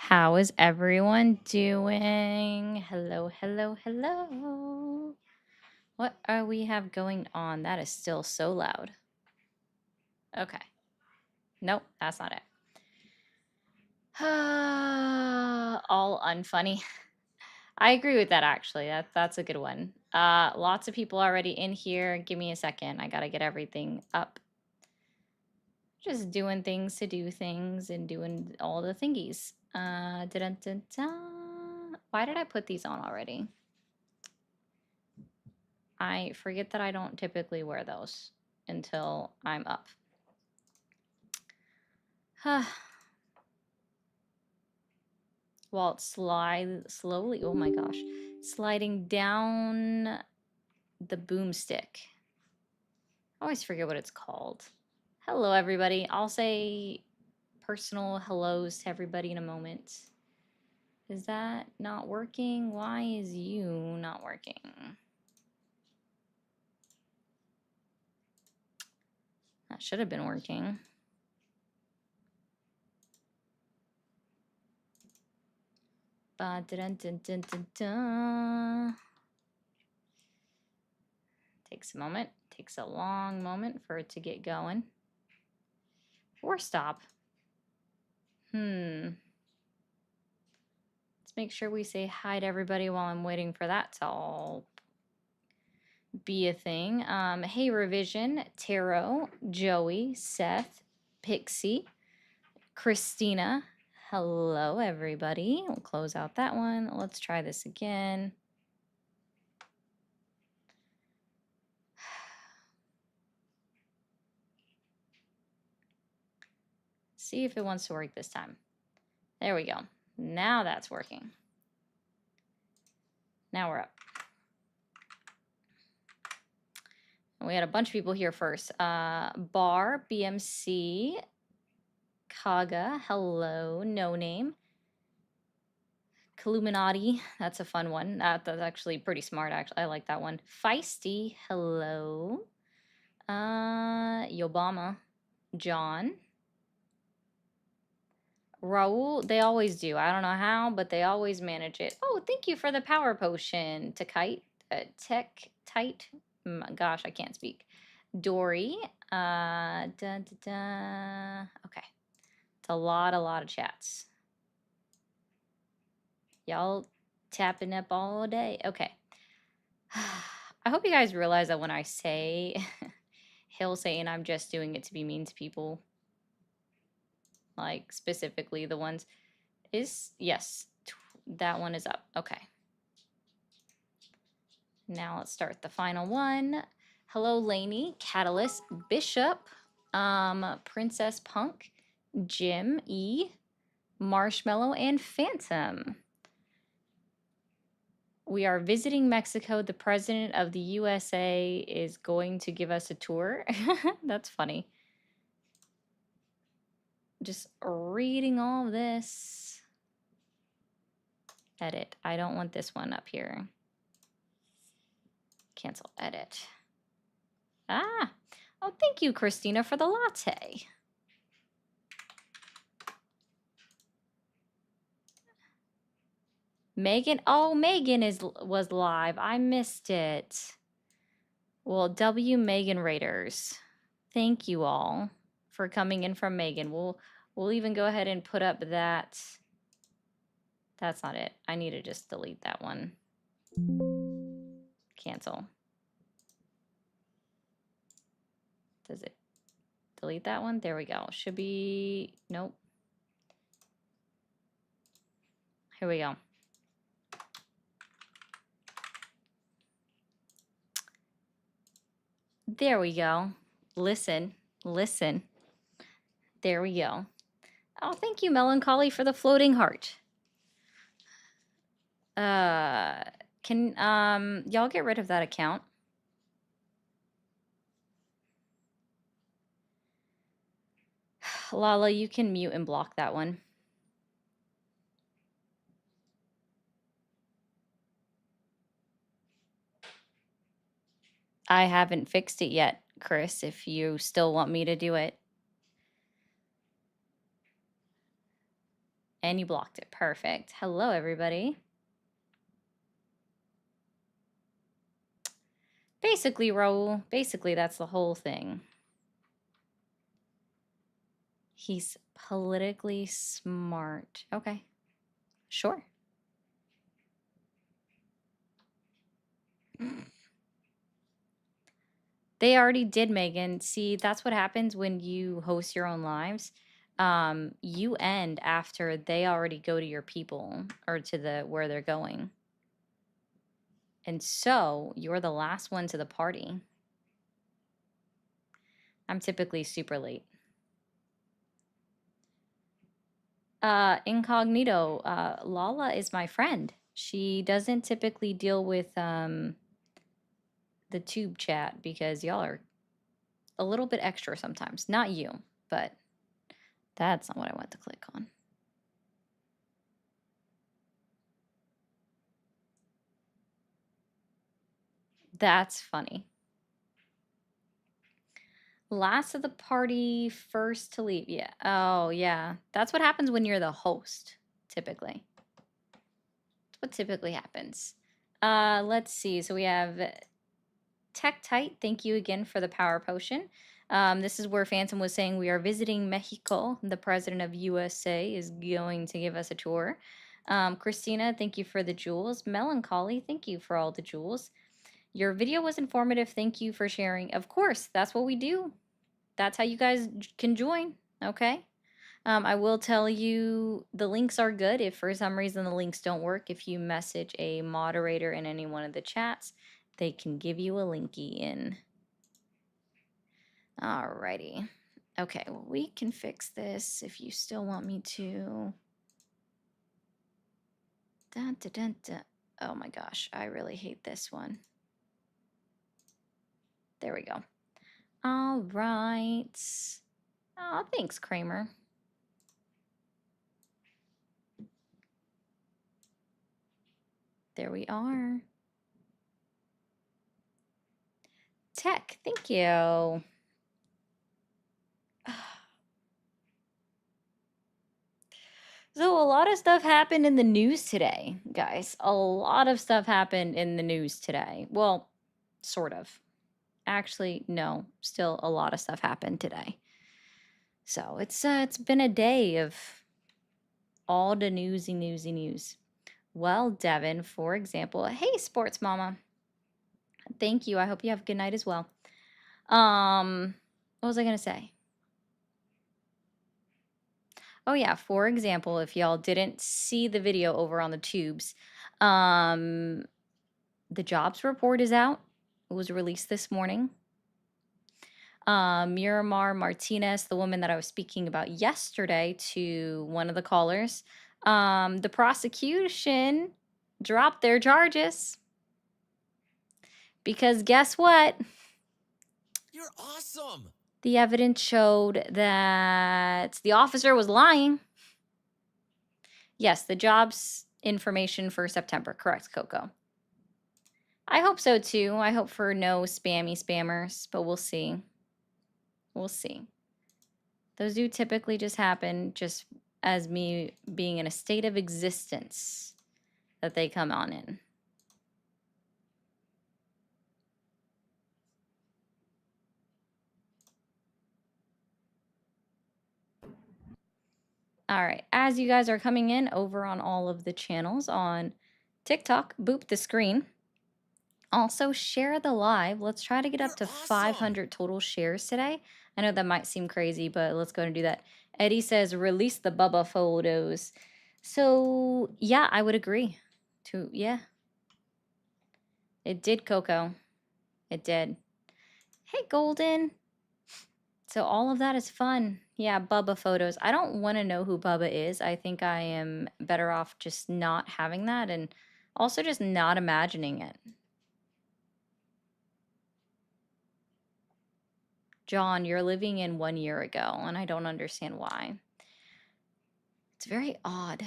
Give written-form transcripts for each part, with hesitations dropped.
How is everyone doing? Hello, hello, hello. What are we have going on? That is still so loud. Okay. Nope, that's not it. All unfunny. I agree with that actually. That's a good one. Lots of people already in here. Give me a second. I gotta get everything up. Just doing things to do things and doing all the thingies. Why did I put these on already? I forget that I don't typically wear those until I'm up. While it slowly, oh my gosh, sliding down the boomstick. I always forget what it's called. Hello, everybody. I'll say personal hellos to everybody in a moment. Is that not working? Why is you not working? That should have been working. Takes a moment. Takes a long moment for it to get going. Or stop. Let's make sure we say hi to everybody while I'm waiting for that to all be a thing. Hey, Revision, Taro, Joey, Seth, Pixie, Christina. Hello, everybody. We'll close out that one. Let's try this again. See if it wants to work this time. There we go. Now that's working. Now we're up. We had a bunch of people here first. Bar, BMC, Kaga, hello, no name. Illuminati, that's a fun one. That's actually pretty smart, actually. I like that one. Feisty, hello. Yobama, John. Raul, they always do. I don't know how, but they always manage it. Oh, thank you for the power potion to Kite. Tech Tight. Gosh, I can't speak. Dory. Okay. It's a lot of chats. Y'all tapping up all day. Okay. I hope you guys realize that when I say he'll say and I'm just doing it to be mean to people. Like specifically the ones is yes. That one is up. Okay. Now let's start the final one. Hello, Lainey, Catalyst, Bishop, Princess Punk, Jim E, Marshmallow, and Phantom. We are visiting Mexico. The president of the USA is going to give us a tour. That's funny. Just reading all of this. Edit. I don't want this one up here. Cancel edit. Ah. Oh, thank you, Christina, for the latte. Megan. Oh, Megan was live. I missed it. Well, W Megan Raiders. Thank you all for coming in from Megan. We'll even go ahead and put up that. That's not it. I need to just delete that one. Cancel. Does it delete that one? There we go. Should be, nope. Here we go. There we go. Listen, listen. There we go. Oh, thank you, Melancholy, for the floating heart. Can y'all get rid of that account? Lala, you can mute and block that one. I haven't fixed it yet, Chris, if you still want me to do it. And you blocked it. Perfect. Hello, everybody. Basically, Raul, basically that's the whole thing. He's politically smart. Okay. Sure. They already did, Megan. See, that's what happens when you host your own lives. You end after they already go to your people or to the where they're going. And so you're the last one to the party. I'm typically super late. Incognito, Lala is my friend. She doesn't typically deal with the tube chat because y'all are a little bit extra sometimes. Not you, but that's not what I want to click on. That's funny. Last of the party, first to leave. Yeah. Oh, yeah. That's what happens when you're the host, typically. That's what typically happens. Let's see. So we have Tech Tight. Thank you again for the power potion. This is where Phantom was saying we are visiting Mexico. The president of USA is going to give us a tour. Christina, thank you for the jewels. Melancholy, thank you for all the jewels. Your video was informative. Thank you for sharing. Of course, that's what we do. That's how you guys can join, okay? I will tell you the links are good. If for some reason the links don't work, if you message a moderator in any one of the chats, they can give you a linky in. Alrighty. Okay, well, we can fix this if you still want me to. Dun, dun, dun, dun. Oh my gosh, I really hate this one. There we go. All right. Oh, thanks, Kramer. There we are. Tech, thank you. So a lot of stuff happened in the news today, guys. A lot of stuff happened in the news today. Well, sort of. Actually, no. Still a lot of stuff happened today. So it's been a day of all the newsy news. Well, Devin, for example, hey, sports mama. Thank you. I hope you have a good night as well. What was I gonna say? Oh yeah, for example, if y'all didn't see the video over on the tubes, the jobs report is out. It was released this morning. Miramar Martinez, the woman that I was speaking about yesterday to one of the callers, the prosecution dropped their charges because guess what? You're awesome. The evidence showed that the officer was lying. Yes, the jobs information for September. Correct, Coco. I hope so too. I hope for no spammy spammers, but we'll see. We'll see. Those do typically just happen just as me being in a state of existence that they come on in. All right, as you guys are coming in over on all of the channels on TikTok, boop the screen. Also, share the live. Let's try to get up to 500 total shares today. I know that might seem crazy, but let's go and do that. Eddie says, release the Bubba photos. So, yeah, I would agree. Yeah. It did, Coco. It did. Hey, Golden. So all of that is fun. Yeah, Bubba photos. I don't want to know who Bubba is. I think I am better off just not having that and also just not imagining it. John, you're living in 1 year ago, and I don't understand why. It's very odd.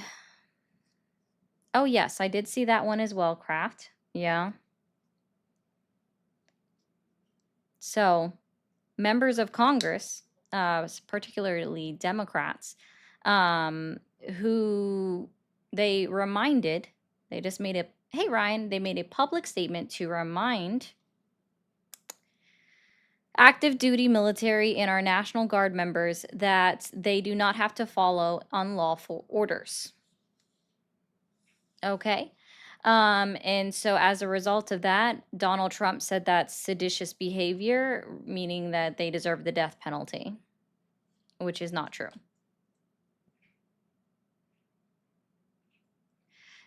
Oh, yes, I did see that one as well, Craft. Yeah. So, members of Congress, particularly Democrats, who they reminded, they just made a, hey Ryan, they made a public statement to remind active duty military and our National Guard members that they do not have to follow unlawful orders. Okay. And so as a result of that, Donald Trump said that's seditious behavior, meaning that they deserve the death penalty, which is not true.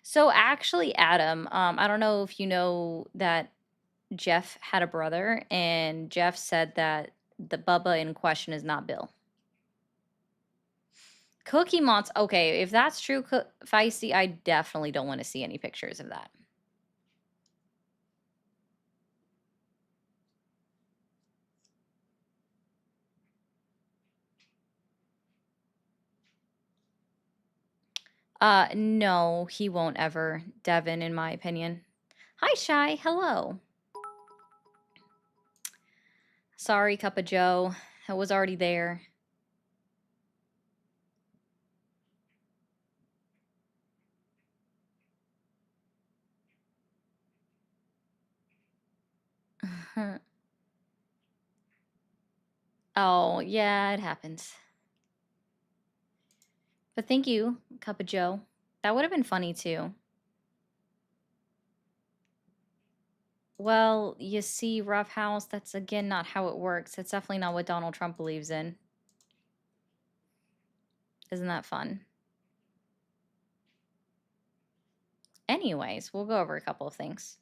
So actually, Adam, I don't know if you know that Jeff had a brother, and Jeff said that the Bubba in question is not Bill. Cookie Monster. Okay, if that's true, Feisty, I definitely don't want to see any pictures of that. No, he won't ever, Devin, in my opinion. Hi, Shy. Hello. Sorry, Cup of Joe. I was already there. Oh, yeah, it happens. But thank you, Cup of Joe. That would have been funny too. Well, you see, Rough House, that's again not how it works. That's definitely not what Donald Trump believes in. Isn't that fun? Anyways, we'll go over a couple of things.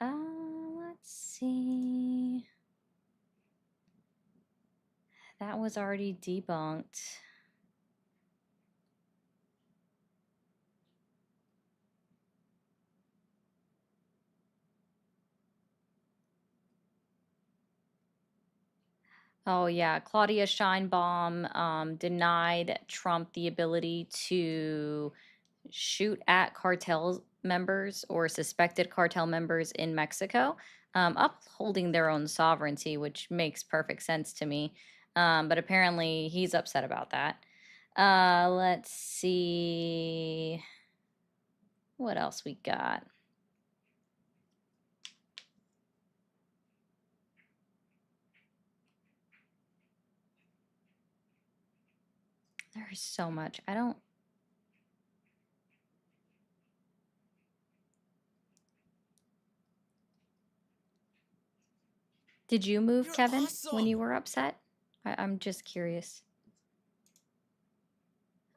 Let's see. That was already debunked. Oh yeah, Claudia Scheinbaum denied Trump the ability to shoot at cartel members or suspected cartel members in Mexico, upholding their own sovereignty, which makes perfect sense to me. But apparently he's upset about that. Let's see what else we got. There's so much. I don't. Did you move, You're Kevin, when you awesome. were upset? I'm just curious.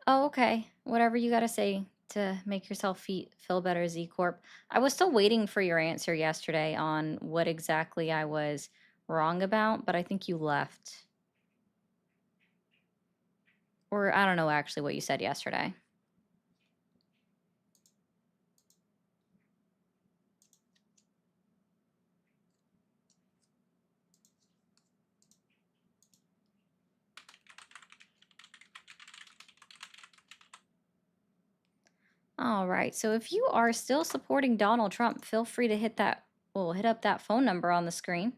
Oh, okay. Whatever you got to say to make yourself feel better, Z Corp. I was still waiting for your answer yesterday on what exactly I was wrong about, but I think you left. Or I don't know actually what you said yesterday. All right. So if you are still supporting Donald Trump, feel free to hit up that phone number on the screen.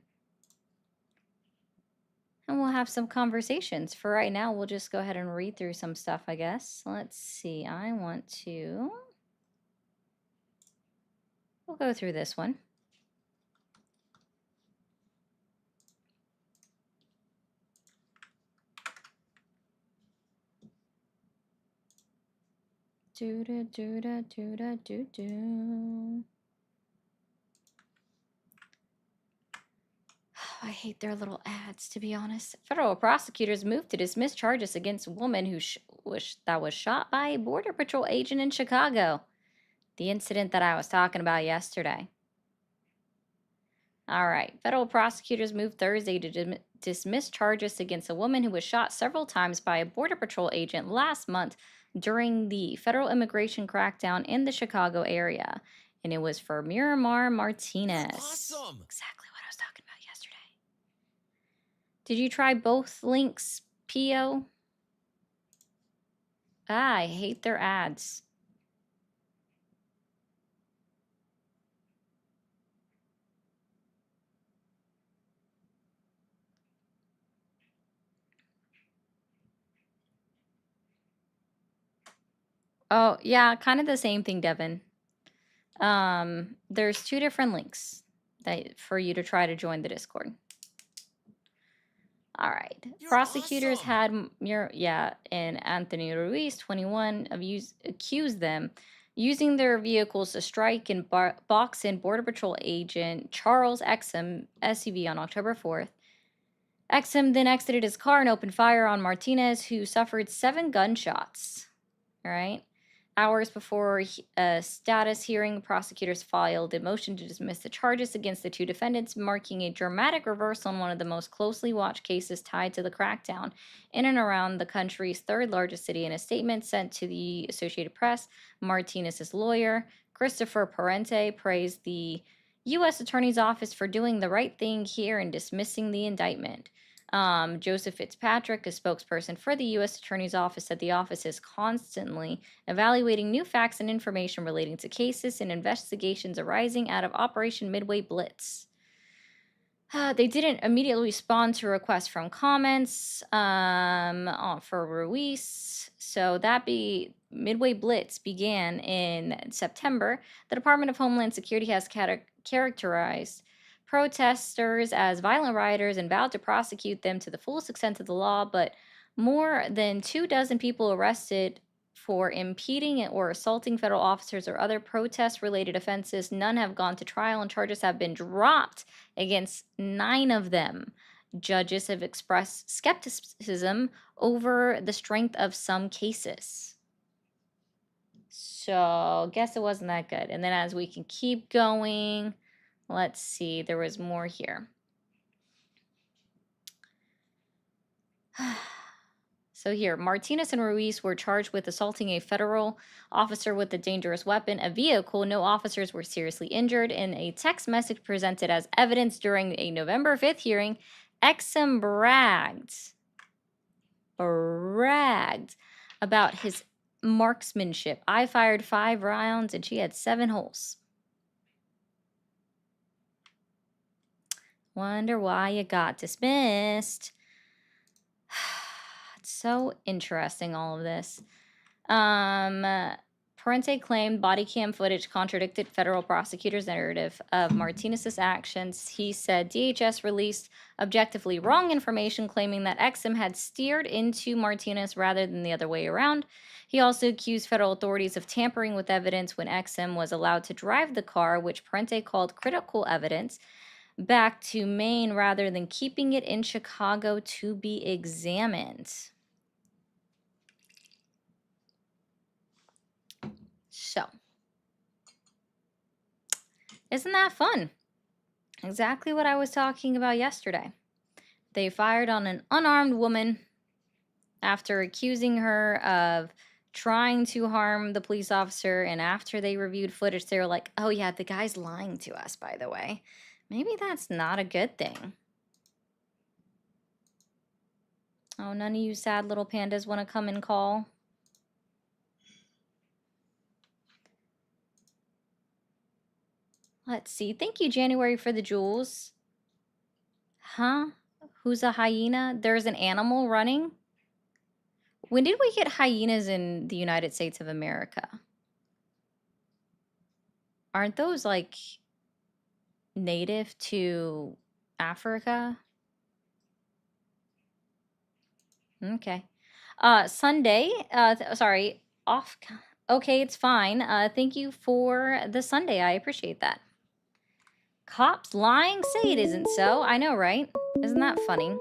And we'll have some conversations. For right now, we'll just go ahead and read through some stuff, I guess. Let's see. We'll go through this one. Do do do do do do do do. I hate their little ads, to be honest. Federal prosecutors moved to dismiss charges against a woman who was shot by a Border Patrol agent in Chicago. The incident that I was talking about yesterday. All right. Federal prosecutors moved Thursday to dismiss charges against a woman who was shot several times by a Border Patrol agent last month during the federal immigration crackdown in the Chicago area. And it was for Miramar Martinez. You're awesome. Exactly what I was talking about yesterday. Did you try both links, Pio? I hate their ads. Oh, yeah, kind of the same thing, Devin. There's two different links that for you to try to join the Discord. All right. You're Prosecutors awesome. had and Anthony Ruiz, 21, accused them using their vehicles to strike and box in Border Patrol agent Charles Exum SUV on October 4th. Exum then exited his car and opened fire on Martinez, who suffered 7 gunshots. All right. Hours before a status hearing, prosecutors filed a motion to dismiss the charges against the two defendants, marking a dramatic reversal in one of the most closely watched cases tied to the crackdown in and around the country's third largest city. In a statement sent to the Associated Press, Martinez's lawyer, Christopher Parente, praised the U.S. Attorney's Office for doing the right thing here and dismissing the indictment. Joseph Fitzpatrick, a spokesperson for the U.S. Attorney's Office, said the office is constantly evaluating new facts and information relating to cases and investigations arising out of Operation Midway Blitz. They didn't immediately respond to requests from comments for Ruiz. So Midway Blitz began in September. The Department of Homeland Security has characterized protesters as violent rioters and vowed to prosecute them to the fullest extent of the law, but more than 24 people arrested for impeding or assaulting federal officers or other protest related offenses. None have gone to trial, and charges have been dropped against 9 of them. Judges have expressed skepticism over the strength of some cases. So, guess it wasn't that good. And then as we can keep going, let's see, there was more here. So here, Martinez and Ruiz were charged with assaulting a federal officer with a dangerous weapon, a vehicle. No officers were seriously injured. In a text message presented as evidence during a November 5th hearing, Exum bragged about his marksmanship. I fired 5 rounds and she had 7 holes. Wonder why you got dismissed. It's so interesting, all of this. Parente claimed body cam footage contradicted federal prosecutors' narrative of Martinez's actions. He said DHS released objectively wrong information, claiming that Exum had steered into Martinez rather than the other way around. He also accused federal authorities of tampering with evidence when Exum was allowed to drive the car, which Parente called critical evidence, back to Maine rather than keeping it in Chicago to be examined. So, isn't that fun? Exactly what I was talking about yesterday. They fired on an unarmed woman after accusing her of trying to harm the police officer, and after they reviewed footage, they were like, oh yeah, the guy's lying to us, by the way. Maybe that's not a good thing. Oh, none of you sad little pandas want to come and call? Let's see. Thank you, January, for the jewels. Huh? Who's a hyena? There's an animal running? When did we get hyenas in the United States of America? Aren't those like native to Africa? Okay. Sunday, sorry, off. Okay, it's fine. Thank you for the Sunday. I appreciate that. Cops lying? Say it isn't so. I know, right? Isn't that funny?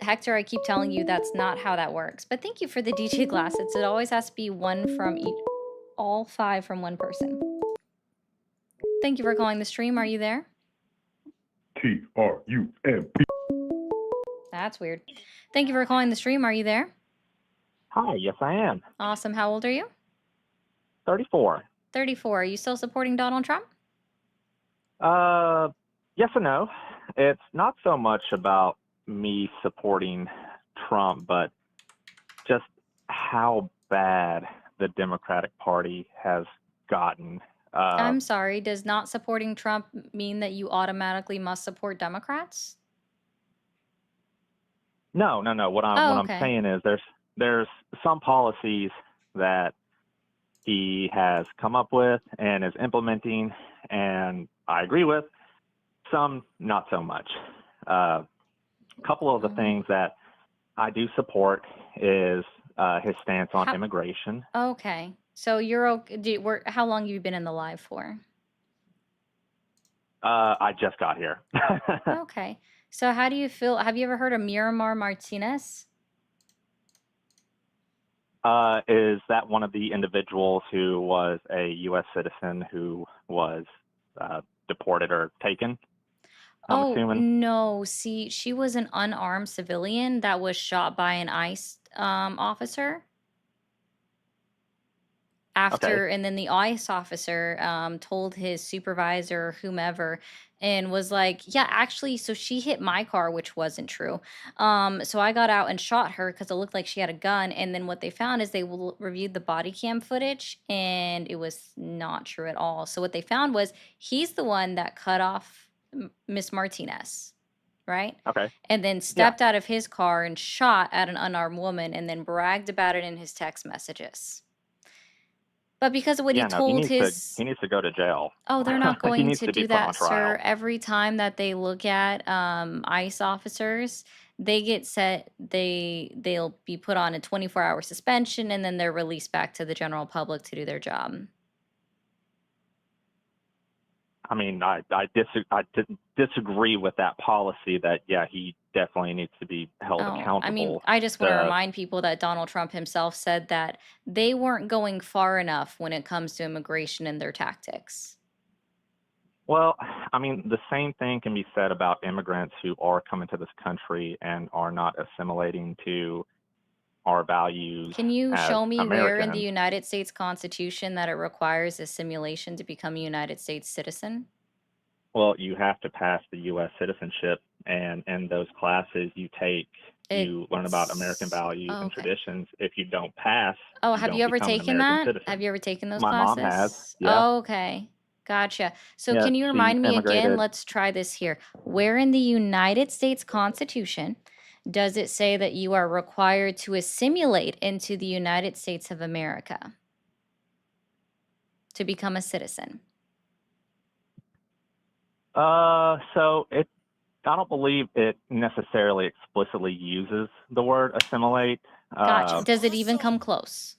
Hector, I keep telling you that's not how that works. But thank you for the DJ glasses. It always has to be one from each, all 5 from one person. Thank you for calling the stream. Are you there? TRUMP. That's weird. Thank you for calling the stream. Are you there? Hi, yes I am. Awesome. How old are you? 34. 34. Are you still supporting Donald Trump? Yes and no. It's not so much about me supporting Trump, but just how bad the Democratic Party has gotten. I'm sorry. Does not supporting Trump mean that you automatically must support Democrats? No. What Oh, I'm okay. saying is there's some policies that he has come up with and is implementing, and I agree with. Some not so much. A couple of the things that I do support is his stance on How- immigration. Okay. So you're okay. How long have you been in the live for? I just got here. Okay. So how do you feel? Have you ever heard of Miramar Martinez? Is that one of the individuals who was a U.S. citizen who was deported or taken? I'm Oh, assuming. no. See, she was an unarmed civilian that was shot by an ICE officer. After, and then the ICE officer told his supervisor, whomever, and was like, yeah, actually, so she hit my car, which wasn't true. So I got out and shot her because it looked like she had a gun. And then what they found is they reviewed the body cam footage and it was not true at all. So what they found was he's the one that cut off Miss Martinez, right? Okay. And then stepped out of his car and shot at an unarmed woman and then bragged about it in his text messages. But because of what he Yeah, no, told he his needs to go to jail. Oh, they're not He going needs to to be do put on that, sir. trial. Every time that they look at ICE officers, they get set. They'll be put on a 24-hour suspension, and then they're released back to the general public to do their job. I mean, I disagree with that policy that, yeah, he definitely needs to be held accountable. I mean, I just want to remind people that Donald Trump himself said that they weren't going far enough when it comes to immigration and their tactics. Well, I mean, the same thing can be said about immigrants who are coming to this country and are not assimilating to our values. Can you as show me where in the Americans. United States Constitution that it requires assimilation to become a United States citizen? Well, you have to pass the U.S. citizenship, and in those classes you learn about American values and okay. traditions. If you don't pass, Oh, you have don't you ever become an taken American that? citizen. Have you ever taken those My mom classes? has, yeah. Okay. Gotcha. So Yeah, can you she remind me again? immigrated. Let's try this here. Where in the United States Constitution does it say that you are required to assimilate into the United States of America to become a citizen? So I don't believe it necessarily explicitly uses the word assimilate. Gotcha. Does it even come close?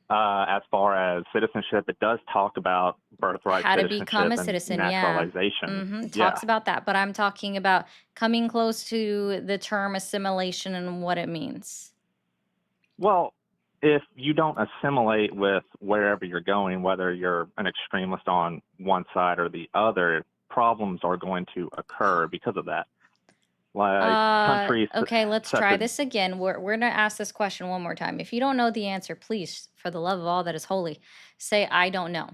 As far as citizenship, it does talk about birthright How to citizenship become a and citizen, naturalization. Yeah. Talks about that, but I'm talking about coming close to the term assimilation and what it means. Well, if you don't assimilate with wherever you're going, whether you're an extremist on one side or the other, problems are going to occur because of that. Like countries. Okay, let's such try as- this again. We're gonna ask this question one more time. If you don't know the answer, please, for the love of all that is holy, say I don't know.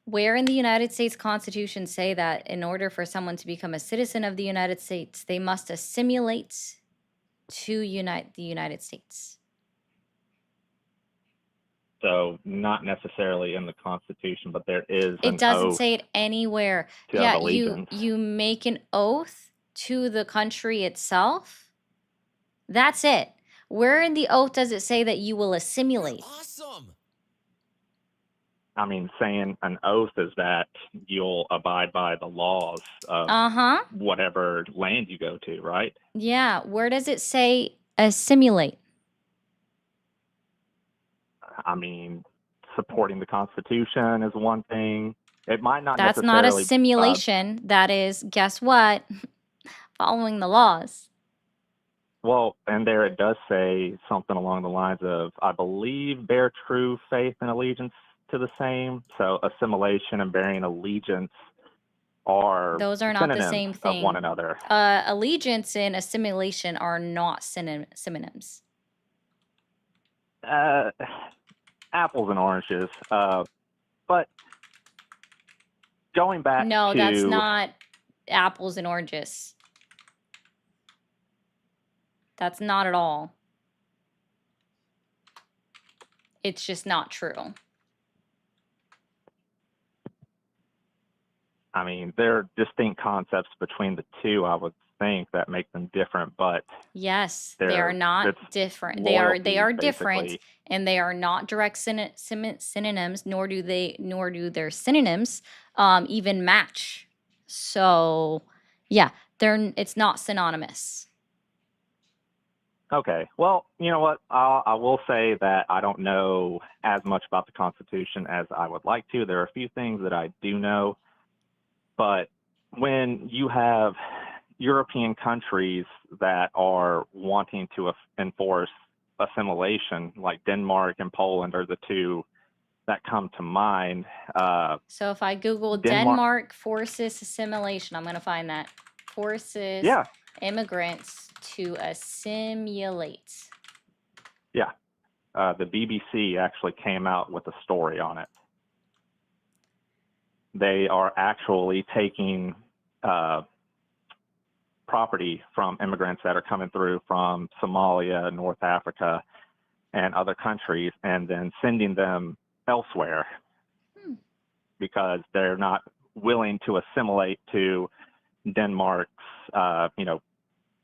Where in the United States Constitution say that in order for someone to become a citizen of the United States, they must assimilate to the United States? So not necessarily in the Constitution, but there is It an doesn't oath say it anywhere. to have Yeah, allegiance. you make an oath to the country itself. That's it. Where in the oath does it say that you will assimilate? Awesome. I mean, saying an oath is that you'll abide by the laws of Uh-huh. whatever land you go to, right? Yeah. Where does it say assimilate? I mean, supporting the Constitution is one thing. It might not That's not a necessarily. simulation. That is, guess what? Following the laws. Well, and there it does say something along the lines of, I believe, bear true faith and allegiance to the same. So assimilation and bearing allegiance are Those are not the synonyms same thing. of one another. Allegiance and assimilation are not synonyms. Apples and oranges. But going back No, to that's not apples and oranges. That's not at all. It's just not true. I mean, there are distinct concepts between the two, I would think that make them different, but Yes, they are not it's different. They are loyalties, different, basically. and they are not direct synonyms, nor do their synonyms even match. So, yeah, it's not synonymous. Okay. Well, you know what? I will say that I don't know as much about the Constitution as I would like to. There are a few things that I do know, but when you have European countries that are wanting to enforce assimilation, like Denmark and Poland are the two that come to mind. So if I Google Denmark, Denmark forces assimilation, I'm going to find that. Forces yeah, immigrants to assimilate. yeah. The BBC actually came out with a story on it. They are actually taking property from immigrants that are coming through from Somalia, North Africa, and other countries, and then sending them elsewhere because they're not willing to assimilate to Denmark's,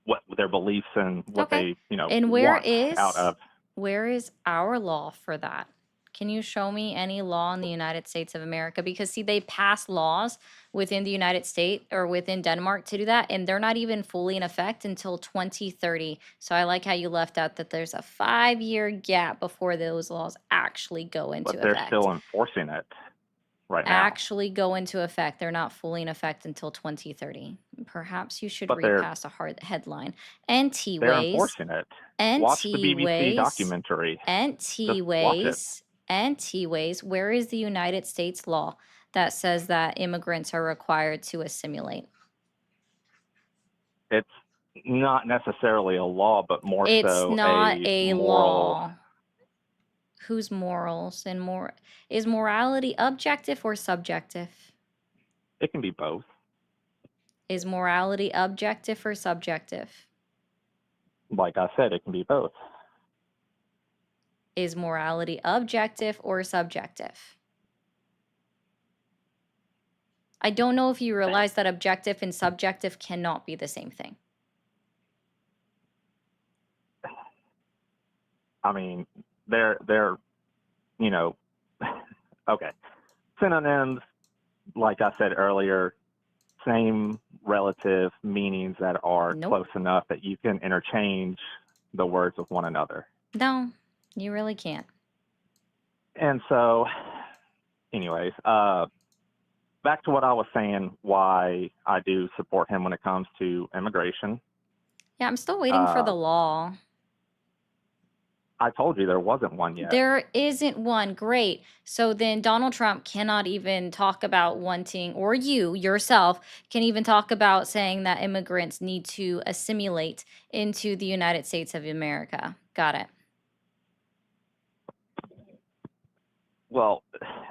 what their beliefs and what Okay. they, And want out of. where is our law for that? Can you show me any law in the United States of America? Because see, they pass laws within the United States or within Denmark to do that, and they're not even fully in effect until 2030. So I like how you left out that there's a 5-year gap before those laws actually go into But they're effect. still enforcing it right now. Actually go into effect. They're not fully in effect until 2030. Perhaps you should But read they're past a hard headline. NT they're ways. enforcing it. Watch the BBC documentary. NT watch it. ways. Where is the United States law that says that immigrants are required to assimilate? It's not necessarily a law, but more It's so not a moral. law. Whose morals and is morality objective or subjective? It can be both. Is morality objective or subjective? Like I said, it can be both. Is morality objective or subjective? I don't know if you realize that objective and subjective cannot be the same thing. I mean, they're okay. Synonyms, like I said earlier, same relative meanings that are Nope. close enough that you can interchange the words with one another. No, you really can't. And so, anyways, back to what I was saying, why I do support him when it comes to immigration. Yeah, I'm still waiting for the law. I told you there wasn't one yet. There isn't one. Great. So then Donald Trump cannot even talk about wanting, or you yourself can even talk about saying that immigrants need to assimilate into the United States of America. Got it. Well,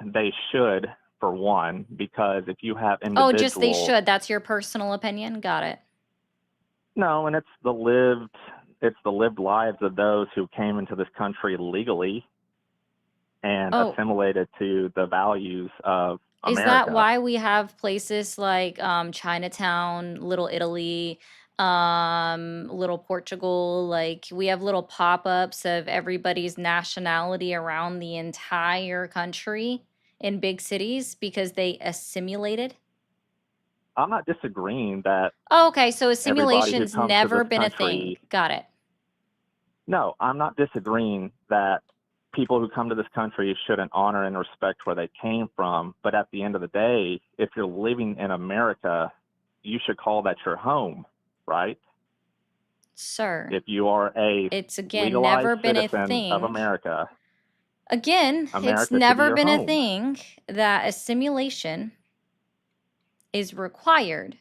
they should, for one, because if you have individuals... Oh, just they should. That's your personal opinion? Got it. No, and it's the lived lives of those who came into this country legally and assimilated to the values of America. Is that why we have places like Chinatown, Little Italy, Little Portugal? Like we have little pop-ups of everybody's nationality around the entire country in big cities because they assimilated? I'm not disagreeing that... Oh, okay, so assimilation's never been a thing. Got it. No, I'm not disagreeing that people who come to this country shouldn't honor and respect where they came from. But at the end of the day, if you're living in America, you should call that your home, right? Sir. If you are it's again never been a thing of America. Again, it's never been a thing that assimilation is required,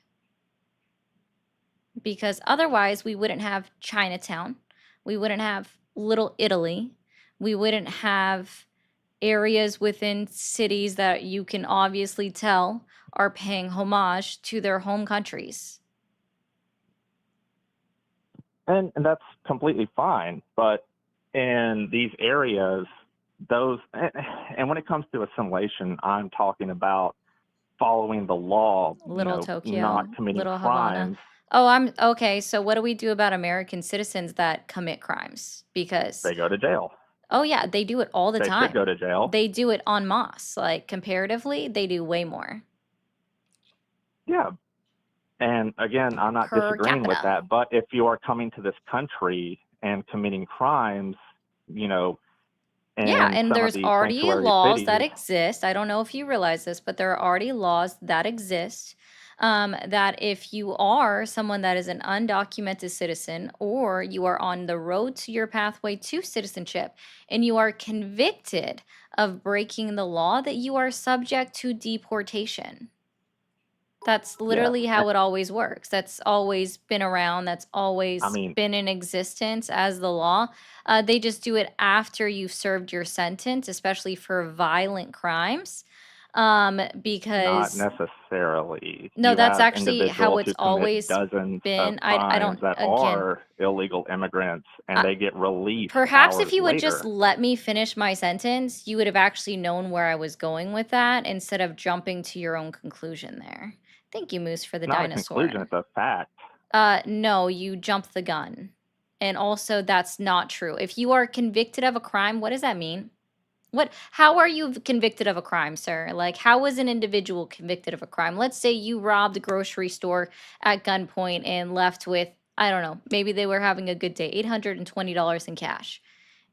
because otherwise we wouldn't have Chinatown, we wouldn't have Little Italy, we wouldn't have areas within cities that you can obviously tell are paying homage to their home countries. And that's completely fine, but in these areas, and when it comes to assimilation, I'm talking about following the law, Little Tokyo, not committing Little crimes. Oh, I'm okay. So what do we do about American citizens that commit crimes? Because, They go to jail. oh yeah, they do it all the They should go time. to jail. They do it en masse. Like comparatively, they do way more Yeah. And again, I'm not per disagreeing with capita. that. But if you are coming to this country and committing crimes, you know, Yeah, in and some of there's these already sanctuary laws that cities, exist. I don't know if you realize this, but there are already laws that exist that if you are someone that is an undocumented citizen or you are on the road to your pathway to citizenship and you are convicted of breaking the law, that you are subject to deportation. That's yes. literally how it always works. That's always been around. That's I always mean, been in existence as the law. They just do it after you've served your sentence, especially for violent crimes. not Because necessarily. no, You that's have actually how individuals it's who commit always dozens of been. I crimes don't, that again, are illegal immigrants and I, they get released perhaps if hours you would just later. let me finish my sentence, you would have actually known where I was going with that instead of jumping to your own conclusion there. Thank you, Moose, for the It's not a conclusion, dinosaur. it's a fact. No, you jumped the gun. And also that's not true. If you are convicted of a crime, what does that mean? How are you convicted of a crime, sir? Like, how was an individual convicted of a crime? Let's say you robbed a grocery store at gunpoint and left with, I don't know, maybe they were having a good day, $820 in cash,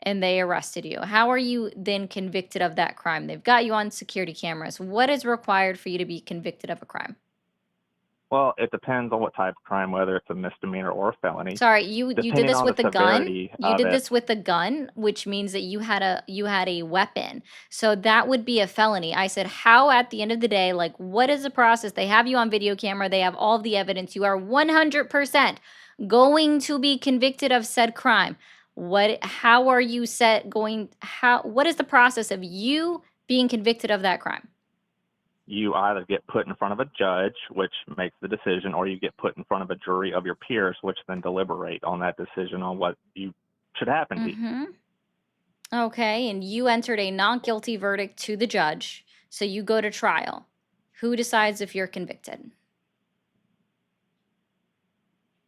and they arrested you. How are you then convicted of that crime? They've got you on security cameras. What is required for you to be convicted of a crime? Well, it depends on what type of crime, whether it's a misdemeanor or a felony. Sorry, you did Depending this on the with a gun? severity You of did it, this with a gun, which means that you had a weapon. So that would be a felony. I said, how at the end of the day, like what is the process? They have you on video camera, they have all of the evidence. You are 100% going to be convicted of said crime. How are you what is the process of you being convicted of that crime? you either get put in front of a judge, which makes the decision, or you get put in front of a jury of your peers, which then deliberate on that decision on what you should happen to you. Mm-hmm. Okay, and you entered a not guilty verdict to the judge, so you go to trial. Who decides if you're convicted?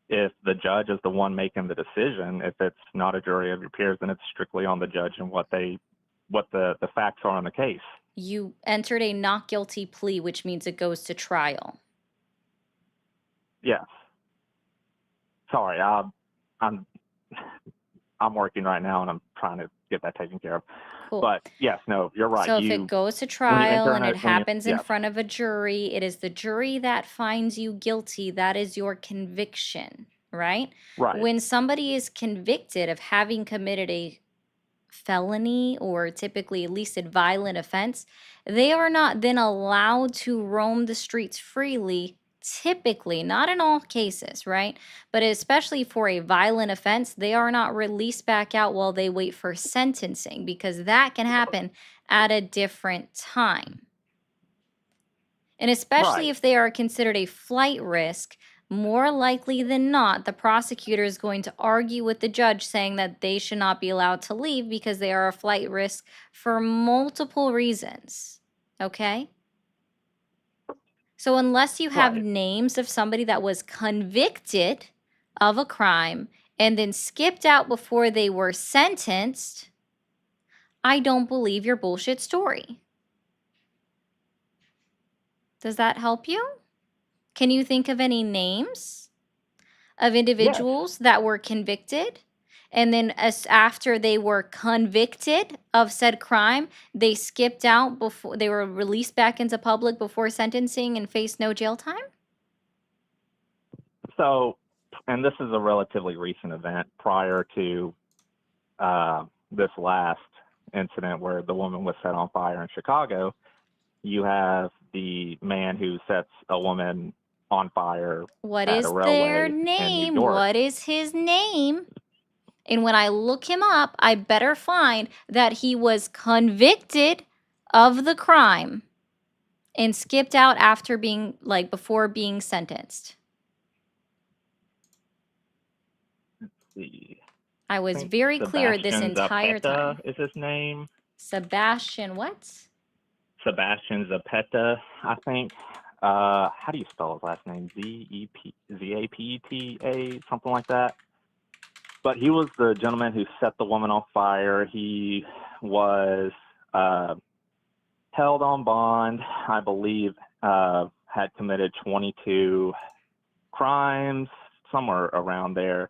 If the judge is the one making the decision, if it's not a jury of your peers, then it's strictly on the judge and what the facts are on the case. You entered a not guilty plea, which means it goes to trial. Yes. Sorry, I'm working right now and I'm trying to get that taken care of. Cool. But yes, no, you're right. So if it goes to trial and it happens in front of a jury, it is the jury that finds you guilty. That is your conviction, right? Right. When somebody is convicted of having committed a felony or typically at least a violent offense, they are not then allowed to roam the streets freely. Typically, not in all cases, right? But especially for a violent offense, they are not released back out while they wait for sentencing because that can happen at a different time. And especially if they are considered a flight risk, more likely than not, the prosecutor is going to argue with the judge saying that they should not be allowed to leave because they are a flight risk for multiple reasons. Okay? So unless you have names of somebody that was convicted of a crime and then skipped out before they were sentenced, I don't believe your bullshit story. Does that help you? Can you think of any names of individuals that were convicted? And then after they were convicted of said crime, they skipped out before they were released back into public before sentencing and faced no jail time? So, and this is a relatively recent event prior to this last incident where the woman was set on fire in Chicago. You have the man who sets a woman on fire. What at is a railway their in New name? York. What is his name? And when I look him up, I better find that he was convicted of the crime and skipped out after being, like, before being sentenced. Let's see. I was very clear this entire time. Is his name? Sebastian what? Sebastian Zapata, I think. how do you spell his last name? Zapeta, something like that. But he was the gentleman who set the woman on fire. He was held on bond, I believe, had committed 22 crimes, somewhere around there,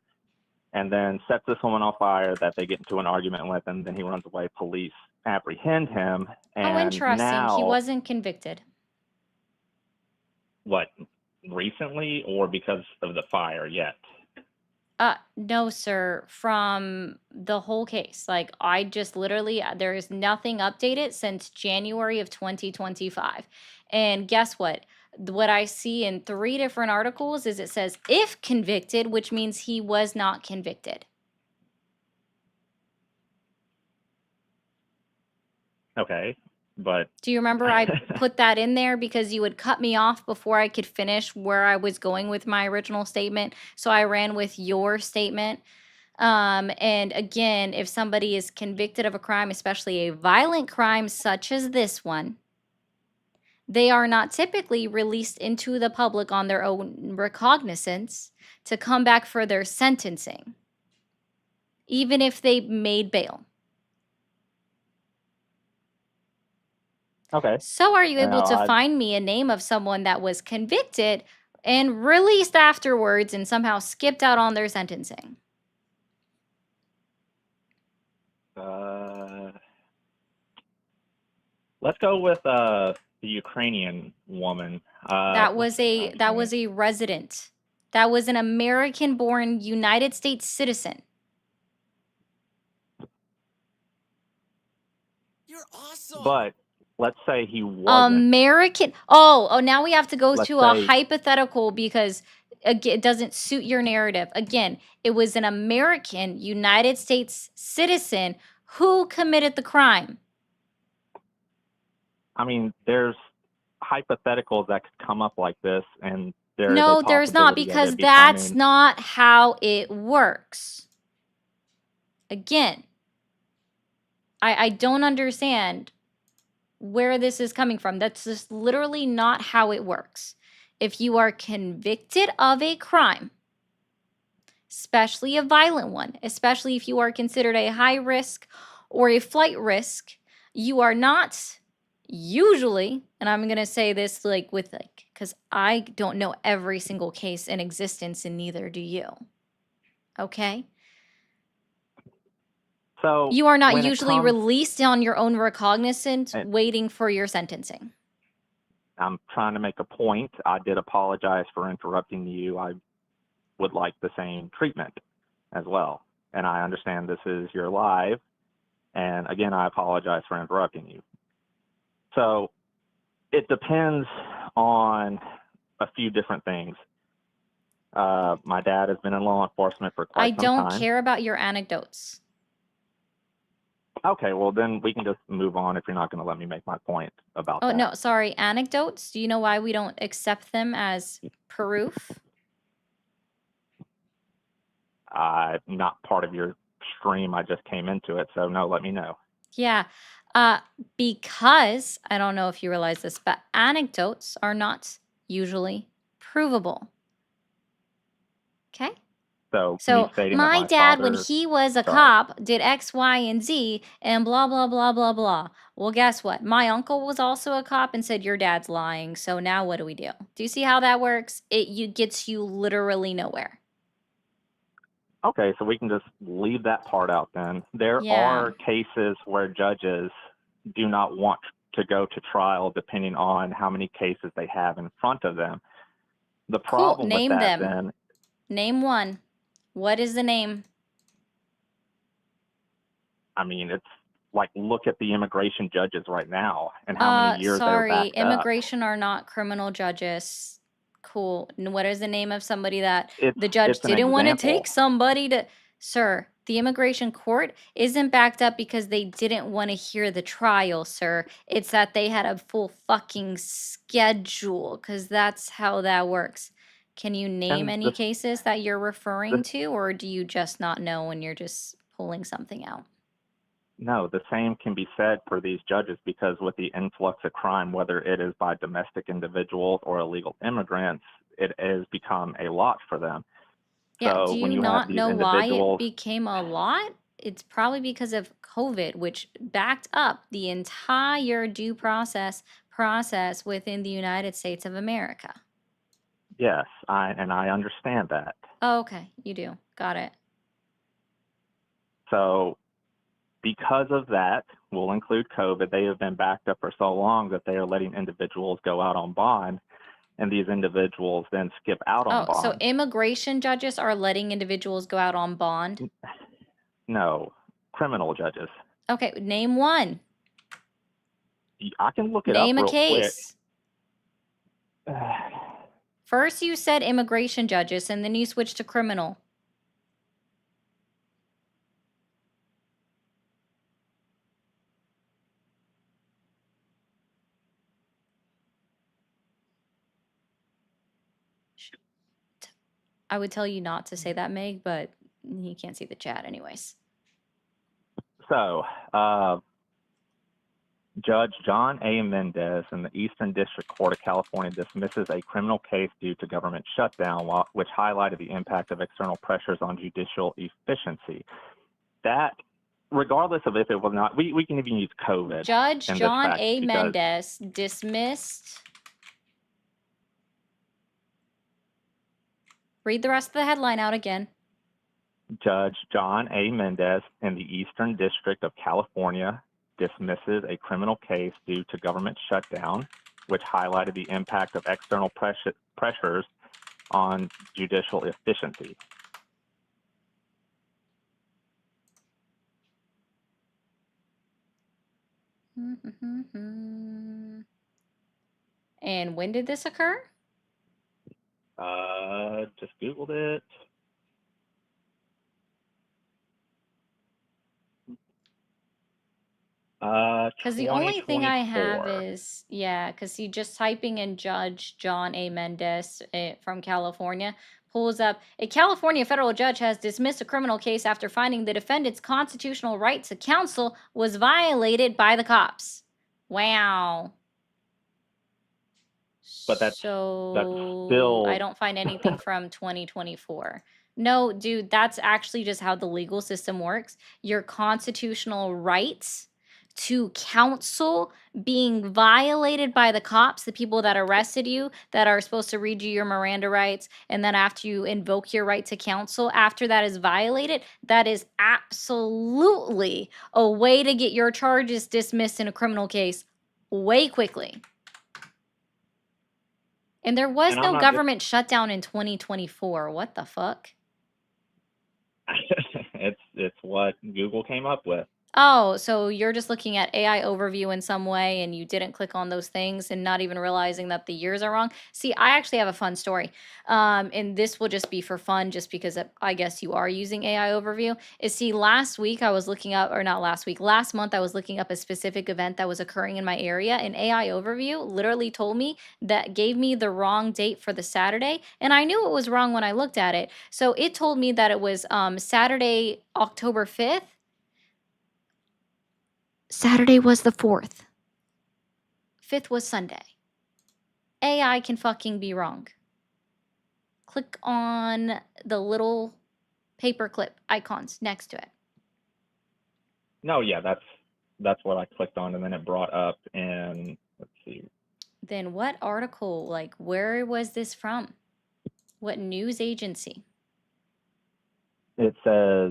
and then sets this woman on fire that they get into an argument with, and then he runs away. Police apprehend him, and Oh, interesting. now, He wasn't convicted. what, recently or because of the fire yet? No, sir, from the whole case. Like, I just literally, there is nothing updated since January of 2025. And guess what? What I see in 3 different articles is it says if convicted, which means he was not convicted. Okay, but Do you remember I put that in there because you would cut me off before I could finish where I was going with my original statement? So I ran with your statement. And again, if somebody is convicted of a crime, especially a violent crime such as this one, they are not typically released into the public on their own recognizance to come back for their sentencing, even if they made bail. okay. So are you able No, to find me a name of someone that was convicted and released afterwards and somehow skipped out on their sentencing? Let's go with the Ukrainian woman. That What's was her a last that name? was a resident. That was an American-born United States citizen. You're awesome. But let's say he wasn't. American. Oh, now we have to go Let's to a say- hypothetical because again, it doesn't suit your narrative. Again, it was an American United States citizen who committed the crime. I mean, there's hypotheticals that could come up like this, and there's No, a there's not, possibility of because it that's becoming- not how it works. Again, I don't understand where this is coming from. That's just literally not how it works. If you are convicted of a crime, especially a violent one, especially if you are considered a high risk or a flight risk, you are not usually, and I'm going to say this like with like, because I don't know every single case in existence and neither do you. Okay? So You are not when it usually comes- released on your own recognizance And- waiting for your sentencing. I'm trying to make a point. I did apologize for interrupting you. I would like the same treatment as well. And I understand this is your live. And again, I apologize for interrupting you. So it depends on a few different things. My dad has been in law enforcement for I quite some time. don't care about your anecdotes. Okay, well then we can just move on if you're not going to let me make my point about Oh, that. no, sorry. Anecdotes? Do you know why we don't accept them as proof? I'm not part of your stream. I just came into it, so no, let me know. Yeah. Because I don't know if you realize this, but anecdotes are not usually provable. Okay? So, So me stating my that dad, when father- he was a Sorry. cop, did X, Y, and Z, and blah, blah, blah, blah, blah. Well, guess what? My uncle was also a cop and said, your dad's lying. So now what do we do? Do you see how that works? It gets you literally nowhere. Okay, so we can just leave that part out then. There Yeah. are cases where judges do not want to go to trial depending on how many cases they have in front of them. The problem Name with that them. then, Name one. What is the name? I mean, it's like look at the immigration judges right now and how many years they're Sorry, backed up. immigration are not criminal judges. Cool. What is the name of somebody that It's- the judge it's an didn't want to example. take somebody to? Sir, the immigration court isn't backed up because they didn't want to hear the trial, sir. It's that they had a full fucking schedule, because that's how that works. Can you name And any the- cases that you're referring the- to, or do you just not know and you're just pulling something out? No, the same can be said for these judges because with the influx of crime, whether it is by domestic individuals or illegal immigrants, it has become a lot for them. Yeah, So do when you you have not these know why it individuals, became a lot? It's probably because of COVID, which backed up the entire due process within the United States of America. yes, I understand that. Oh, okay, you do. Got it. So because of that, we'll include COVID. They have been backed up for so long that they are letting individuals go out on bond, and these individuals then skip out on Oh, so bond. immigration judges are letting individuals go out on bond? No, criminal judges. Okay, name one. I can look it up Name a real quick. case. First you said immigration judges, and then you switched to criminal. I would tell you not to say that, Meg, but you can't see the chat anyways. So, Judge John A. Mendez in the Eastern District Court of California dismisses a criminal case due to government shutdown, which highlighted the impact of external pressures on judicial efficiency. That, regardless of if it was not, we can even use COVID. Judge in this John fact A. because- Mendez dismissed. Read the rest of the headline out again. Judge John A. Mendez in the Eastern District of California dismisses a criminal case due to government shutdown, which highlighted the impact of external pressures on judicial efficiency. And when did this occur? Just Googled it. Because the only thing I have 2024. is, yeah, because see, just typing in Judge John A. Mendez from California pulls up, a California federal judge has dismissed a criminal case after finding the defendant's constitutional right to counsel was violated by the cops. Wow. But that's still I don't find anything from 2024. No, dude, that's actually just how the legal system works. Your constitutional rights to counsel being violated by the cops, the people that arrested you, that are supposed to read you your Miranda rights, and then after you invoke your right to counsel, after that is violated, that is absolutely a way to get your charges dismissed in a criminal case way quickly. And there was no government shutdown in 2024. What the fuck? It's what Google came up with. Oh, so you're just looking at AI overview in some way and you didn't click on those things and not even realizing that the years are wrong. See, I actually have a fun story. And this will just be for fun, just because I guess you are using AI overview. See, last week I was looking up, or not last week, last month I was looking up a specific event that was occurring in my area, and AI overview literally told me that, gave me the wrong date for the Saturday. And I knew it was wrong when I looked at it. So it told me that it was Saturday, October 5th. Saturday was the 4th. 5th was Sunday. AI can fucking be wrong. Click on the little paperclip icons next to it. No, yeah, that's what I clicked on, and then it brought up in, let's see. Then what article, like, where was this from? What news agency? It says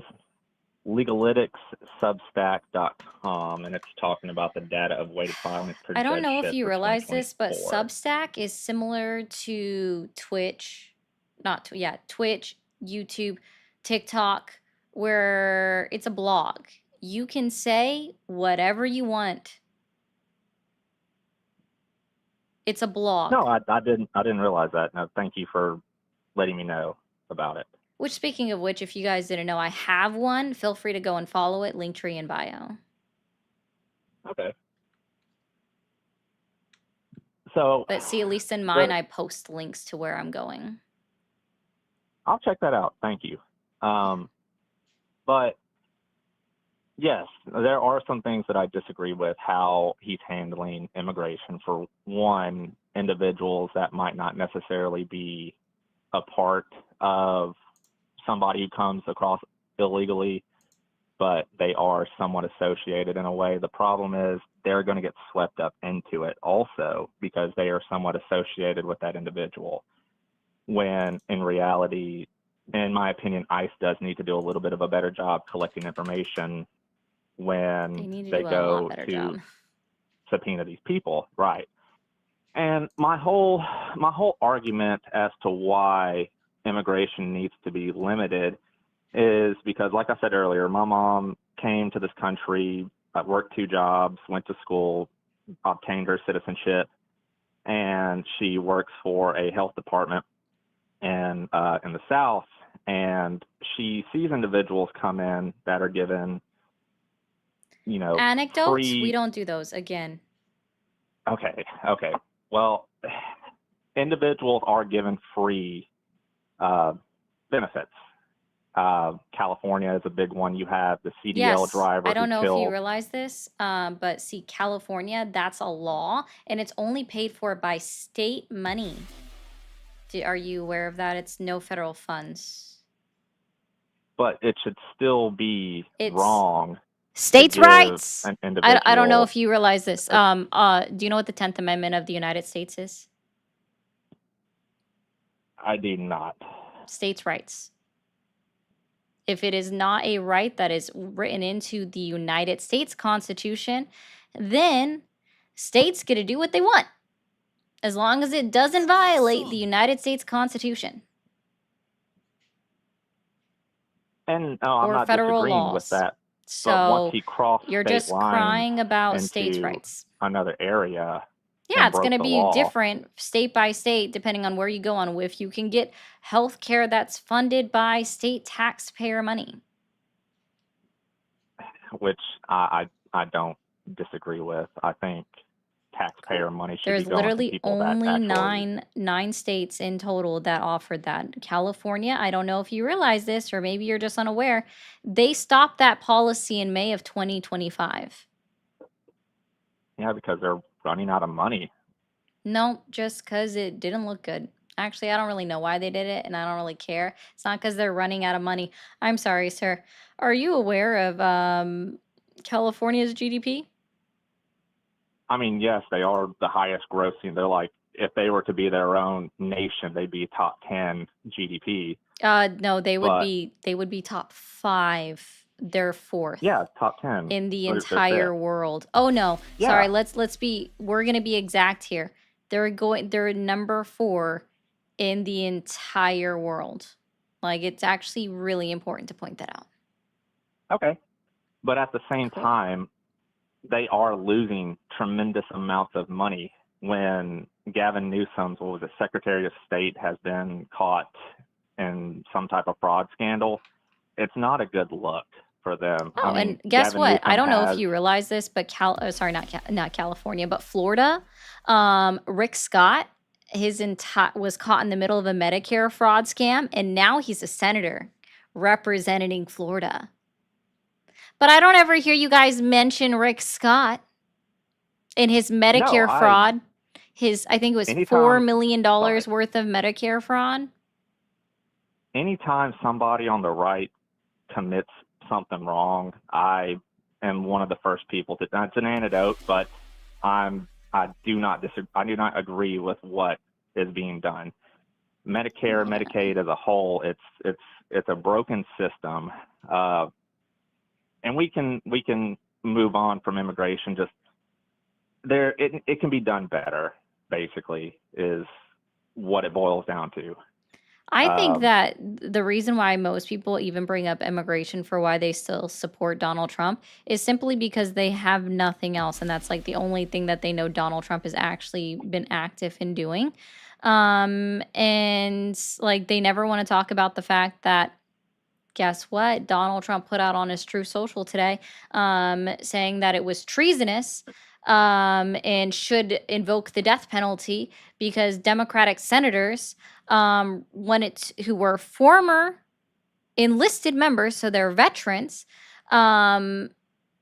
legalyticssubstack.com, and it's talking about the data of weighted filings per I don't know if judgeship you for realize this, but 2024. Substack is similar to Twitch, Twitch, YouTube, TikTok, where it's a blog. You can say whatever you want. It's a blog. No, I didn't realize that. No, thank you for letting me know about it. Which, speaking of which, if you guys didn't know, I have one. Feel free to go and follow it. Linktree in bio. Okay. So, but see, at least in mine, I post links to where I'm going. I'll check that out. Thank you. But Yes, there are some things that I disagree with how he's handling immigration. For one, individuals that might not necessarily be a part of somebody who comes across illegally, but they are somewhat associated in a way. The problem is they're going to get swept up into it also because they are somewhat associated with that individual. When in reality, in my opinion, ICE does need to do a little bit of a better job collecting information They when need to they do a lot go better to job. subpoena these people, right? And my whole argument as to why immigration needs to be limited is because, like I said earlier, my mom came to this country, worked 2 jobs, went to school, obtained her citizenship, and she works for a health department in the South. And she sees individuals come in that are given, Anecdotes? We free. don't do those again. Okay. Well, individuals are given free benefits. California is a big one. You have the CDL Yes, driver I don't who know if you killed. realize this, but see, California, that's a law, and it's only paid for by state money. Are you aware of that? It's no federal funds. But it should still be It's wrong to states' give rights. an I don't know individual. if you realize this. a- Do you know what the 10th Amendment of the United States is? I do not. States' rights. If it is not a right that is written into the United States Constitution, then states get to do what they want, as long as it doesn't violate the Awesome. United States Constitution And no, I'm or not federal disagreeing with laws. that. But once So he crossed you're state just lines crying about states' into rights. another area Yeah, and it's going broke to the be law, different state by state depending on where you go on if you can get health care that's funded by state taxpayer money. which I don't disagree with. I think taxpayer Cool. money should There's be going to literally people that only actually. nine states in total that offered that. California, I don't know if you realize this or maybe you're just unaware, they stopped that policy in May of 2025. Yeah, because they're running out of money. No, just because it didn't look good. Actually, I don't really know why they did it, and I don't really care. It's not because they're running out of money. I'm sorry, sir. Are you aware of California's GDP? I mean, yes, they are the highest grossing. They're like, if they were to be their own nation, they'd be top 10 GDP. No, they would But be top 5. They're 4th yeah, top 10. in the They're entire fifth. world. Oh no, Yeah, sorry. We're gonna be exact here. They're number 4 in the entire world. Like, it's actually really important to point that out. okay. But at the same Cool. time, they are losing tremendous amounts of money when Gavin Newsom's, what was it, Secretary of State, has been caught in some type of fraud scandal. It's not a good look for them. I Oh, mean, and guess Gavin what? I Newsom don't know if has. you realize this, but sorry, not California, but Florida. Rick Scott, was caught in the middle of a Medicare fraud scam, and now he's a senator representing Florida. But I don't ever hear you guys mention Rick Scott in his No, Medicare fraud. I think it was $4 anytime, million sorry, worth of Medicare fraud. anytime somebody on the right commits something wrong, I am one of the first people to. It's an antidote, but I do not disagree. I do not agree with what is being done. Medicare, Yeah. Medicaid as a whole, it's a broken system, and we can move on from immigration. Just it can be done better. Basically, is what it boils down to. I think Um, that the reason why most people even bring up immigration for why they still support Donald Trump is simply because they have nothing else. And that's like the only thing that they know Donald Trump has actually been active in doing. And like they never want to talk about the fact that, guess what? Donald Trump put out on his True Social today, saying that it was treasonous, and should invoke the death penalty because Democratic senators, who were former enlisted members, so they're veterans,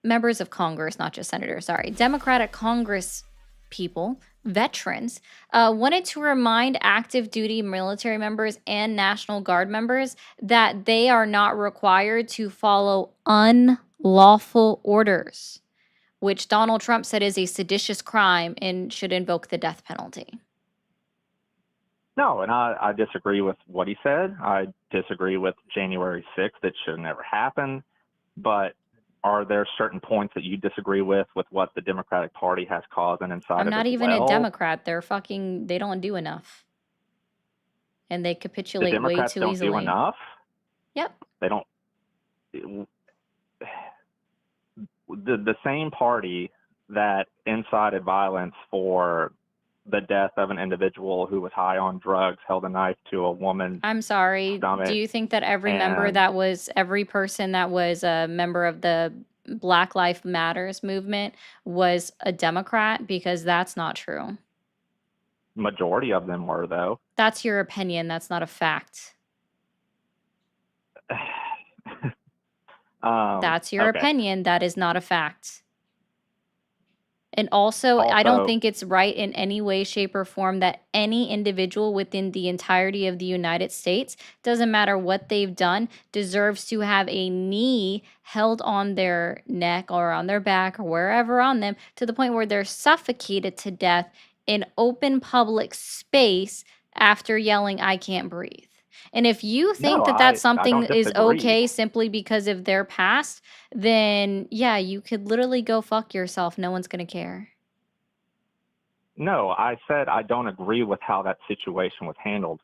members of Congress, not just senators, sorry, Democratic Congress people, veterans, wanted to remind active duty military members and National Guard members that they are not required to follow unlawful orders, which Donald Trump said is a seditious crime and should invoke the death penalty. No, and I disagree with what he said. I disagree with January 6th. It should never happen. But are there certain points that you disagree with what the Democratic Party has caused and inside I'm of not as even well? a Democrat. They don't do enough. And they The capitulate way Democrats too don't do easily. enough. Yep. They don't. The same party that incited violence for the death of an individual who was high on drugs held a knife to a woman's I'm sorry. stomach. Do you think that every person that was a member of the Black Lives Matters movement was a Democrat? Because that's not true. Majority of them were, though. That's your opinion. That's not a fact. That's your Okay. opinion. That is not a fact. And also, I don't Also- think it's right in any way, shape, or form that any individual within the entirety of the United States, doesn't matter what they've done, deserves to have a knee held on their neck or on their back or wherever on them to the point where they're suffocated to death in open public space after yelling, "I can't breathe." And if you think No, that that's I something don't that is disagree. okay simply because of their past, then yeah, you could literally go fuck yourself. No one's going to care. No, I said I don't agree with how that situation was handled.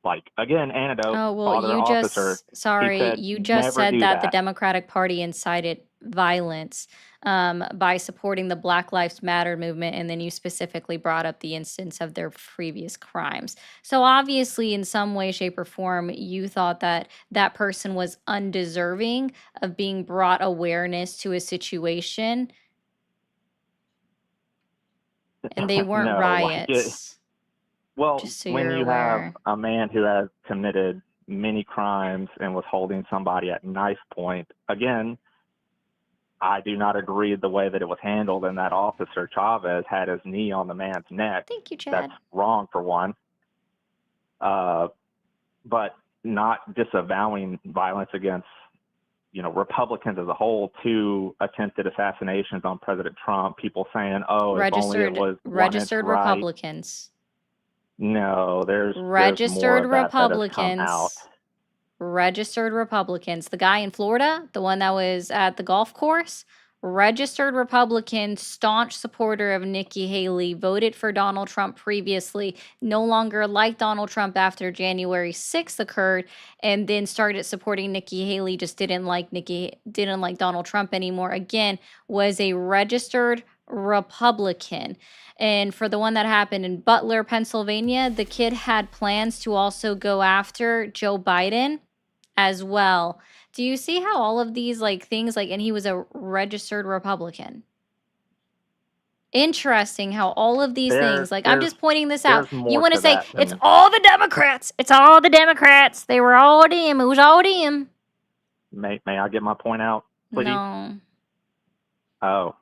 Like, again, antidote, Oh, well, father you officer, sorry, you just never said do that the that. Democratic Party incited violence by supporting the Black Lives Matter movement, and then you specifically brought up the instance of their previous crimes. So obviously, in some way, shape, or form, you thought that that person was undeserving of being brought awareness to a situation, and they weren't No, like riots. well, Just so when you're you aware. have a man who has committed many crimes and was holding somebody at knife point, again, I do not agree the way that it was handled, and that officer Chavez had his knee on the man's neck. Thank you, Chad. That's wrong for one. But not disavowing violence against, Republicans as a whole, 2 attempted assassinations on President Trump, people saying, oh, if only it was 1 inch registered right. Republicans. No, there's Registered more of that has come out. Republicans. Registered Republicans. The guy in Florida, the one that was at the golf course, registered Republican, staunch supporter of Nikki Haley, voted for Donald Trump previously, no longer liked Donald Trump after January 6th occurred, and then started supporting Nikki Haley, just didn't like Donald Trump anymore. Again, was a registered Republican. And for the one that happened in Butler, Pennsylvania, the kid had plans to also go after Joe Biden as well. Do you see how all of these things and he was a registered Republican? Interesting how all of these things, I'm just pointing this out. there's more You want to to say that it's than- all the Democrats. It's all the Democrats. They were all them. It was all them. May I get my point out, please? No. Oh,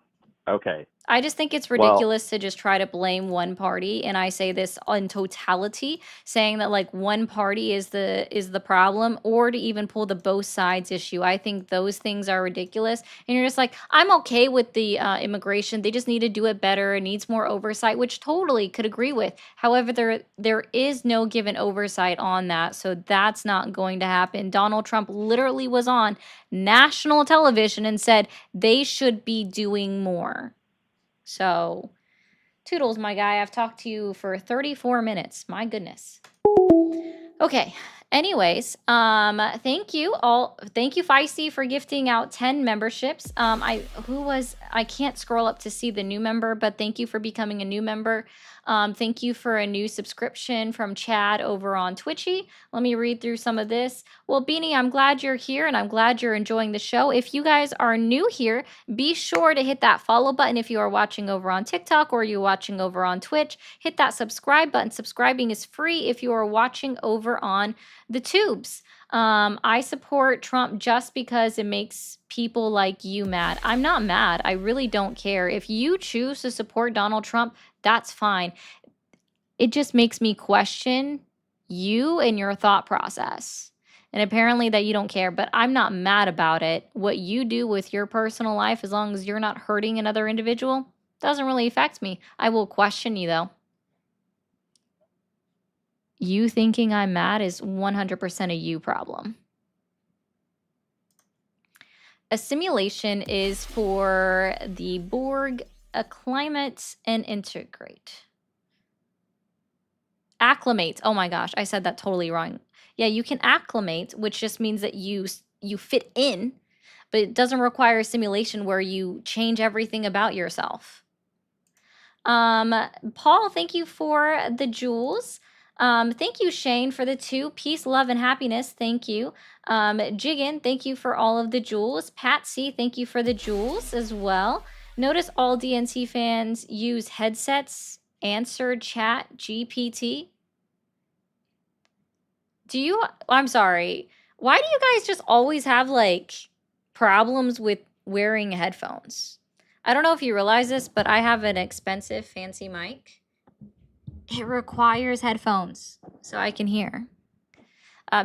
okay. I just think it's ridiculous to just try to blame one party, and I say this in totality, saying that one party is the problem, or to even pull the both sides issue. I think those things are ridiculous, and you're just like, I'm okay with the immigration. They just need to do it better. It needs more oversight, which totally could agree with. However, there is no given oversight on that, so that's not going to happen. Donald Trump literally was on national television and said they should be doing more. So, toodles, my guy. I've talked to you for 34 minutes. My goodness. Okay. Anyways, thank you all. Thank you, Feisty, for gifting out 10 memberships. I can't scroll up to see the new member, but thank you for becoming a new member. Thank you for a new subscription from Chad over on Twitchy. Let me read through some of this. Well, Beanie, I'm glad you're here and I'm glad you're enjoying the show. If you guys are new here, be sure to hit that follow button if you are watching over on TikTok or you're watching over on Twitch. Hit that subscribe button. Subscribing is free if you are watching over on The tubes. I support Trump just because it makes people like you mad. I'm not mad. I really don't care. If you choose to support Donald Trump, that's fine. It just makes me question you and your thought process. And apparently that you don't care, but I'm not mad about it. What you do with your personal life, as long as you're not hurting another individual, doesn't really affect me. I will question you though. You thinking I'm mad is 100% a you problem. A simulation is for the Borg, acclimate, and integrate. Acclimate. Oh my gosh, I said that totally wrong. Yeah, you can acclimate, which just means that you fit in, but it doesn't require a simulation where you change everything about yourself. Paul, thank you for the jewels. Thank you, Shane, for the 2. Peace, love, and happiness. Thank you. Jiggin, thank you for all of the jewels. Patsy, thank you for the jewels as well. Notice all DNC fans use headsets, answer chat, GPT. I'm sorry. Why do you guys just always have like problems with wearing headphones? I don't know if you realize this, but I have an expensive fancy mic. It requires headphones so I can hear.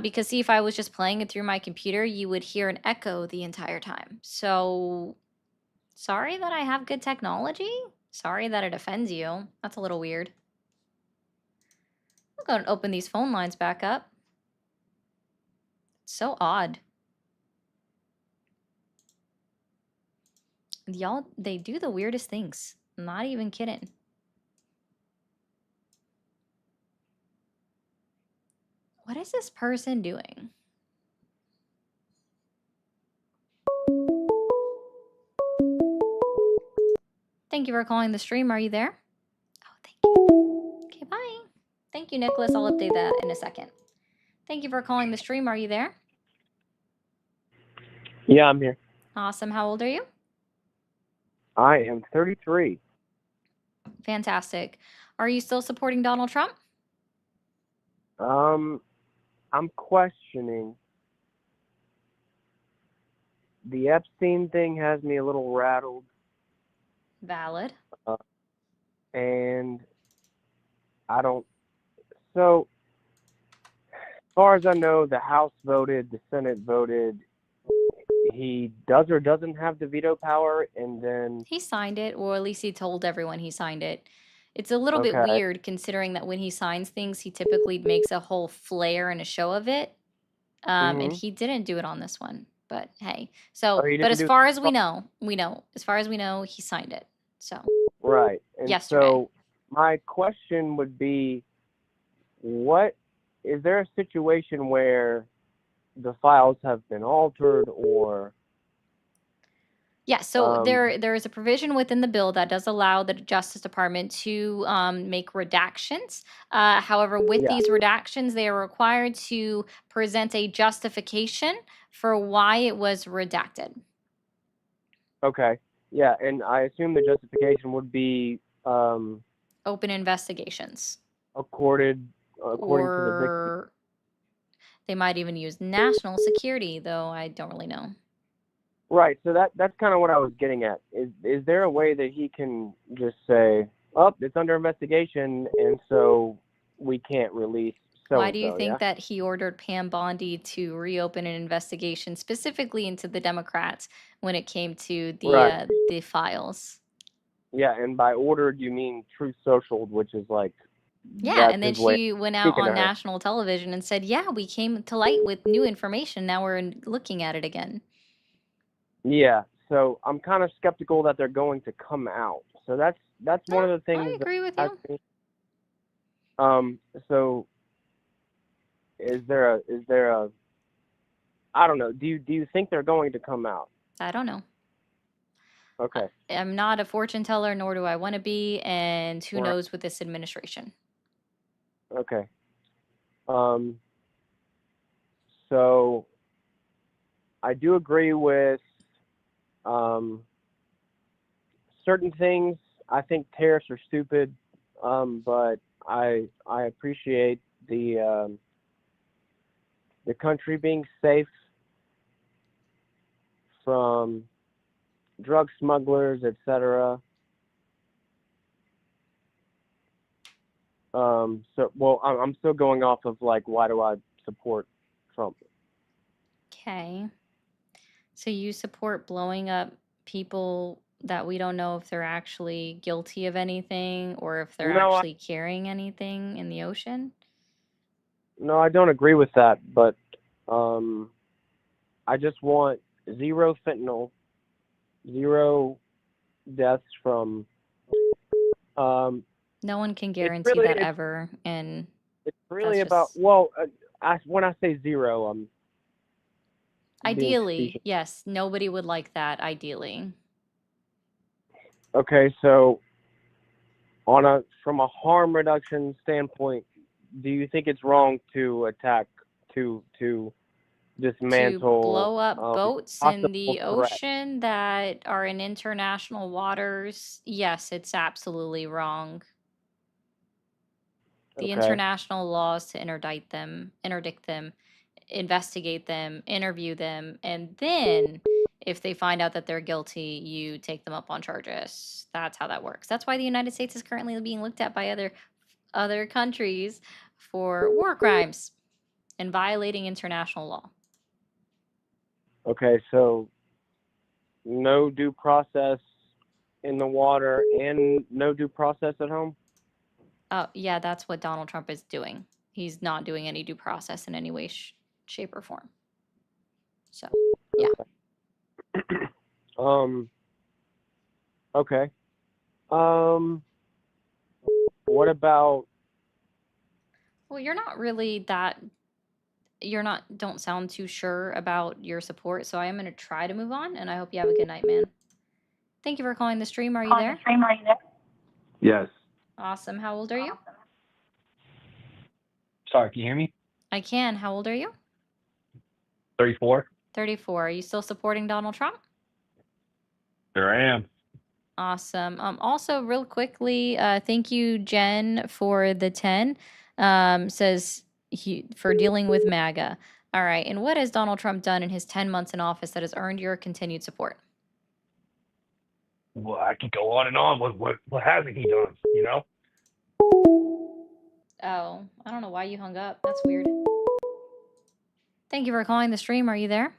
Because see, if I was just playing it through my computer, you would hear an echo the entire time. So sorry that I have good technology. Sorry that it offends you. That's a little weird. I'm going to open these phone lines back up. It's so odd. Y'all, they do the weirdest things. I'm not even kidding. What is this person doing? Thank you for calling the stream. Are you there? Oh, thank you. Okay, bye. Thank you, Nicholas. I'll update that in a second. Thank you for calling the stream. Are you there? Yeah, I'm here. Awesome. How old are you? I am 33. Fantastic. Are you still supporting Donald Trump? I'm questioning. The Epstein thing has me a little rattled. Valid. And I don't. So, as far as I know, the House voted, the Senate voted. He does or doesn't have the veto power, and then He signed it, or at least he told everyone he signed it. It's a little bit Okay. weird considering that when he signs things, he typically makes a whole flair and a show of it. And Mhm. he didn't do it on this one. But hey, so, Oh, he but didn't as do far as we know, as far as we know, he signed it. So, right. And yesterday. so my question would be, what is there a situation where the files have been altered or Yeah, so there is a provision within the bill that does allow the Justice Department to make redactions. However, with Yeah. these redactions, they are required to present a justification for why it was redacted. Okay. Yeah, and I assume the justification would be Open investigations. according to the victim. Or they might even use national security, though I don't really know. Right. So that's kind of what I was getting at. Is there a way that he can just say, "Oh, it's under investigation, and so we can't release so Why and do you so"? think Yeah. that he ordered Pam Bondi to reopen an investigation specifically into the Democrats when it came to the files? Yeah, and by ordered you mean Truth Social, which is like Yeah, that's and then his way. she went out speaking on to her. national television and said, "Yeah, we came to light with new information. Now we're looking at it again." Yeah. So I'm kind of skeptical that they're going to come out. So that's one of the things. I agree with that you. So is there a I don't know. Do you think they're going to come out? I don't know. Okay. I'm not a fortune teller, nor do I want to be, and who Right. knows with this administration. Okay. So I do agree with certain things. I think tariffs are stupid, but I appreciate the the country being safe from drug smugglers, etc. I'm still going off of like, why do I support Trump? Okay. So you support blowing up people that we don't know if they're actually guilty of anything or if they're No, actually carrying anything in the ocean? No, I don't agree with that, but I just want zero fentanyl, zero deaths from. No one can It's guarantee really that ever, and it's really that's about just when I say zero, I'm being ideally, facetious. yes, nobody would like that ideally. Okay, so from a harm reduction standpoint, do you think it's wrong to attack to To dismantle blow up boats in the possible threat? ocean that are in international waters, yes, it's absolutely wrong. The Okay, international laws to interdict them, investigate them, interview them, and then if they find out that they're guilty, you take them up on charges. That's how that works. That's why the United States is currently being looked at by other countries for war crimes and violating international law. okay, so no due process in the water and no due process at home? Oh, yeah, that's what Donald Trump is doing. He's not doing any due process in any way, shape, or form. So, yeah. Okay. What about Well, don't sound too sure about your support, so I am going to try to move on, and I hope you have a good night, man. Thank you for calling the stream. Are you there? Yes. Awesome. How old are you? Sorry, can you hear me? I can. How old are you? 34. 34. Are you still supporting Donald Trump? There I am. Awesome. Also, real quickly, thank you, Jen, for the 10. Says for dealing with MAGA. All right. And what has Donald Trump done in his 10 months in office that has earned your continued support? Well, I could go on and on. What hasn't he done? You know? Oh, I don't know why you hung up. That's weird. Thank you for calling the stream. Are you there?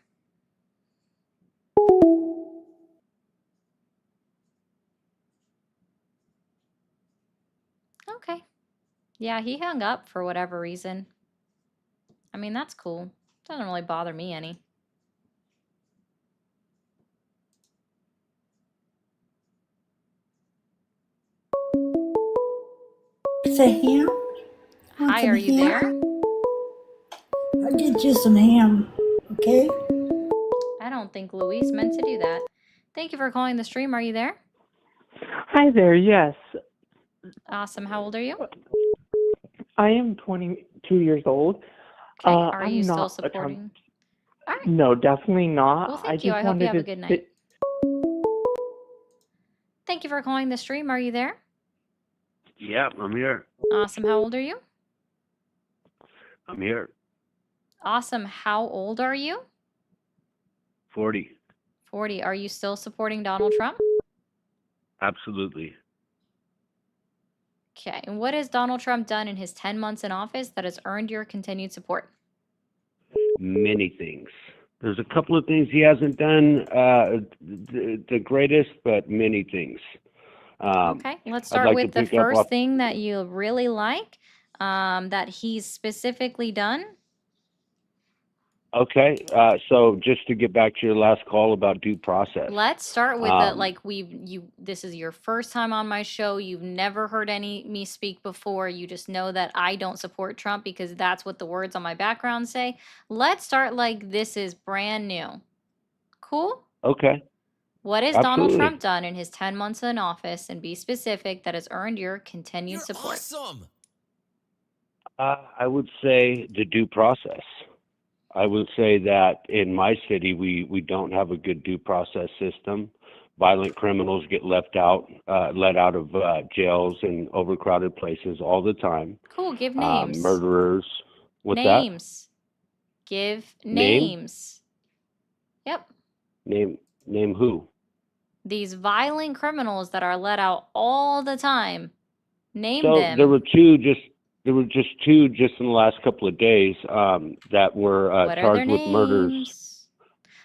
Okay. Yeah, he hung up for whatever reason. I mean, that's cool. Doesn't really bother me any. It's a ham? Want Hi, some are you ham? there? I'll get you some ham, okay? I don't think Luis meant to do that. Thank you for calling the stream. Are you there? Hi there, yes. Awesome. How old are you? I am 22 years old. Okay. Are I'm you still not a Trump. supporting? All right. No, definitely not. Well, I thank you. just I hope you wanted have a to good say- night. Thank you for calling the stream. Are you there? Yeah, I'm here. Awesome. How old are you? I'm here. Awesome. How old are you? 40. 40. Are you still supporting Donald Trump? Absolutely. Okay. And what has Donald Trump done in his 10 months in office that has earned your continued support? Many things. There's a couple of things he hasn't done the greatest, but many things. Okay. Let's start like with to the pick up first off- thing that you really like that he's specifically done. Okay, so just to get back to your last call about due process. Let's start with the Um, this is your first time on my show. You've never heard me speak before. You just know that I don't support Trump because that's what the words on my background say. Let's start like this is brand new. Cool? Okay, What has Donald Absolutely. Trump done in his 10 months in office, and be specific, that has earned your continued You're support? awesome. I would say the due process. I would say that in my city, we don't have a good due process system. Violent criminals get let out of jails and overcrowded places all the time. Cool. Give names. Murderers. What's Names. Give Name? names. Yep. Name who? These violent criminals that are let out all the time. Name So them. there were two just in the last couple of days that were What are their charged with murders. names?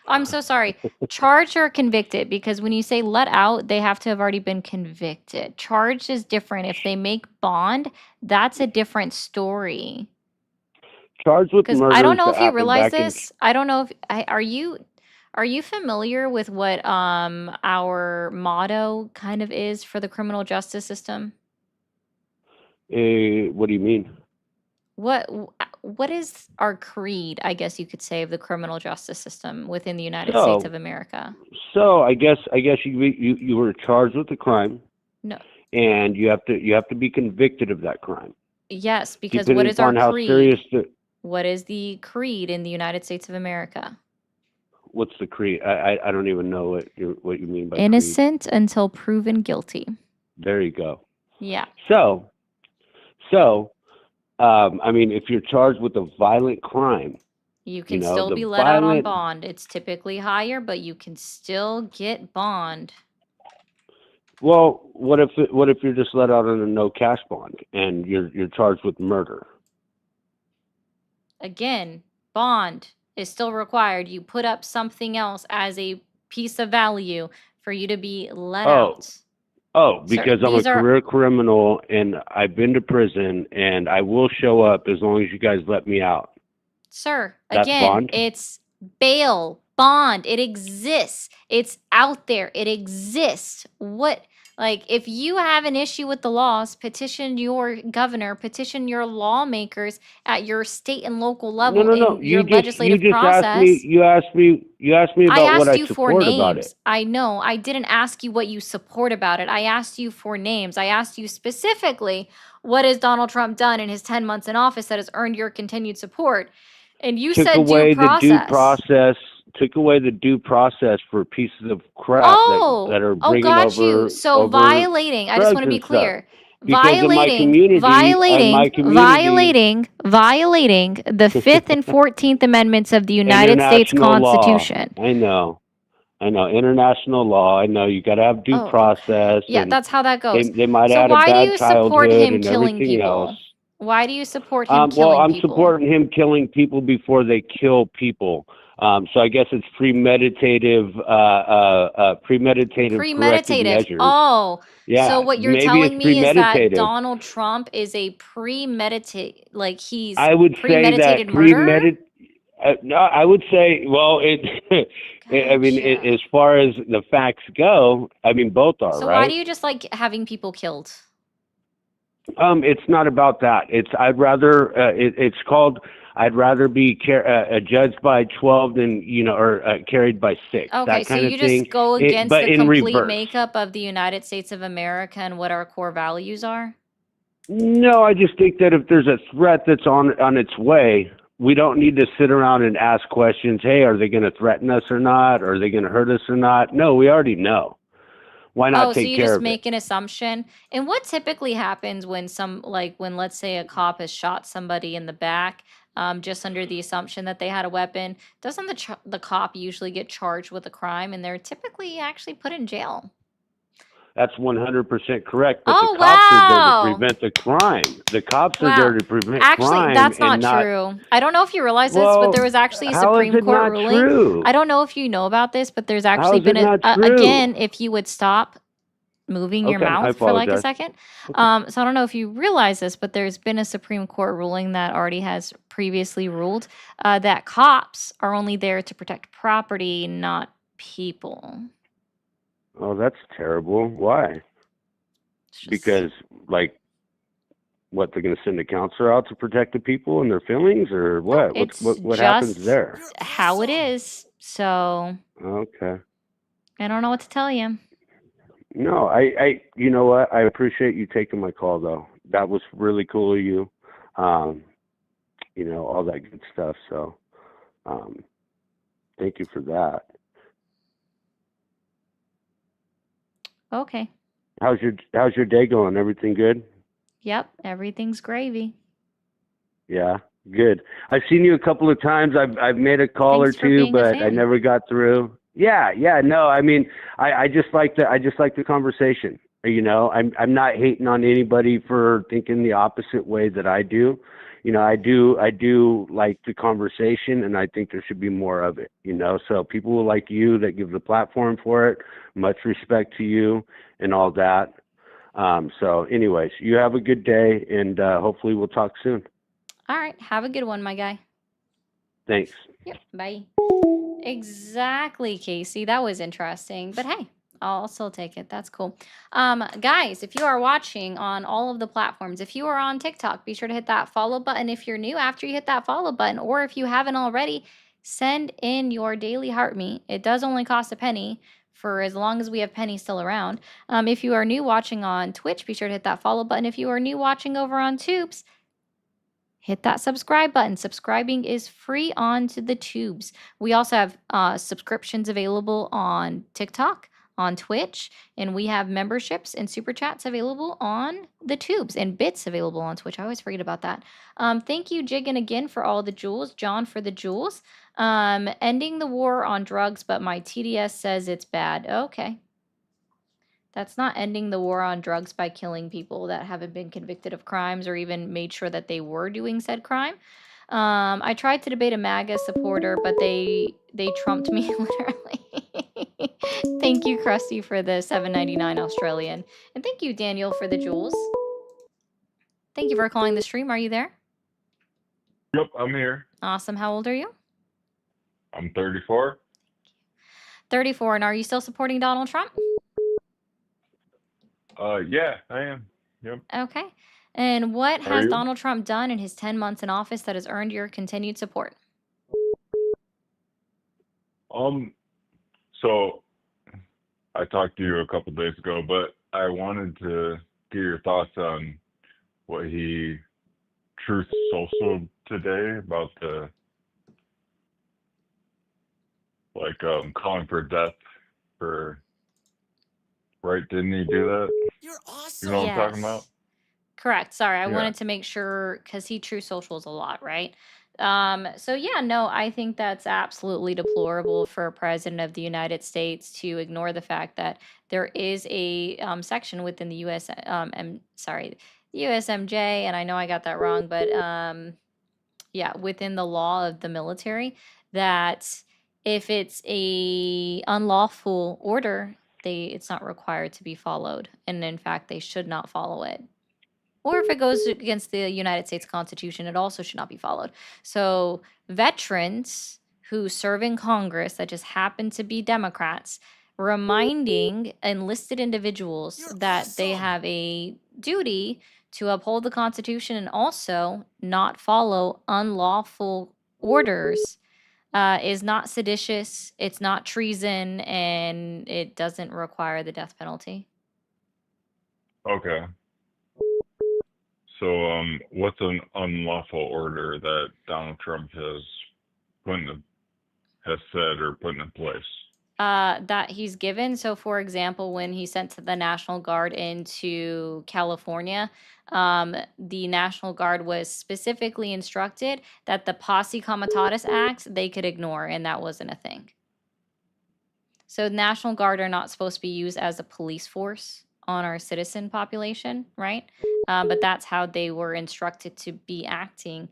I'm so sorry. Charged or convicted? Because when you say let out, they have to have already been convicted. Charged is different. If they make bond, that's a different story. Charged with Because murders I don't know that if you happened realize back in this. I don't know if are you familiar with what our motto kind of is for the criminal justice system? what do you mean? What is our creed, I guess you could say, of the criminal justice system within the United So- States of America? So I guess you were charged with a crime, No. and you have to be convicted of that crime. Yes, because Depending what is our upon how creed? serious What is the creed in the United States of America? what's the creed? I don't even know what you mean by creed. Innocent until proven guilty. There you go. Yeah. So I mean, if you're charged with a violent crime, You can know, still the be let out on violent- bond. It's typically higher, but you can still get bond. well, what if you're just let out on a no cash bond and you're charged with murder? Again, bond is still required. You put up something else as a piece of value for you to be let Oh. out. Oh, Sir, because I'm a these are- career criminal and I've been to prison and I will show up as long as you guys let me out. Sir, That's again, bond? it's bail, bond. It exists. It's out there. It exists. If you have an issue with the laws, petition your governor, petition your lawmakers at your state and local level No. in your legislative you just process. asked me about I what asked I you for support about it. names. I know. I didn't ask you what you support about it. I asked you for names. I asked you specifically, what has Donald Trump done in his 10 months in office that has earned your continued support? And you Took said away due process. the due process. Took away the due process for pieces of crap that are bringing got over. you. So over violating. I just drugs want to be and stuff. clear. Because in my community- Violating the 5th and 14th Amendments of the United States International law. Constitution. I know. International law. I know. You got to have due Oh, process. Yeah, and that's how that goes. They might So add a why do bad you support childhood him and killing everything people? else. Why do you support him killing Well, I'm people? supporting him killing people before they kill people. So I guess it's premeditative corrective measures. Oh, Yeah, so what you're maybe telling it's me is that premeditative. Donald Trump is a he's I would say that premeditated murderer? No, I would say, well, I mean, Gotcha. as far as the facts go, I mean, both are, So right? why do you just like having people killed? It's not about that. I'd rather I'd rather be judged by 12 than or carried by 6. Okay, that so kind you of thing. just go against but the in complete reverse. makeup of the United States of America and what our core values are? No, I just think that if there's a threat that's on its way, we don't need to sit around and ask questions. Hey, are they going to threaten us or not? Are they going to hurt us or not? No, we already know. Why not So take you care just of make an assumption. And what typically happens when when let's say a cop has shot somebody in the back, just under the assumption that they had a weapon, doesn't the cop usually get charged with a crime and they're typically actually put in jail? That's 100% correct. But Oh, the cops are there wow. to prevent the crime. The cops are Wow. there to prevent Actually, crime. that's not and true. I don't know if you realize this, Well, but there was actually a how is Supreme it Court not ruling. true? I don't know if you know about this, but there's How actually is been it not true? again, if you would stop moving your Okay, I mouth for like a apologize. second. So I don't know if you realize this, but there's been a Supreme Court ruling that already has previously ruled that cops are only there to protect property, not people. Oh, that's terrible. Why? It's just- Because, like, what, they're going to send a counselor out to protect the people and their feelings, or what? it's What happens just- there? You're how it awesome. is. So Okay. I don't know what to tell you. No, I you know what? I appreciate you taking my call, though. That was really cool of you. All that good stuff. So, thank you for that. Okay. How's your day going? Everything good? Yep. Everything's gravy. Yeah. Good. I've seen you a couple of times. I've made a call Thanks or for two, being a but I fan. never got through. Yeah, yeah. No, I mean, I just like the conversation. You know, I'm not hating on anybody for thinking the opposite way that I do. You know, I do like the conversation, and I think there should be more of it. You know, so people like you that give the platform for it. Much respect to you and all that. So, anyways, you have a good day, and hopefully we'll talk soon. All right. Have a good one, my guy. Thanks. Yep. Bye. Exactly, Casey. That was interesting. But hey, I'll still take it. That's cool. Guys, if you are watching on all of the platforms, if you are on TikTok, be sure to hit that follow button. If you're new, after you hit that follow button, or if you haven't already, send in your daily heart meat. It does only cost a penny for as long as we have pennies still around. If you are new watching on Twitch, be sure to hit that follow button. If you are new watching over on Tubes, hit that subscribe button. Subscribing is free onto the tubes. We also have subscriptions available on TikTok, on Twitch, and we have memberships and super chats available on the tubes and bits available on Twitch. I always forget about that. Thank you, Jiggin, again for all the jewels. John for the jewels. Ending the war on drugs, but my TDS says it's bad. Okay. That's not ending the war on drugs by killing people that haven't been convicted of crimes or even made sure that they were doing said crime. I tried to debate a MAGA supporter, but they trumped me literally. Thank you, Krusty, for the $7.99 Australian, and thank you, Daniel, for the jewels. Thank you for calling the stream. Are you there? Yep, I'm here. Awesome. How old are you? I'm 34. 34. And are you still supporting Donald Trump? Yeah, I am. Yep. Okay. And what Are has you? Donald Trump done in his 10 months in office that has earned your continued support? So I talked to you a couple days ago, but I wanted to get your thoughts on what he Truth Social today about the calling for death for right. Didn't he do that? You're You know what awesome. I'm talking about? Correct. Sorry, I Yeah. wanted to make sure because he true socials a lot, right? So yeah, no, I think that's absolutely deplorable for a president of the United States to ignore the fact that there is a section within the USMJ, and I know I got that wrong, but yeah, within the law of the military that if it's a unlawful order, it's not required to be followed, and in fact, they should not follow it. Or if it goes against the United States Constitution, it also should not be followed. So veterans who serve in Congress that just happen to be Democrats reminding enlisted individuals You're that they awesome. have a duty to uphold the Constitution and also not follow unlawful orders is not seditious, it's not treason, and it doesn't require the death penalty. Okay. So, what's an unlawful order that Donald Trump has said or put in place? That he's given. So, for example, when he sent the National Guard into California, the National Guard was specifically instructed that the Posse Comitatus Acts they could ignore, and that wasn't a thing. So, National Guard are not supposed to be used as a police force on our citizen population, right? But that's how they were instructed to be acting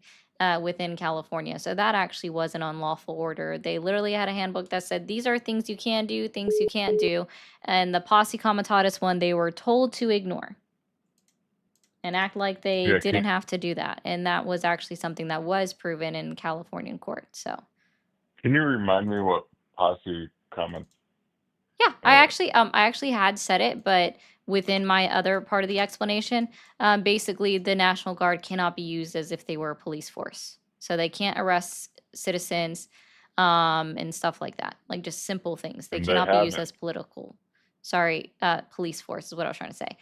within California. So that actually was an unlawful order. They literally had a handbook that said these are things you can do, things you can't do. And the Posse Comitatus one, they were told to ignore and act like they Yeah, didn't have to do that. And that was actually something that was proven in Californian court. So Can you remind me what posse comment? yeah, I actually had said it, but within my other part of the explanation, basically the National Guard cannot be used as if they were a police force. So they can't arrest citizens and stuff like that. Like just simple things. They And they cannot be used haven't. as police force is what I was trying to say.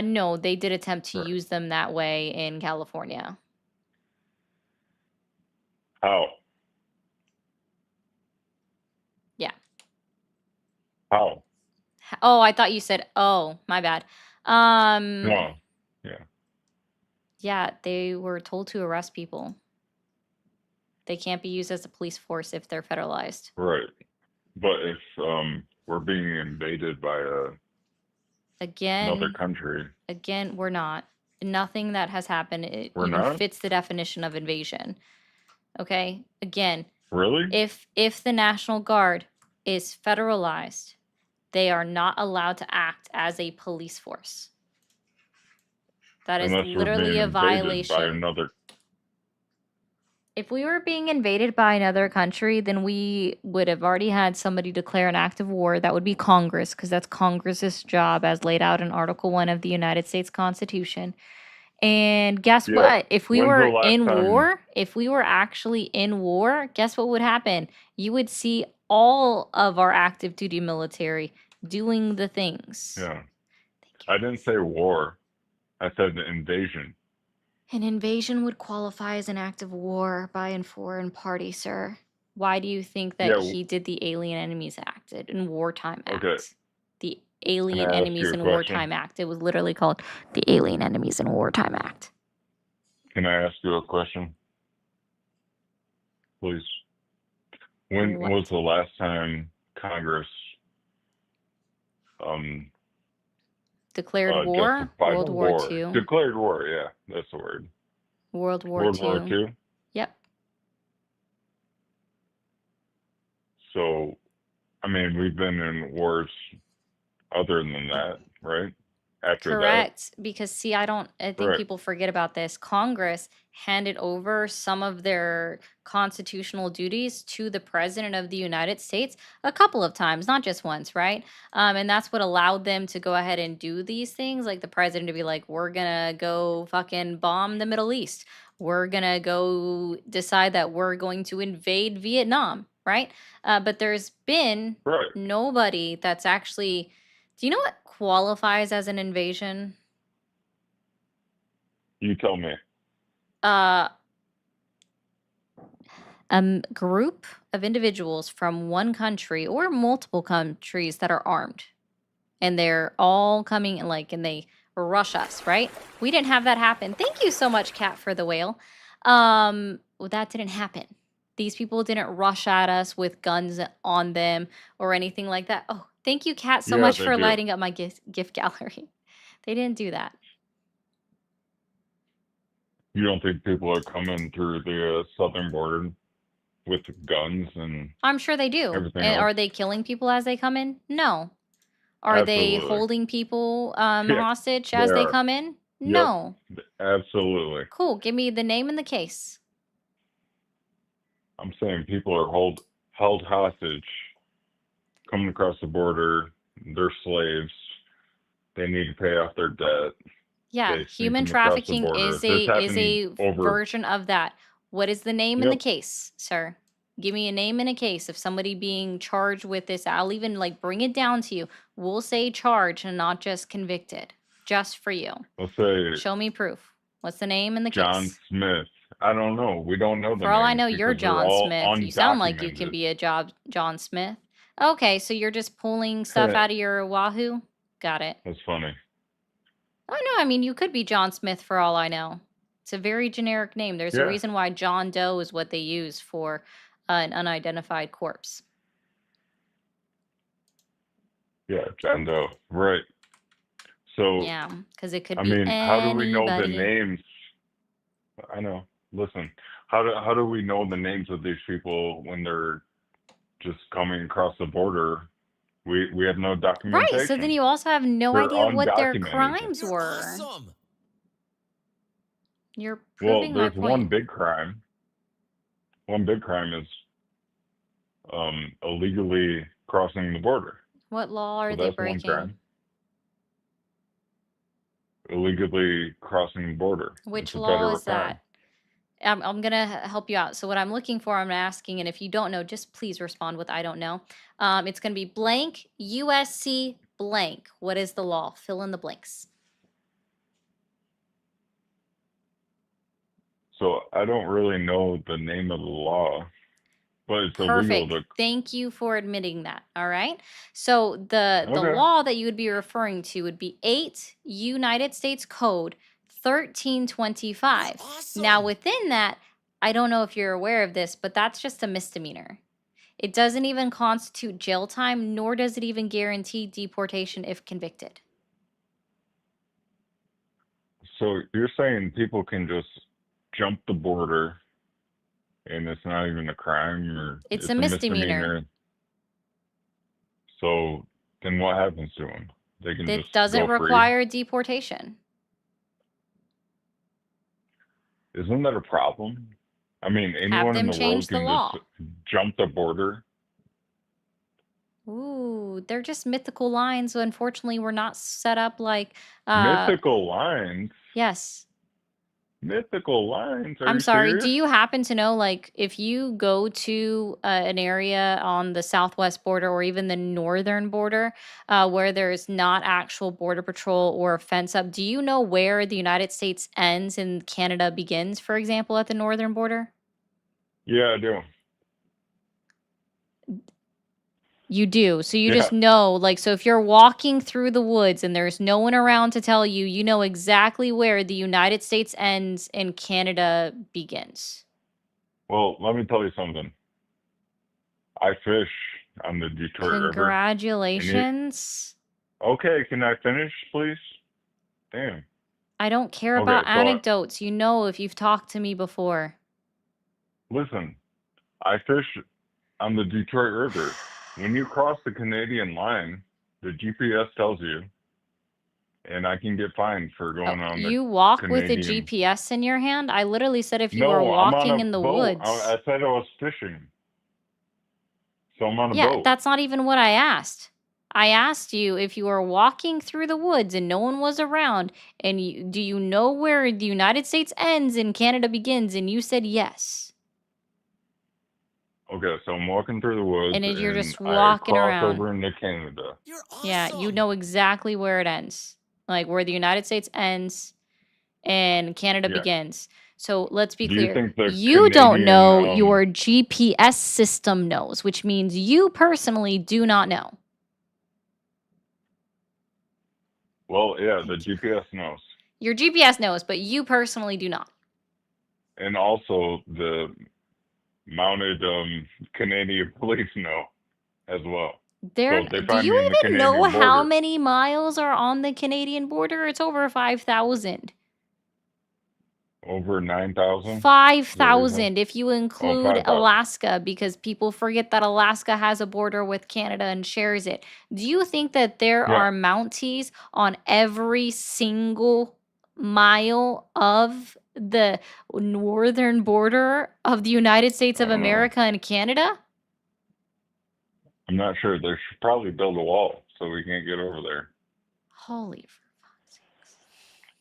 No, they did attempt to Right. use them that way in California. How? Yeah. How? Oh, I thought you said, oh, my bad. No. Yeah. Yeah, they were told to arrest people. They can't be used as a police force if they're federalized. Right. But if we're being invaded by another Again, country, we're not. Nothing that has happened we're even not? fits the definition of invasion. Okay? Again, Really? if the National Guard is federalized, they are not allowed to act as a police force. That is Unless we're literally being a invaded by violation. another. If we were being invaded by another country, then we would have already had somebody declare an act of war. That would be Congress, because that's Congress's job as laid out in Article 1 of the United States Constitution. And guess Yeah. what? If we When's the were last in time- war, if we were actually in war, guess what would happen? You would see all of our active duty military doing the things. Yeah. I didn't say war. I said the invasion. An invasion would qualify as an act of war by a foreign party, sir. Why do you think that Yeah, he did the Alien Enemies Act in Wartime Act? Okay. The Alien Can I ask Enemies you a in question? Wartime Act. It was literally called the Alien Enemies in Wartime Act. Can I ask you a question? Please. When What? was the last time Congress Declared war? justified World war? War II. Declared war, yeah, that's the word. World War World II. War II? Yep. So, I mean, we've been in wars other than that, right? After Correct. Because see, I think Correct. people forget about this. Congress handed over some of their constitutional duties to the President of the United States a couple of times, not just once, right? And that's what allowed them to go ahead and do these things, like the president to be like, we're gonna go fucking bomb the Middle East. We're gonna go decide that we're going to invade Vietnam, right? But there's been that. Right. nobody that's actually. Do you know what qualifies as an invasion? You tell me. Group of individuals from one country or multiple countries that are armed, and they're all coming and they rush us, right? We didn't have that happen. Thank you so much, Cat, for the whale. Well, that didn't happen. These people didn't rush at us with guns on them or anything like that. Oh, thank you, Kat, so Yeah, much they for do. lighting up my gift gallery. They didn't do that. You don't think people are coming through the southern border with guns and I'm sure they do. everything And else? are they killing people as they come in? No. Are they Absolutely. holding people Yeah, hostage as they they are. come in? Yep. No. Absolutely. Cool. Give me the name and the case. I'm saying people are held hostage, coming across the border. They're slaves. They need to pay off their debt. Yeah, They sneak human them across the trafficking border. is This a happened over. version of that. What is the name and the Yep. case, sir? Give me a name and a case of somebody being charged with this. I'll even bring it down to you. We'll say charged and not just convicted. Just for you. Let's say Show me proof. What's the name and the John case? Smith. I don't know. We don't know the For all I names know, you're because they're John all Smith. You sound like you can undocumented. be a John Smith. Okay, so you're just pulling stuff out of your Wahoo? Got it. That's funny. Oh, no, I mean, you could be John Smith for all I know. It's a very generic name. There's a Yeah. reason why John Doe is what they use for an unidentified corpse. Yeah, John Doe. Right. So, Yeah, because it could I be mean, how do we know the anybody. names? I know. Listen, how do we know the names of these people when they're just coming across the border? We have no documentation. Right, so then you also have no They're idea what their undocumented. crimes You're were. awesome. You're Well, proving my there's one point. big crime. One big crime is illegally crossing the border. What law are So they that's one breaking? crime. Illegally crossing the border. Which It's a law federal is crime. that? I'm going to help you out. So what I'm looking for, I'm asking, and if you don't know, just please respond with I don't know. It's going to be blank, USC blank. What is the law? Fill in the blanks. So I don't really know the name of the law, but it's Perfect. illegal to. Thank you for admitting that. All right. So the Okay. law that you would be referring to would be 8 United States Code 1325. Awesome. Now within that, I don't know if you're aware of this, but that's just a misdemeanor. It doesn't even constitute jail time, nor does it even guarantee deportation if convicted. So you're saying people can just jump the border and it's not even a crime, or It's a misdemeanor. So then what happens to them? They can That just doesn't go free? require deportation. Isn't that a problem? I mean, Have anyone in them the world change the can law. just jump the border. Ooh, they're just mythical lines. So unfortunately, we're not set up like. Mythical lines? Yes. Mythical lines? Are I'm you sorry. serious? Do you happen to know, like, if you go to an area on the southwest border or even the northern border where there's not actual border patrol or a fence up, do you know where the United States ends and Canada begins, for example, at the northern border? Yeah, I do. You do. So you Yeah. just know, like, so if you're walking through the woods and there's no one around to tell you, you know exactly where the United States ends and Canada begins. Well, let me tell you something. I fish on the Detroit River. Congratulations. Okay, can I finish, please? Damn. I don't care Okay, about so anecdotes. You know if you've talked to me before. listen, I fish on the Detroit River. When you cross the Canadian line, the GPS tells you, and I can get fined for going on the You walk with a Canadian. GPS in your hand? I literally said if you were No, I'm on walking a in the boat. woods. I said I was fishing. So I'm on a Yeah, boat. that's not even what I asked. I asked you if you were walking through the woods and no one was around, and do you know where the United States ends and Canada begins? And you said yes. Okay, so I'm walking through the woods And you're and just I walking cross around. over into Canada. You're awesome. Yeah, you know exactly where it ends. Like where the United States ends and Canada Yeah. begins. So let's be Do you clear. think the You don't Canadian, know, your GPS system knows, which means you personally do not know. Well, yeah, the GPS knows. Your GPS knows, but you personally do not. And also the mounted Canadian police know as well. There, So if they do find you me in the even know Canadian how border, many miles are on the Canadian border? It's over 5,000. over 9,000? 5,000 if you include 5,000. Alaska, because people forget that Alaska has a border with Canada and shares it. Do you think that there Yeah. are Mounties on every single mile of the northern border of the United States I of don't know. America and Canada? I'm not sure. They should probably build a wall so we can't get over there. Holy for fuck's sakes.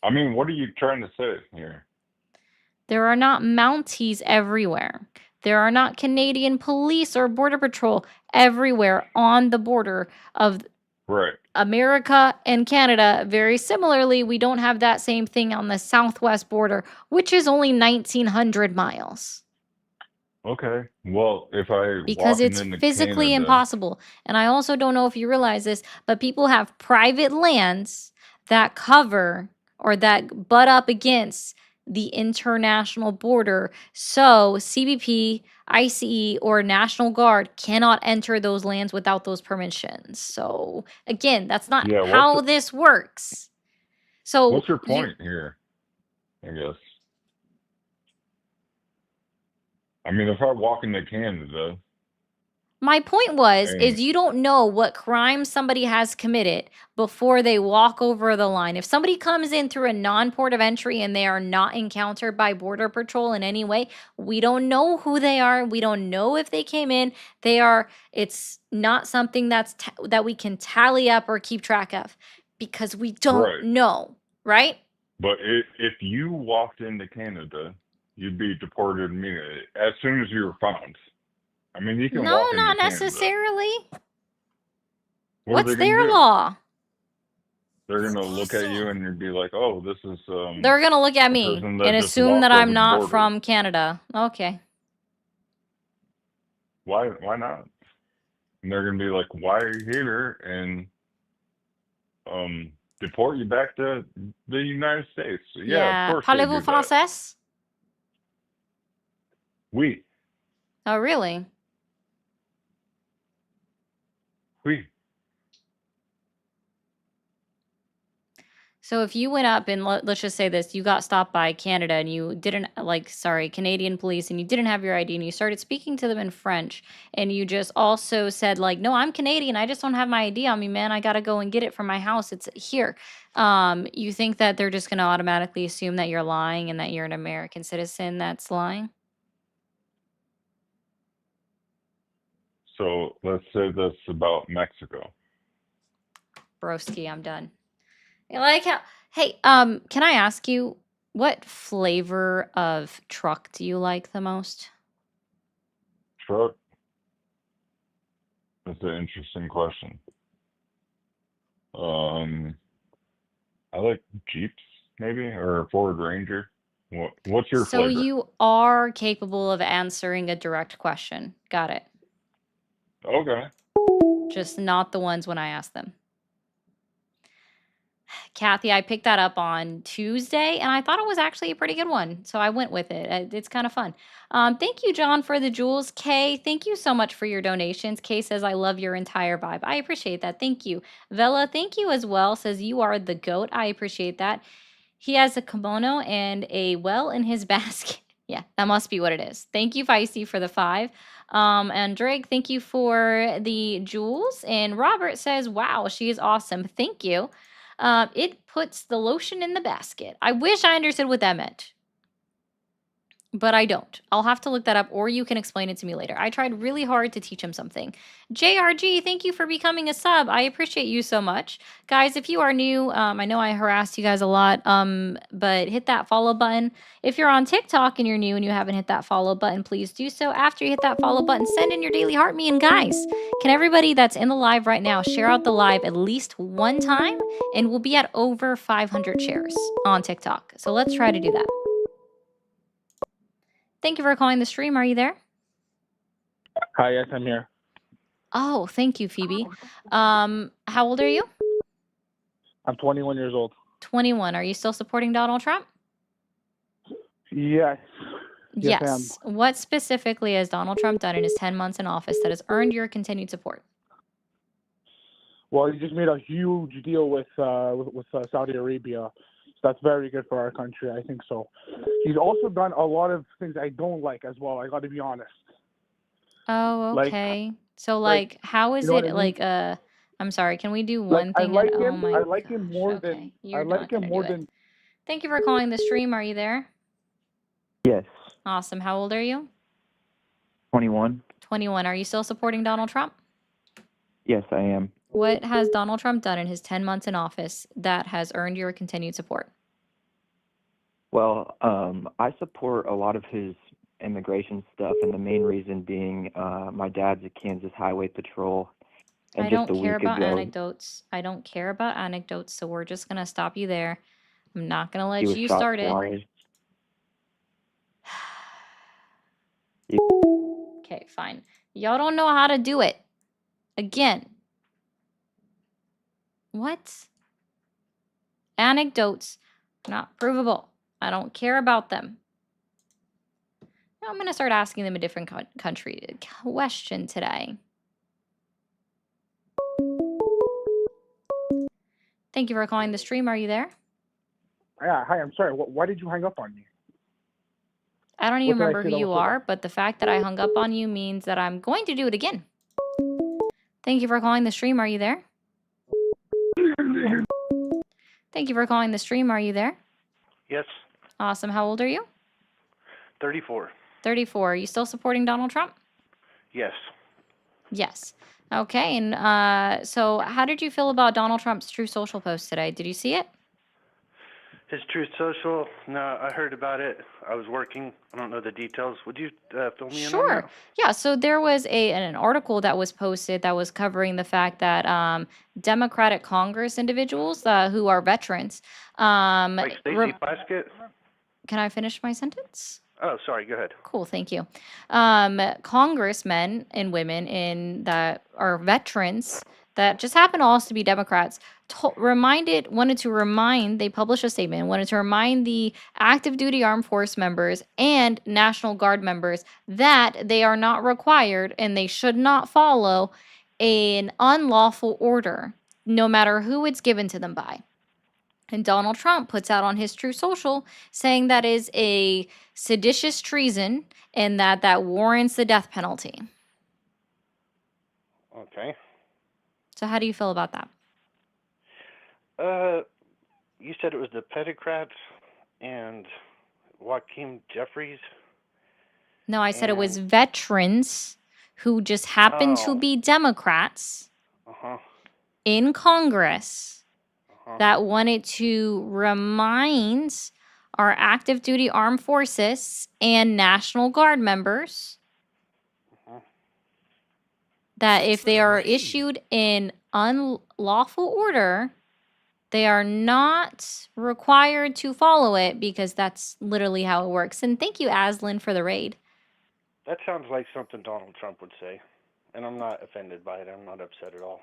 I mean, what are you trying to say here? There are not Mounties everywhere. There are not Canadian police or border patrol everywhere on the border of Right. America and Canada. Very similarly, we don't have that same thing on the southwest border, which is only 1,900 miles. Okay. Well, if I Because walking it's into physically Canada, impossible. And I also don't know if you realize this, but people have private lands that cover or that butt up against the international border. So CBP, ICE, or National Guard cannot enter those lands without those permissions. So again, that's not Yeah, how this works. So what's your point here? I guess. I mean, if I walk into Canada, my point was, and is you don't know what crime somebody has committed before they walk over the line. If somebody comes in through a non-port of entry and they are not encountered by Border Patrol in any way, we don't know who they are. We don't know if they came in. It's not something that we can tally up or keep track of because we don't Right. know, right? But if you walked into Canada, you'd be deported immediately as soon as you were found. I mean, you can No, walk into not Canada. necessarily. What are What's they gonna their do? law? They're gonna look at you and you'd be like, "Oh, this is." They're gonna look at a me person that and just assume that walked over I'm the not border. from Canada. Okay. Why not? And they're gonna be like, "Why are you here?" And deport you back to the United States. Yeah, of course they Parlez-vous do that. français? Oui. Oh, really? Oui. So if you went up and let's just say this, you got stopped by Canada and you didn't Canadian police, and you didn't have your ID, and you started speaking to them in French, and you just also said like, no, I'm Canadian. I just don't have my ID on me, man. I got to go and get it from my house. It's here. You think that they're just going to automatically assume that you're lying and that you're an American citizen that's lying? So let's say this about Mexico. Broski, I'm done. I like how, hey, can I ask you, what flavor of truck do you like the most? Truck? That's an interesting question. I like Jeeps, maybe, or Ford Ranger. What's your So flavor? you are capable of answering a direct question. Got it. Okay. Just not the ones when I ask them. Kathy, I picked that up on Tuesday, and I thought it was actually a pretty good one, so I went with it. It's kind of fun. Thank you, John, for the jewels. Kay, thank you so much for your donations. Kay says, I love your entire vibe. I appreciate that. Thank you. Vela, thank you as well. Says, you are the GOAT. I appreciate that. He has a kimono and a well in his basket. Yeah, that must be what it is. Thank you, Feisty, for the 5. And Drake, thank you for the jewels. And Robert says, wow, she is awesome. Thank you. It puts the lotion in the basket. I wish I understood what that meant, but I don't. I'll have to look that up, or you can explain it to me later. I tried really hard to teach him something. JRG, thank you for becoming a sub. I appreciate you so much. Guys, if you are new, I know I harassed you guys a lot, but hit that follow button. If you're on TikTok and you're new and you haven't hit that follow button, please do so. After you hit that follow button, send in your daily heart me. And guys, can everybody that's in the live right now share out the live at least one time? And we'll be at over 500 shares on TikTok. So let's try to do that. Thank you for calling the stream. Are you there? Hi, yes, I'm here. Oh, thank you, Phoebe. How old are you? I'm 21 years old. 21. Are you still supporting Donald Trump? Yes. Yes, I am. Yes. What specifically has Donald Trump done in his 10 months in office that has earned your continued support? Well, he just made a huge deal with Saudi Arabia. So that's very good for our country. I think so. He's also done a lot of things I don't like as well. I got to be honest. Oh, Like- okay. So, like, how is you know it what I mean? like I'm sorry, can we do one I thing? like oh him. my I like him gosh, more okay. than You're I not like him gonna more do it. than. Thank you for calling the stream. Are you there? Yes. Awesome. How old are you? 21. 21. Are you still supporting Donald Trump? Yes, I am. What has Donald Trump done in his 10 months in office that has earned your continued support? Well, I support a lot of his immigration stuff, and the main reason being my dad's a Kansas Highway Patrol. And I just don't a care week about ago, anecdotes. I don't care about anecdotes, so we're just going to stop you there. I'm not going to let he was you shot start it. twice. Okay, fine. Y'all don't know how to do it. Again. What? Anecdotes, not provable. I don't care about them. Now I'm going to start asking them a different country question today. Thank you for calling the stream. Are you there? Yeah. Hi. I'm sorry. Why did you hang up on me? I don't even What did I remember say who that you was so are, but the fact that I hung up on you means that I'm going to do it again. Thank you for calling the stream. Are you there? Thank you for calling the stream. Are you there? Yes, Awesome. How old are you? 34. 34. Are you still supporting Donald Trump? Yes. Yes. Okay. And so how did you feel about Donald Trump's True Social post today? Did you see it? His Truth Social, no, I heard about it. I was working. I don't know the details. Would you fill me in on Sure. that? Yeah. So there was an article that was posted that was covering the fact that Democratic Congress individuals who are veterans. Like Stacey Plaskett? Can I finish my sentence? Oh, sorry. Go ahead. Cool, thank you. Congressmen and women that are veterans that just happen to also be Democrats, they published a statement, wanted to remind the active duty armed force members and National Guard members that they are not required and they should not follow an unlawful order, no matter who it's given to them by. And Donald Trump puts out on his True Social saying that is a seditious treason and that warrants the death penalty. Okay. So how do you feel about that? You said it was the pedocrats and Joaquin Jeffries? No, I said it was veterans who just happen to be Democrats in Congress that wanted to remind our active duty armed forces and National Guard members that if they are issued an unlawful order, they are not required to follow it because that's literally how it works. And thank you, Aslan, for the raid. That sounds like something Donald Trump would say. And I'm not offended by it. I'm not upset at all.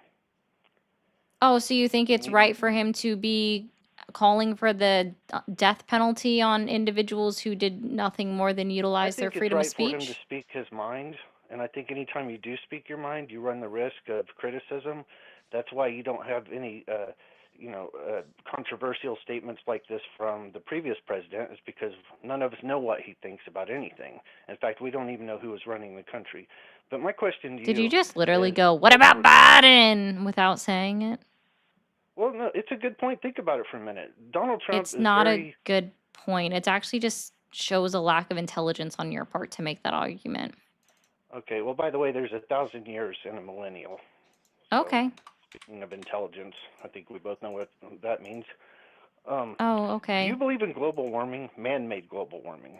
Oh, so you think it's right for him to be calling for the death penalty on individuals who did nothing more than utilize their freedom of I think speech? it's right for him to speak his mind. And I think anytime you do speak your mind, you run the risk of criticism. That's why you don't have any controversial statements like this from the previous president, is because none of us know what he thinks about anything. In fact, we don't even know who is running the country. But my question to you... Did you just literally go, what about Biden, without saying it? Well, no, it's a good point. Think about it for a minute. Donald Trump It's not very... a good point. It actually just shows a lack of intelligence on your part to make that argument. Okay, well, by the way, there's 1,000 years in a millennial. Okay. Speaking of intelligence, I think we both know what that means. Oh, okay. Do you believe in global warming, man-made global warming?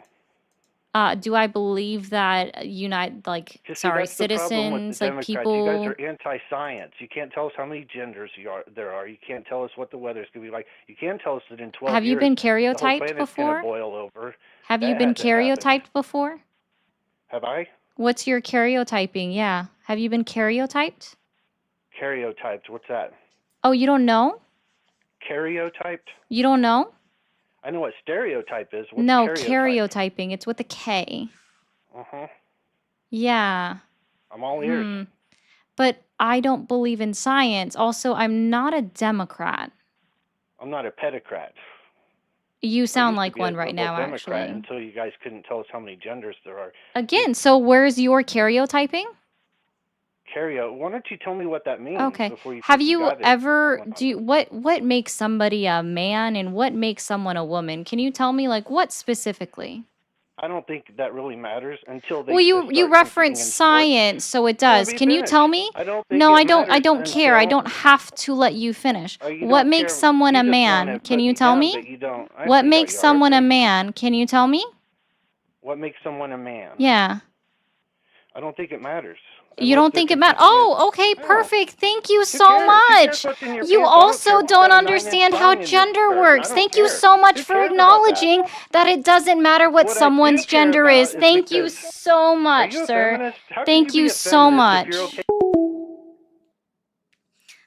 Do I believe that That's the problem with citizens, the like Democrats. people... You guys are anti-science. You can't tell us how many genders there are. You can't tell us what the weather's going to be like. You can't tell us that in 12 Have years... you been the whole karyotyped planet's before? Gonna boil over. Have you That been hasn't happened. karyotyped before? Have I? What's your karyotyping? Yeah. Have you been karyotyped? Karyotyped. What's that? Oh, you don't know? Karyotyped? You don't know? I know what stereotype is. What's No, karyotype? karyotyping. It's with a K. Uh-huh. Yeah. I'm all ears. But I don't believe in science. Also, I'm not a Democrat. I'm not a pedocrat. You sound like Be a one right liberal now, Democrat actually. until you guys couldn't tell us how many genders there are. Again, so where's your karyotyping? Why don't you tell me what that means Okay. before you Have think you you got it? ever what makes somebody a man and what makes someone a woman? Can you tell me like what specifically? I don't think that really matters until they Well, you start competing reference in sports. science, so it does. Let me Can you finish. tell me? I don't think No, it I don't matters care. I until- don't have to let you finish. You What don't makes care. someone You a just man? wanna Can put you me tell down, me? but you don't. I What see how makes you are. someone a Okay. man? Can you tell me? What makes someone a man? Yeah. I don't think it matters. You don't think it matters? Oh, okay, perfect. Thank you so cares? Who much. cares what's in your You pants? I don't care also what's don't got a 9-inch understand thong how in your gender skirt. I works. don't Thank you care. so much Who for cares about that? acknowledging that it doesn't matter what What I do someone's care gender about is. is Thank you because- so much, you a sir. feminist? How can Thank you you be a so feminist much. if you're okay?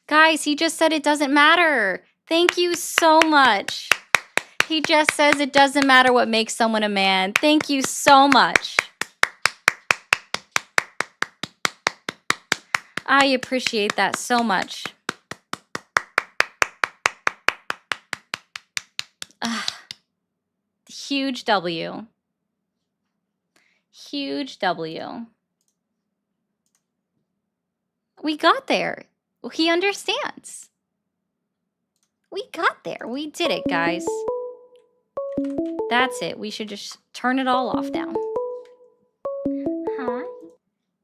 Guys, he just said it doesn't matter. Thank you so much. He just says it doesn't matter what makes someone a man. Thank you so much. I appreciate that so much. Huge W. Huge W. We got there. He understands. We got there. We did it, guys. That's it. We should just turn it all off now. Hi.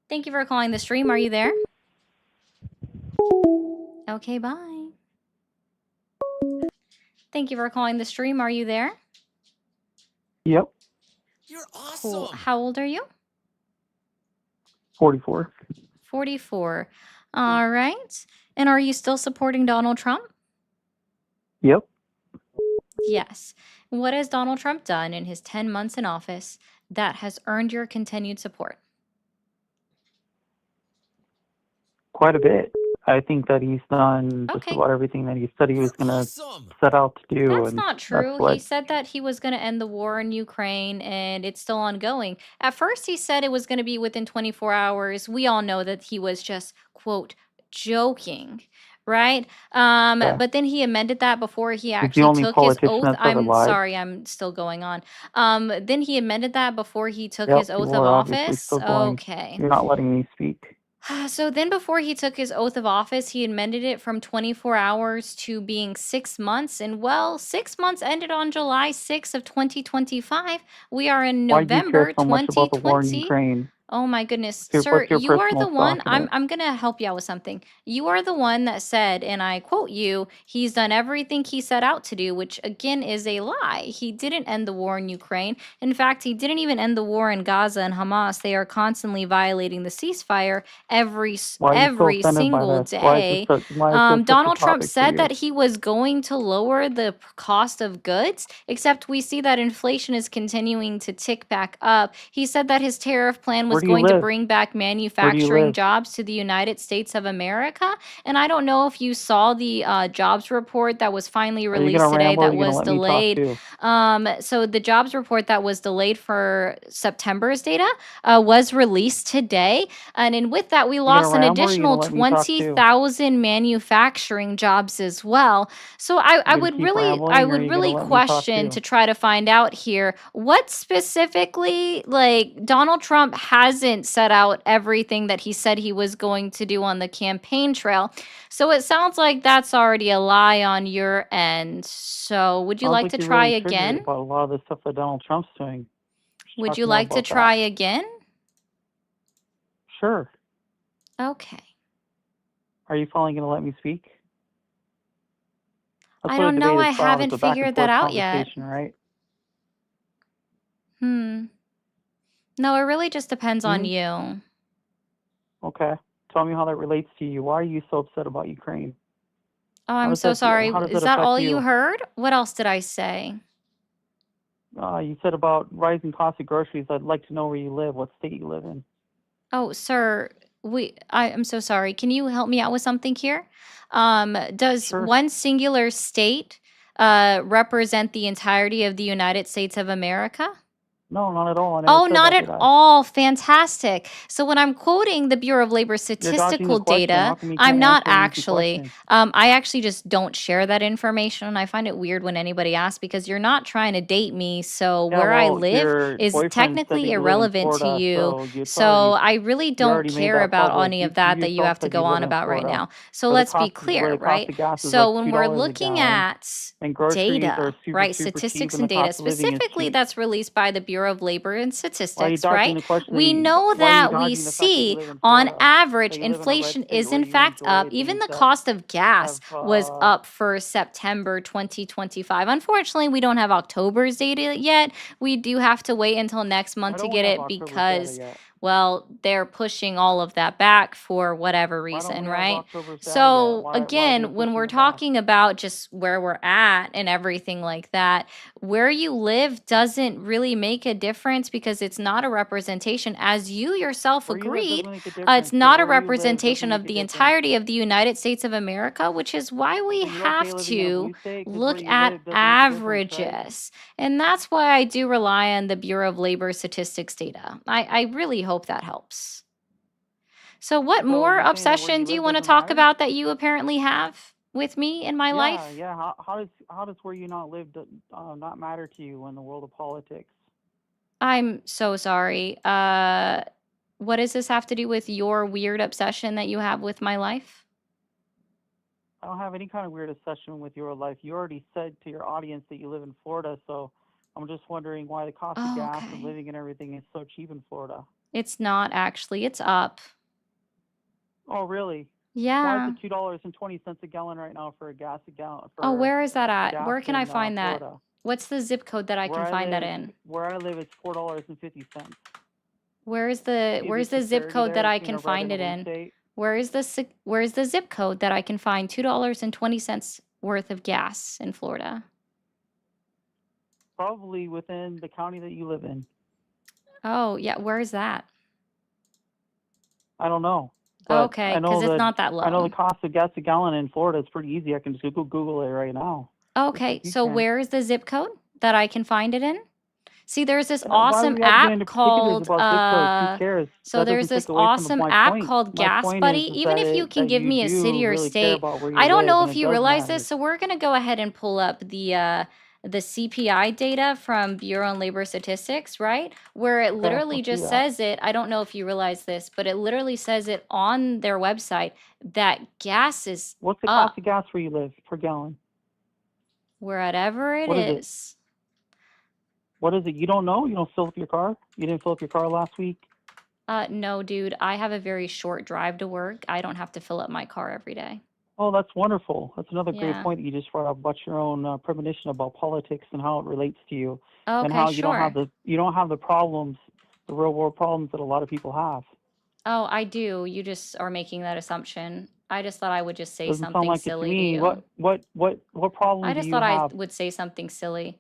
Thank you for calling the stream. Are you there? Okay, bye. Thank you for calling the stream. Are you there? Yep. You're Cool. awesome. How old are you? 44. 44. All right. And are you still supporting Donald Trump? Yep. Yes. What has Donald Trump done in his 10 months in office that has earned your continued support? Quite a bit. I think that he's done just Okay. about everything that he said he was You're going to awesome. set out to do, That's and not that's true. He what. said that he was going to end the war in Ukraine and it's still ongoing. At first, he said it was going to be within 24 hours. We all know that he was just, quote, joking, right? Yeah. But then he amended that before he He's the actually only took his politician oath. that's ever I'm lied. sorry, I'm still going on. Then he amended that before he took Yep, his oath you of are obviously office. still going. Okay. You're not letting me speak. So then, before he took his oath of office, he amended it from 24 hours to being 6 months. And well, 6 months ended on July 6th of 2025. We are in Why do you care November so much about the war in 2020. Ukraine? Oh my goodness, What's sir, your you are personal the one. stock in it? I'm gonna help you out with something. You are the one that said, and I quote you, he's done everything he set out to do, which again is a lie. He didn't end the war in Ukraine. In fact, he didn't even end the war in Gaza and Hamas. They are constantly violating the ceasefire every Why are you so every offended by single this? Why is day. this why is this such a Donald Trump topic for said you? that he was going to lower the cost of goods, except we see that inflation is continuing to tick back up. He said that his tariff plan Where was do you going to live? bring back Where do you manufacturing live? jobs to the United States of America. And I don't know if you saw the jobs report that was finally Are you released gonna today ramble or are that you gonna was let me talk delayed. too? So the jobs report that was delayed for September's data was released today. And with that, we You gonna lost an ramble or are you gonna additional let me talk too? 20,000 manufacturing jobs as well. So I You gonna would keep really, rambling I or are would you gonna really let me talk question too? to try to find out here what specifically, like, Donald Trump hasn't set out everything that he said he was going to do on the campaign trail. So it sounds like that's already a lie on your end. So would you Sounds like like to you're try really triggered again? about a lot of the stuff that Donald Trump's doing. Would Talk you more like to about try that. again? Sure. Okay. Are you finally gonna let me speak? That's I what a don't know. debate I is about. haven't It's a back and figured that forth out yet. conversation, right? No, it really just depends on Hmm? you. Okay. Tell me how that relates to you. Why are you so upset about Ukraine? Oh, How I'm does so that sorry. how does Is that that affect all you you? heard? What else did I say? You said about rising cost of groceries. I'd like to know where you live, what state you live in. Oh, sir, I'm so sorry. Can you help me out with something here? Does Sure. one singular state represent the entirety of the United States of America? No, not at all. I never Oh, said not that, at did I? all. Fantastic. So when I'm quoting the Bureau of Labor You're dodging the statistical question. How data, come you I'm can't not answer an easy actually. question? I actually just don't share that information. I find it weird when anybody asks because you're not trying to date me. So Yeah, where I well, live your is boyfriend said that technically you live in irrelevant to Florida, you. so it's So I really you don't already made care that about public. any of You that you yourself have to said you go live on in about right Florida, now. So where the let's be cost where clear, the cost right? of gas is So like when $2 we're a looking gallon, at and groceries are data, super right? super cheap, Statistics and and the data, cost of living is specifically cheap. that's released by the Bureau of Labor and Why are you Statistics, dodging right? the question? We know Why are you that we dodging the fact that you see live in on Florida? average That you live in a red inflation state is where in you fact enjoy up. Even things the that cost of gas have was up for September 2025. Unfortunately, we don't have October's data yet. We do have to wait until next I month to don't get have it October's data because, yet. well, they're pushing all of that back for whatever Why don't reason, we have right? October's data yet? So Why are they again, when pushing we're it back? talking about just where we're at and everything like that, where you live doesn't really make a difference because it's not a representation, as you yourself Where you live agreed. doesn't make a It's difference, but not a where you live doesn't representation make of a the difference. entirety of the United States of America, which is why we So you're okay have living in a to blue state because look where you at live doesn't make a difference, right? averages. And that's why I do rely on the Bureau of Labor Statistics data. I really hope that helps. So what So more you're saying that where obsession you do you live want to doesn't talk matter? about that you apparently have with me in my Yeah, life? yeah. How does where you not live not matter to you in the world of politics? I'm so sorry. What does this have to do with your weird obsession that you have with my life? I don't have any kind of weird obsession with your life. You already said to your audience that you live in Florida, so I'm just wondering why the cost of Oh, gas and okay. living and everything is so cheap in Florida. It's not actually. It's up. Oh, really? Why is Yeah. it $2.20 a gallon right now for a gas Oh, for where is that at? gas Where can I in find that? Florida? What's the zip code that I can find that in? Where I live, it's $4.50. Where's See the the zip disparity code that there I between can a red find and a it blue in? state? Where's the zip code that I can find $2.20 worth of gas in Florida? Probably within the county that you live in. Oh, yeah, where is that? I don't know. But Okay, I know because it's that not that I know low. the cost of gas a gallon in Florida is pretty easy. I can just Google it right now. Okay, You so can. where is the zip code that I can find it in? See, there's this Why do awesome we have to get app into particulars called about zip codes? Who cares? so That there's doesn't this take away from awesome my app point. called My Gas point Buddy. is Even that if you can that give you me a do city or really care state, about where you I don't live, know and if it you does realize matter. this, so we're gonna go ahead and pull up the CPI data from Bureau of Labor Statistics, right? Where it literally Let's do just that. says it. I don't know if you realize this, but it literally says it on their website that gas is What's the up cost of gas where you live per gallon? wherever it What is it? is. What is it? You don't know? You don't fill up your car? You didn't fill up your car last week? No, dude, I have a very short drive to work. I don't have to fill up my car every day. Oh, that's wonderful. That's another great Yeah. point that you just brought up about your own premonition about politics and how it relates to you, and Okay, how you don't have sure. the problems, the real world problems that a lot of people have. Oh, I do. You just are making that assumption. I just thought I would just say Doesn't sound something like it to silly to me. you. What problem I do just you thought I have? would say something silly.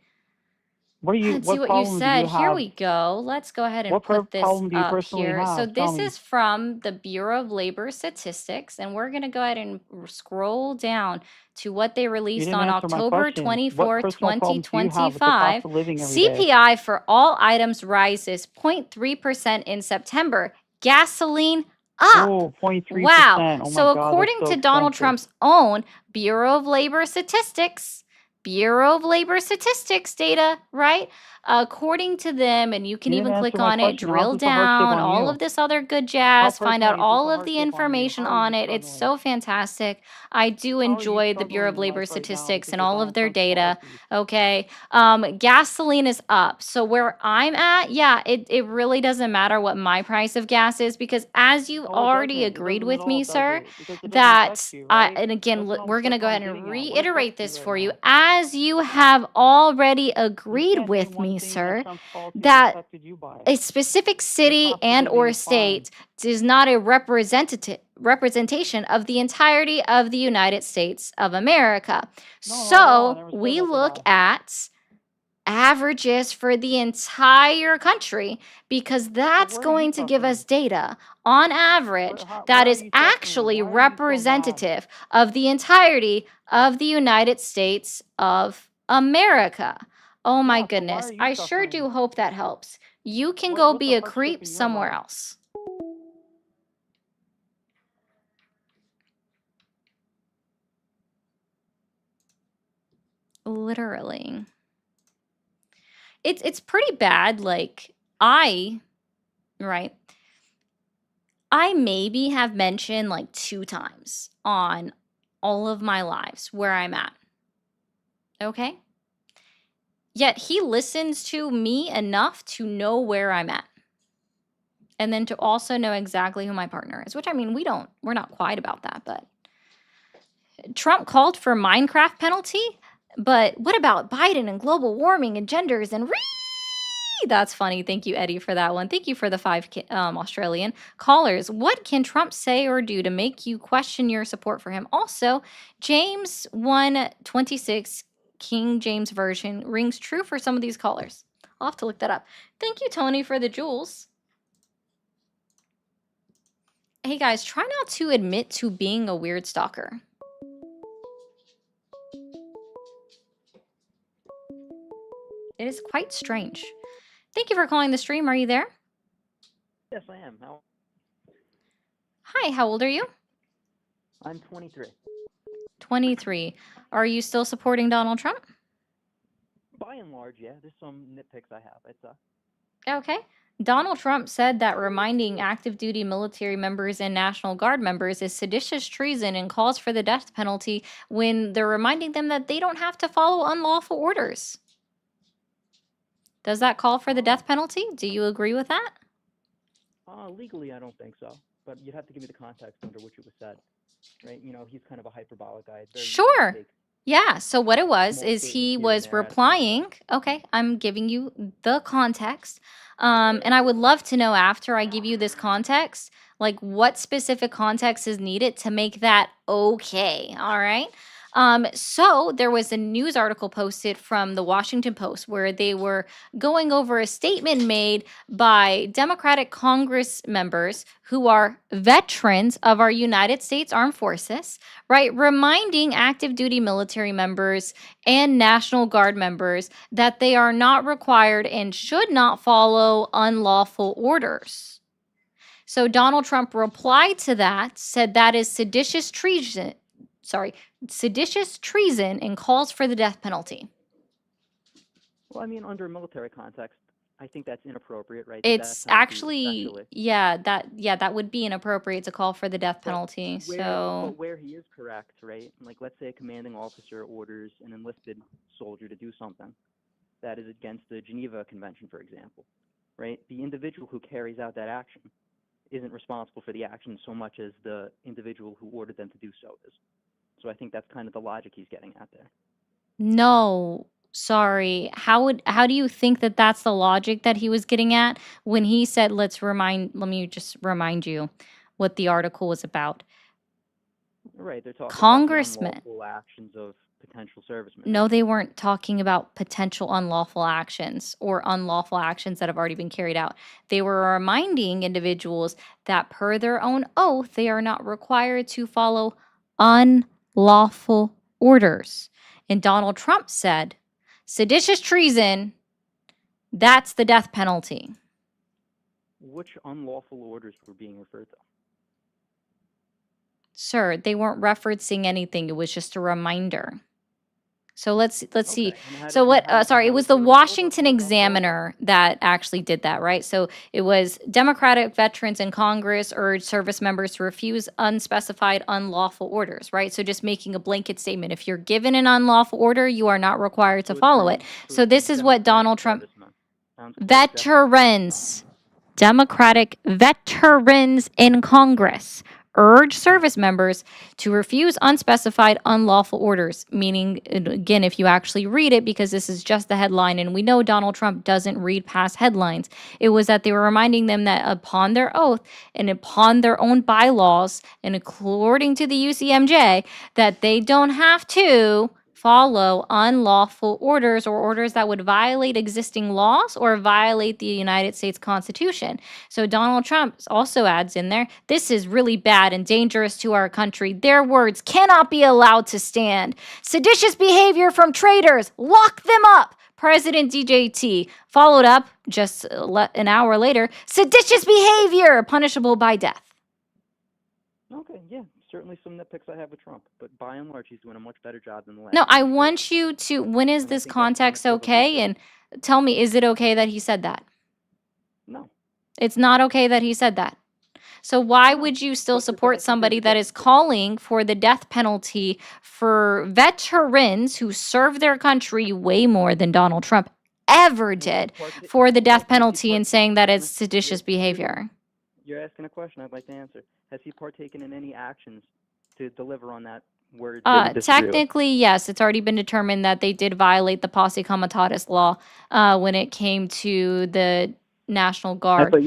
What See what you problem do you said. Here have? we go. Let's go ahead and What put this problem do you up personally here. So have? Tell this me. is from the Bureau of Labor Statistics, and we're going to go ahead and scroll down to what they You released didn't on answer my October question. What 24, personal problems do you have with the cost 2025. of living every day? CPI for all items rises 0.3% in September. Gasoline up. Oh, 0.3%. Wow. Oh my So God, that's according so to Donald expensive. Trump's own Bureau of Labor Statistics data, right? According to them, and you can You didn't even click answer my on it, question. How's drill this a hardship down, on all you? of this other good How jazz, find out personally is this all a of the hardship on you? information How are on you it. It's struggling? so fantastic. I do How are you enjoy the Bureau struggling of in Labor life right now Statistics because and of all of Donald their Trump's data. policies? Okay. Gasoline is up. So where I'm at, yeah, it really doesn't matter what my price of gas is, because as you Oh, it already doesn't. It agreed doesn't at with me, all, does sir, it? Because it doesn't that affect you, right? and again, That's we're going to what go I'm ahead and getting at. What affects reiterate you this right for you, now? as you have already You agreed can't name with one me, thing that sir, Trump's policies that affected you by. a specific The city cost of and living or is fine. state is not a representation of the entirety of the United States of America. No, not at all. I So never said we that to look that. at averages for the entire country, because that's But where are you going to give suffering? us data on average Where that are is you suffering? actually Why are you so mad? representative of the entirety of the United States of America. Oh my Yeah, so why goodness. are you I sure suffering? do hope that helps. You can What go what's be the a hardship creep in your somewhere life? else. Literally. It's pretty bad. Like, right? I maybe have mentioned like 2 times on all of my lives where I'm at. Okay? Yet he listens to me enough to know where I'm at. And then to also know exactly who my partner is, which, I mean, we're not quiet about that, but Trump called for Minecraft penalty, but what about Biden and global warming and genders and that's funny. Thank you, Eddie, for that one. Thank you for the 5 Australian callers. What can Trump say or do to make you question your support for him? Also, James 1:26, King James Version, rings true for some of these callers. I'll have to look that up. Thank you, Tony, for the jewels. Hey, guys, try not to admit to being a weird stalker. It is quite strange. Thank you for calling the stream. Are you there? Yes, I am. Hi, how old are you? I'm 23. 23. Are you still supporting Donald Trump? By and large, yeah. There's some nitpicks I have. It's Okay. Donald Trump said that reminding active duty military members and National Guard members is seditious treason and calls for the death penalty when they're reminding them that they don't have to follow unlawful orders. Does that call for the death penalty? Do you agree with that? legally, I don't think so. But you'd have to give me the context under which it was said, right? You know, he's kind of a hyperbolic guy. It's very easy to Sure. take Yeah, so what it was small is statements he here and was there as replying. Okay, I'm giving you the context. And I would love to know, after I give you this context, like what specific context is needed to make that okay. All right. So there was a news article posted from the Washington Post where they were going over a statement made by Democratic Congress members who are veterans of our United States Armed Forces, right? Reminding active duty military members and National Guard members that they are not required and should not follow unlawful orders. So Donald Trump replied to that, said that is seditious treason, and calls for the death penalty. Well, I mean, under military context, I think that's inappropriate, right? It's actually, that would be inappropriate to call for the death penalty. So But where he is correct, right? Like, let's say a commanding officer orders an enlisted soldier to do something that is against the Geneva Convention, for example, right? The individual who carries out that action isn't responsible for the action so much as the individual who ordered them to do so is. So I think that's kind of the logic he's getting at there. no, sorry. How do you think that that's the logic that he was getting at when he said, let me just remind you what the article was about. Right, they're talking Congressmen. about the unlawful actions of potential servicemen. No, they weren't talking about potential unlawful actions or unlawful actions that have already been carried out. They were reminding individuals that per their own oath, they are not required to follow unlawful orders. And Donald Trump said, seditious treason, that's the death penalty. Which unlawful orders were being referred to? Sir, they weren't referencing anything. It was just a reminder. So let's see. So what? Sorry, it was the Washington Examiner that actually did that, right? So it was Democratic veterans in Congress urged service members to refuse unspecified unlawful orders, right? So just making a blanket statement. If you're given an unlawful order, you are not required to follow it. So this is what Donald Trump, veterans, Democratic veterans in Congress urge service members to refuse unspecified unlawful orders, meaning, again, if you actually read it, because this is just the headline, and we know Donald Trump doesn't read past headlines, it was that they were reminding them that upon their oath and upon their own bylaws, and according to the UCMJ, that they don't have to follow unlawful orders or orders that would violate existing laws or violate the United States Constitution. So Donald Trump also adds in there, this is really bad and dangerous to our country. Their words cannot be allowed to stand. Seditious behavior from traitors, lock them up. President DJT followed up just an hour later, seditious behavior punishable by death. Okay, yeah. Certainly some nitpicks I have with Trump, but by and large, he's doing a much better job than the last. No, I want you to, when is this context okay? And tell me, is it okay that he said that? No. It's not okay that he said that. So why would you still support somebody that is calling for the death penalty for veterans who serve their country way more than Donald Trump ever did for the death penalty and saying that it's seditious behavior? You're asking a question I'd like to answer. Has he partaken in any actions to deliver on that word? Technically, yes. It's already been determined that they did violate the Posse Comitatus law when it came to the National Guard. I thought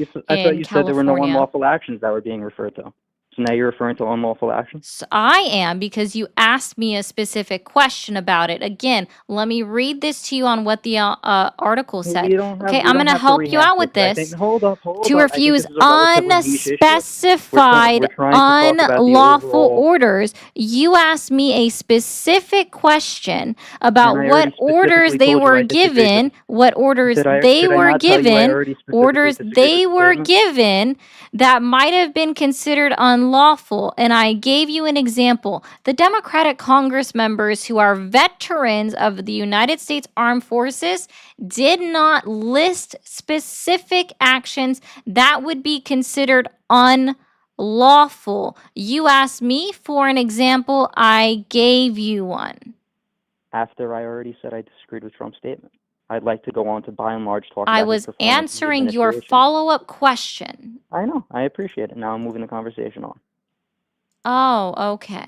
you said there were no unlawful actions that were being referred to. So now you're referring to unlawful actions? So I am, because you asked me a specific question about it. Again, let me read this to you on what the article said. Okay, I'm going to help you out with this. Hold up. To refuse unspecified, unlawful orders. You asked me a specific question about what orders they were given, that might have been considered unlawful, and I gave you an example. The Democratic Congress members who are veterans of the United States Armed Forces did not list specific actions that would be considered unlawful. You asked me for an example, I gave you one. After I already said I disagreed with Trump's statement. I'd like to go on to, by and large, talk about I was answering your follow-up question. I know. I appreciate it. Now I'm moving the conversation on. Oh, okay.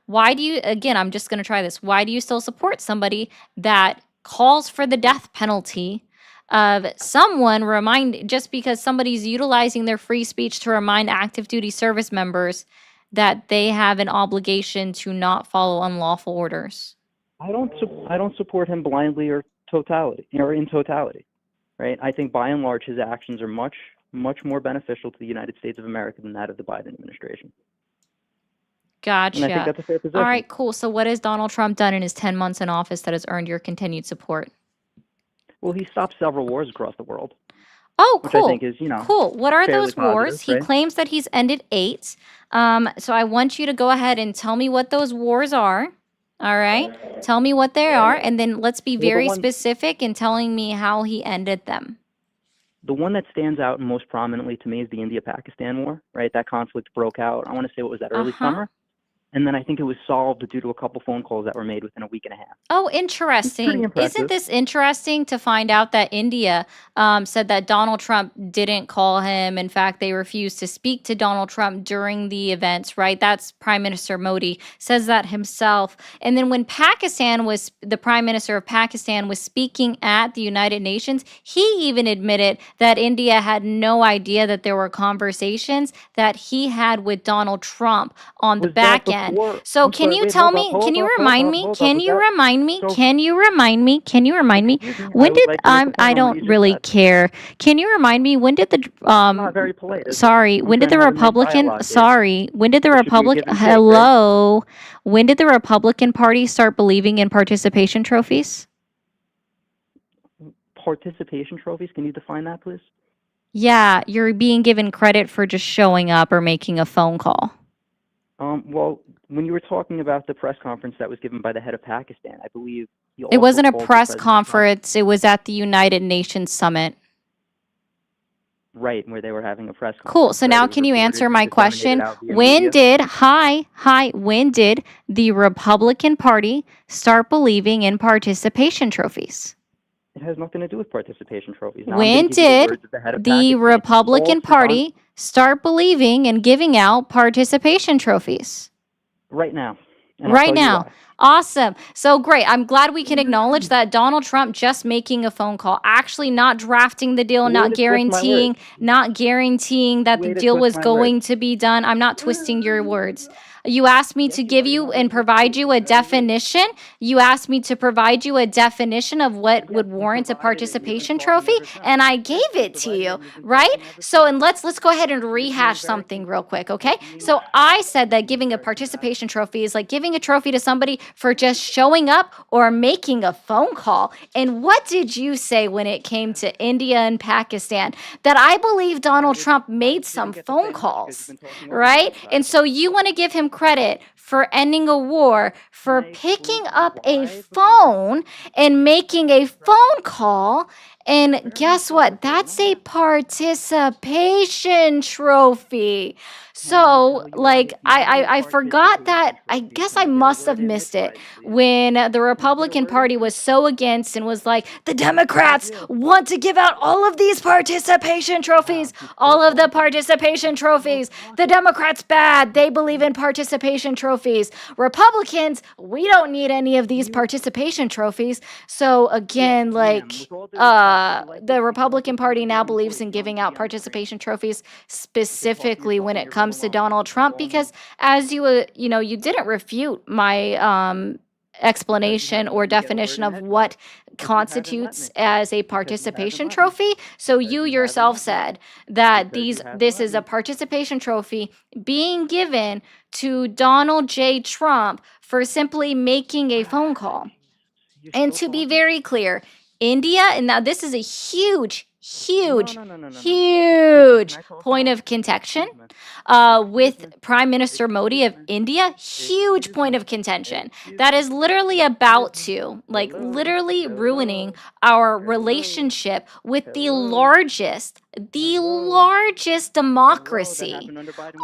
Why do you, again, I'm just going to try this. Why do you still support somebody that calls for the death penalty of someone just because somebody's utilizing their free speech to remind active duty service members that they have an obligation to not follow unlawful orders? I don't support him blindly or in totality, right? I think by and large his actions are much more beneficial to the United States of America than that of the Biden administration. Gotcha. And I think that's a fair position. All right, cool. So what has Donald Trump done in his 10 months in office that has earned your continued support? Well, he stopped several wars across the world. Oh, which cool. I think is, Cool. What are fairly those wars? positive, He right? claims that he's ended 8. So I want you to go ahead and tell me what those wars are. All right. Tell me what they are. And then let's be Well, the very one- specific in telling me how he ended them. The one that stands out most prominently to me is the India-Pakistan war, right? That conflict broke out, I want to say, what was that, early summer? And then I think it was solved due to a couple phone calls that were made within a week and a half. Oh, interesting. impressive. Isn't this interesting to find out that India said that Donald Trump didn't call him? In fact, they refused to speak to Donald Trump during the events, right? That's Prime Minister Modi says that himself. And then when the Prime Minister of Pakistan was speaking at the United Nations, he even admitted that India had no idea that there were conversations that he had with Donald Trump on the back end. So can you tell me, can you remind me, when did, I don't really care. Can you remind me, when did the, Not very polite. sorry, when did the trying to have a nice Republican, dialogue here. sorry, when did the There should be a Republican, give and take, right? hello, when did the Republican Party start believing in participation trophies? Participation trophies, can you define that, please? Yeah, you're being given credit for just showing up or making a phone call. Well, when you were talking about the press conference that was given by the head of Pakistan, I believe he It also wasn't a called press President Trump- conference. It was at the United Nations Summit. Right, where they were having a press conference. Cool. So right? now It was can you reported answer and my disseminated question? out via When media. when did the Republican Party start believing in participation trophies? It has nothing to do with participation trophies. Now I'm When gonna give you the did words of the head of the Pakistan. Republican All for Party start believing and giving out participation trophies? Right now. And I'll Right tell you now. why. Awesome. So great. I'm glad we can acknowledge that Donald Trump just making a phone call, actually not drafting the deal, Way not to twist my guaranteeing that Way the to deal twist was my going words. to be done. I'm not twisting your words. You asked me to give you and provide you a definition. You asked me to provide you a definition of what would warrant a participation trophy, and I gave it to you, right? So, and let's go ahead and rehash something real quick, okay? So I said that giving a participation trophy is like giving a trophy to somebody for just showing up or making a phone call. And what did you say when it came to India and Pakistan? That I believe Donald Trump made some phone calls, right? And so you want to give him credit for ending a war, for picking up a phone and making a phone call. And guess what? That's a participation trophy. So, like, I forgot that. I guess I must have missed it when the Republican Party was so against and was like, the Democrats want to give out all of these participation trophies, all of the participation trophies. The Democrats bad. They believe in participation trophies. Republicans, we don't need any of these participation trophies. So again, like, the Republican Party now believes in giving out participation trophies specifically when it comes to Donald Trump, because as you didn't refute my explanation or definition of what constitutes as a participation trophy. So you yourself said that this is a participation trophy being given to Donald J. Trump for simply making a phone call. And to be very clear, India, and now this is a huge point of contention with Prime Minister Modi of India. Huge point of contention that is literally about to, like, literally ruining our relationship with the largest democracy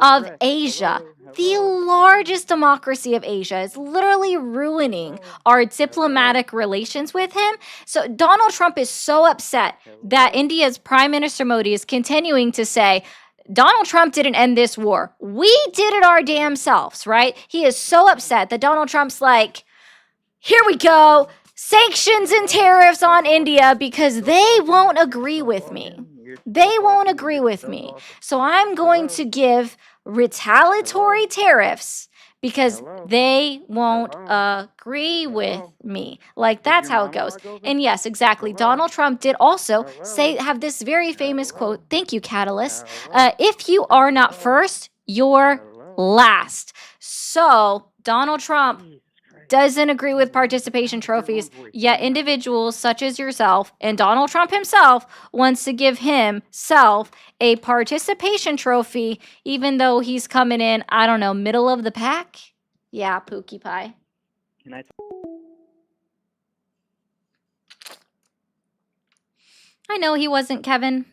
of Asia. The largest democracy of Asia is literally ruining our diplomatic relations with him. So Donald Trump is so upset that India's Prime Minister Modi is continuing to say, Donald Trump didn't end this war. We did it our damn selves, right? He is so upset that Donald Trump's like, here we go, sanctions and tariffs on India because they won't agree with me. They won't agree with me. So I'm going to give retaliatory tariffs because they won't agree with me. Like, that's how it goes. And yes, exactly. Donald Trump did also have this very famous quote. Thank you, Catalyst. If you are not first, you're last. So Donald Trump doesn't agree with participation trophies, yet individuals such as yourself and Donald Trump himself wants to give himself a participation trophy, even though he's coming in, I don't know, middle of the pack? Yeah, Pookie Pie. Can I I know he wasn't, Kevin.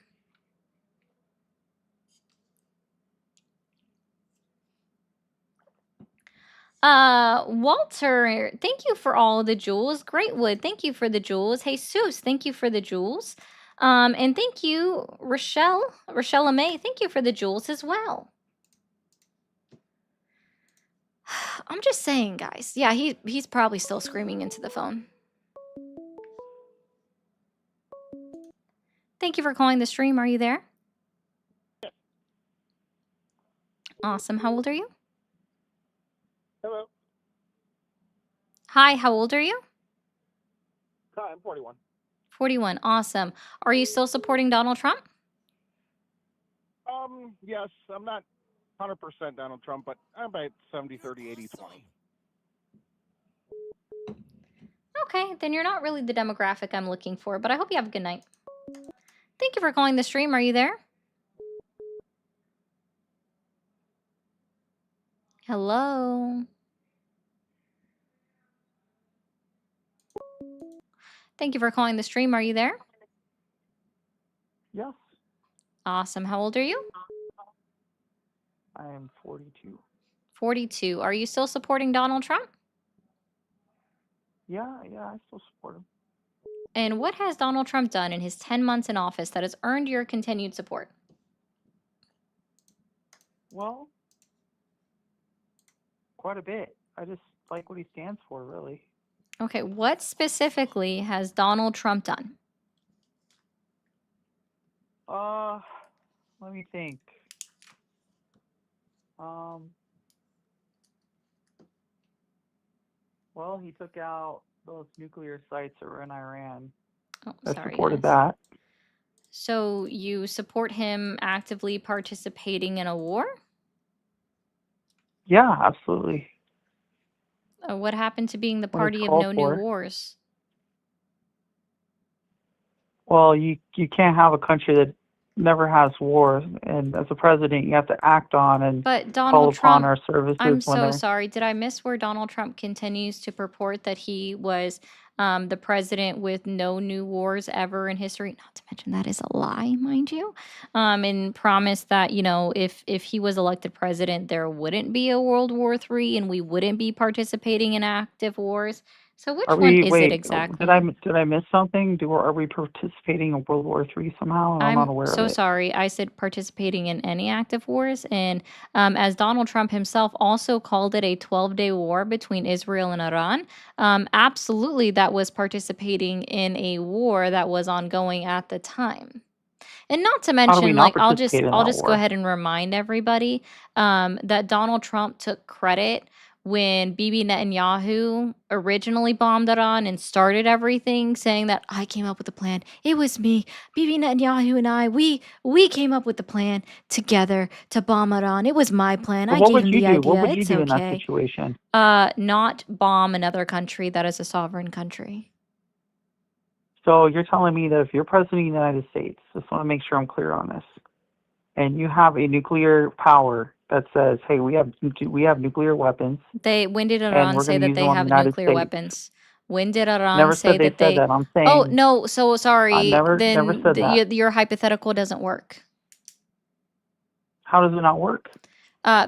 Walter, thank you for all the jewels. Greatwood, thank you for the jewels. Jesus, thank you for the jewels. And thank you, Rochelle May, thank you for the jewels as well. I'm just saying, guys. Yeah, he's probably still screaming into the phone. Thank you for calling the stream. Are you there? Awesome. How old are you? Hello. Hi, how old are you? Hi, I'm 41. 41. Awesome. Are you still supporting Donald Trump? Yes, I'm not 100% Donald Trump, but I'm about 70, 30, 80, 20. Okay, then you're not really the demographic I'm looking for, but I hope you have a good night. Thank you for calling the stream. Are you there? Hello? Thank you for calling the stream. Are you there? Yes, Awesome. How old are you? I am 42. 42. Are you still supporting Donald Trump? Yeah, I still support him. And what has Donald Trump done in his 10 months in office that has earned your continued support? Well, quite a bit. I just like what he stands for, really. Okay, what specifically has Donald Trump done? Let me think. Well, he took out those nuclear sites that were in Iran. Oh, I sorry, supported guys. that. So you support him actively participating in a war? Yeah, absolutely. What happened to being the When it's party of called no new for. wars? Well, you can't have a country that never has war, and as a president, you have to act on and But call Donald upon Trump, our services I'm when so they're. sorry. Did I miss where Donald Trump continues to purport that he was the president with no new wars ever in history? Not to mention that is a lie, mind you. And promised that, you know, if he was elected president, there wouldn't be a World War III and we wouldn't be participating in active wars. So which Are one we? is it Wait, exactly? did I miss something? Are we participating in World War III somehow? I'm not I'm aware of so it. sorry. I said participating in any active wars. And as Donald Trump himself also called it a 12-day war between Israel and Iran, absolutely that was participating in a war that was ongoing at the time. And not to How do we mention, not like, I'll just participate in that go war? ahead and remind everybody that Donald Trump took credit when Bibi Netanyahu originally bombed Iran and started everything, saying that I came up with the plan. It was me, Bibi Netanyahu, and I. We came up with the plan together to bomb Iran. It was my plan. So I what gave would him you the do? What idea. would you It's do in that okay. situation? Not bomb another country that is a sovereign country. So you're telling me that if you're president of the United States, just want to make sure I'm clear on this, and you have a nuclear power that says, "Hey, we have nuclear weapons, When did and Iran we're say going to that use they them on the have United nuclear States." weapons? When did Iran Never say said they that said they? that. I'm Oh saying no, so I sorry. never Then said that. your hypothetical doesn't work. How does it not work?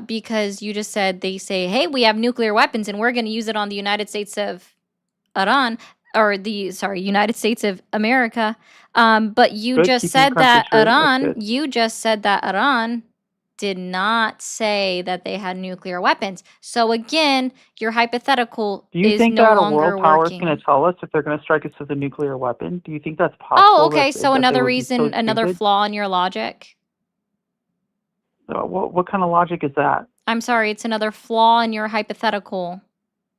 Because you just said they say, "Hey, we have nuclear weapons and we're going to use it on the United States of Iran or United States of America." But you Good. just Keeping your said country that straight. That's Iran. good. You just said that Iran did not say that they had nuclear weapons. So again, your hypothetical Do you is think no that a longer world power is going working. to tell us if they're going to strike us with a nuclear weapon? Do you think that's Oh, possible okay. So that they another would be so reason, another stupid? flaw in your logic. What kind of logic is that? I'm sorry, it's another flaw in your hypothetical.